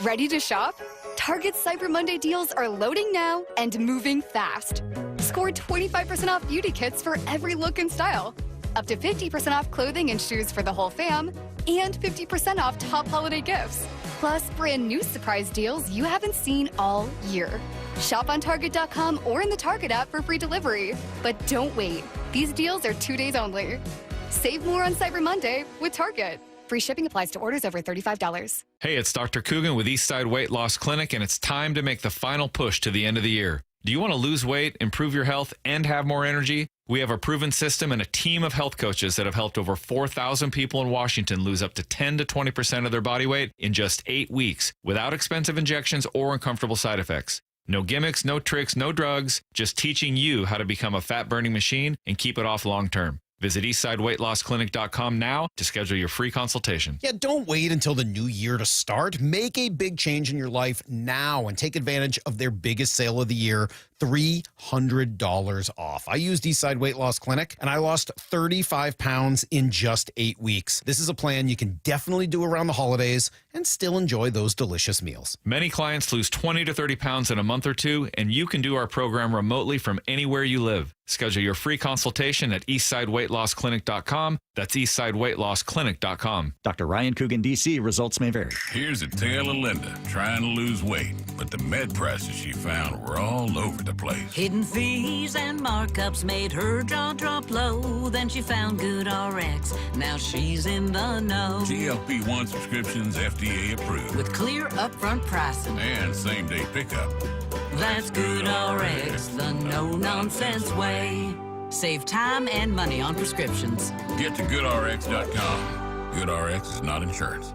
Ready to shop? Target's Cyber Monday deals are loading now and moving fast. Score 25% off beauty kits for every look and style. Up to 50% off clothing and shoes for the whole fam, and 50% off top holiday gifts. Plus, brand new surprise deals you haven't seen all year. Shop on Target.com or in the Target app for free delivery. But don't wait. These deals are 2 days only. Save more on Cyber Monday with Target. Free shipping applies to orders over $35. Hey, it's Dr. Coogan with Eastside Weight Loss Clinic, and it's time to make the final push to the end of the year. Do you want to lose weight, improve your health, and have more energy? We have a proven system and a team of health coaches that have helped over 4,000 people in Washington lose up to 10 to 20% of their body weight in just 8 weeks without expensive injections or uncomfortable side effects. No gimmicks, no tricks, no drugs, just teaching you how to become a fat-burning machine and keep it off long-term. Visit EastsideWeightLossClinic.com now to schedule your free consultation. Yeah, don't wait until the new year to start. Make a big change in your life now and take advantage of their biggest sale of the year, $300 off. I used Eastside Weight Loss Clinic, and I lost 35 pounds in just 8 weeks. This is a plan you can definitely do around the holidays and still enjoy those delicious meals. Many clients lose 20 to 30 pounds in a month or two, and you can do our program remotely from anywhere you live. Schedule your free consultation at EastsideWeightLossClinic.com. That's EastsideWeightLossClinic.com. Dr. Ryan Coogan, D.C. Results may vary. Here's a tale of Linda trying to lose weight, but the med prices she found were all over the place. Hidden fees and markups made her jaw drop low. Then she found Good RX. Now she's in the know. GLP-1 subscriptions FDA approved. With clear upfront pricing. And same-day pickup. That's Good RX, the no-nonsense way. Save time and money on prescriptions. Get to GoodRx.com. GoodRx is not insurance.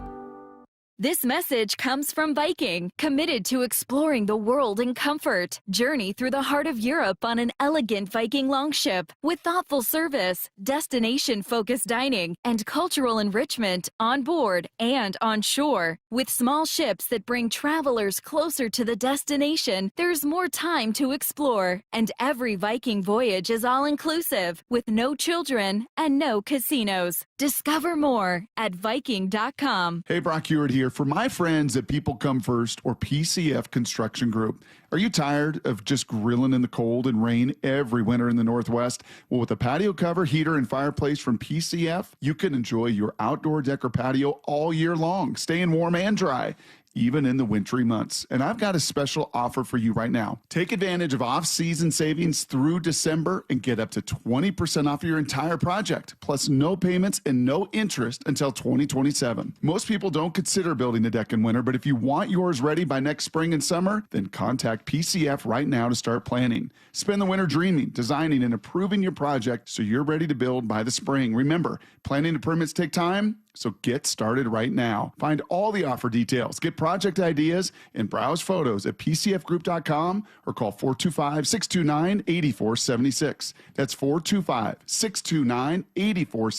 This message comes from Viking, committed to exploring the world in comfort. Journey through the heart of Europe on an elegant Viking longship with thoughtful service, destination-focused dining, and cultural enrichment on board and on shore. With small ships that bring travelers closer to the destination, there's more time to explore. And every Viking voyage is all-inclusive, with no children and no casinos. Discover more at Viking.com. Hey, Brock Ewart here. For my friends at People Come First or PCF Construction Group, are you tired of just grilling in the cold and rain every winter in the Northwest? Well, with a patio cover, heater, and fireplace from PCF, you can enjoy your outdoor deck or patio all year long, staying warm and dry, even in the wintry months. And I've got a special offer for you right now. Take advantage of off-season savings through December and get up to 20% off your entire project, plus no payments and no interest until 2027. Most people don't consider building a deck in winter, but if you want yours ready by next spring and summer, then contact PCF right now to start planning. Spend the winter dreaming, designing, and approving your project so you're ready to build by the spring. Remember, planning and permits take time, so get started right now. Find all the offer details, get project ideas, and browse photos at PCFgroup.com or call 425-629-8476. That's 425-629-8476.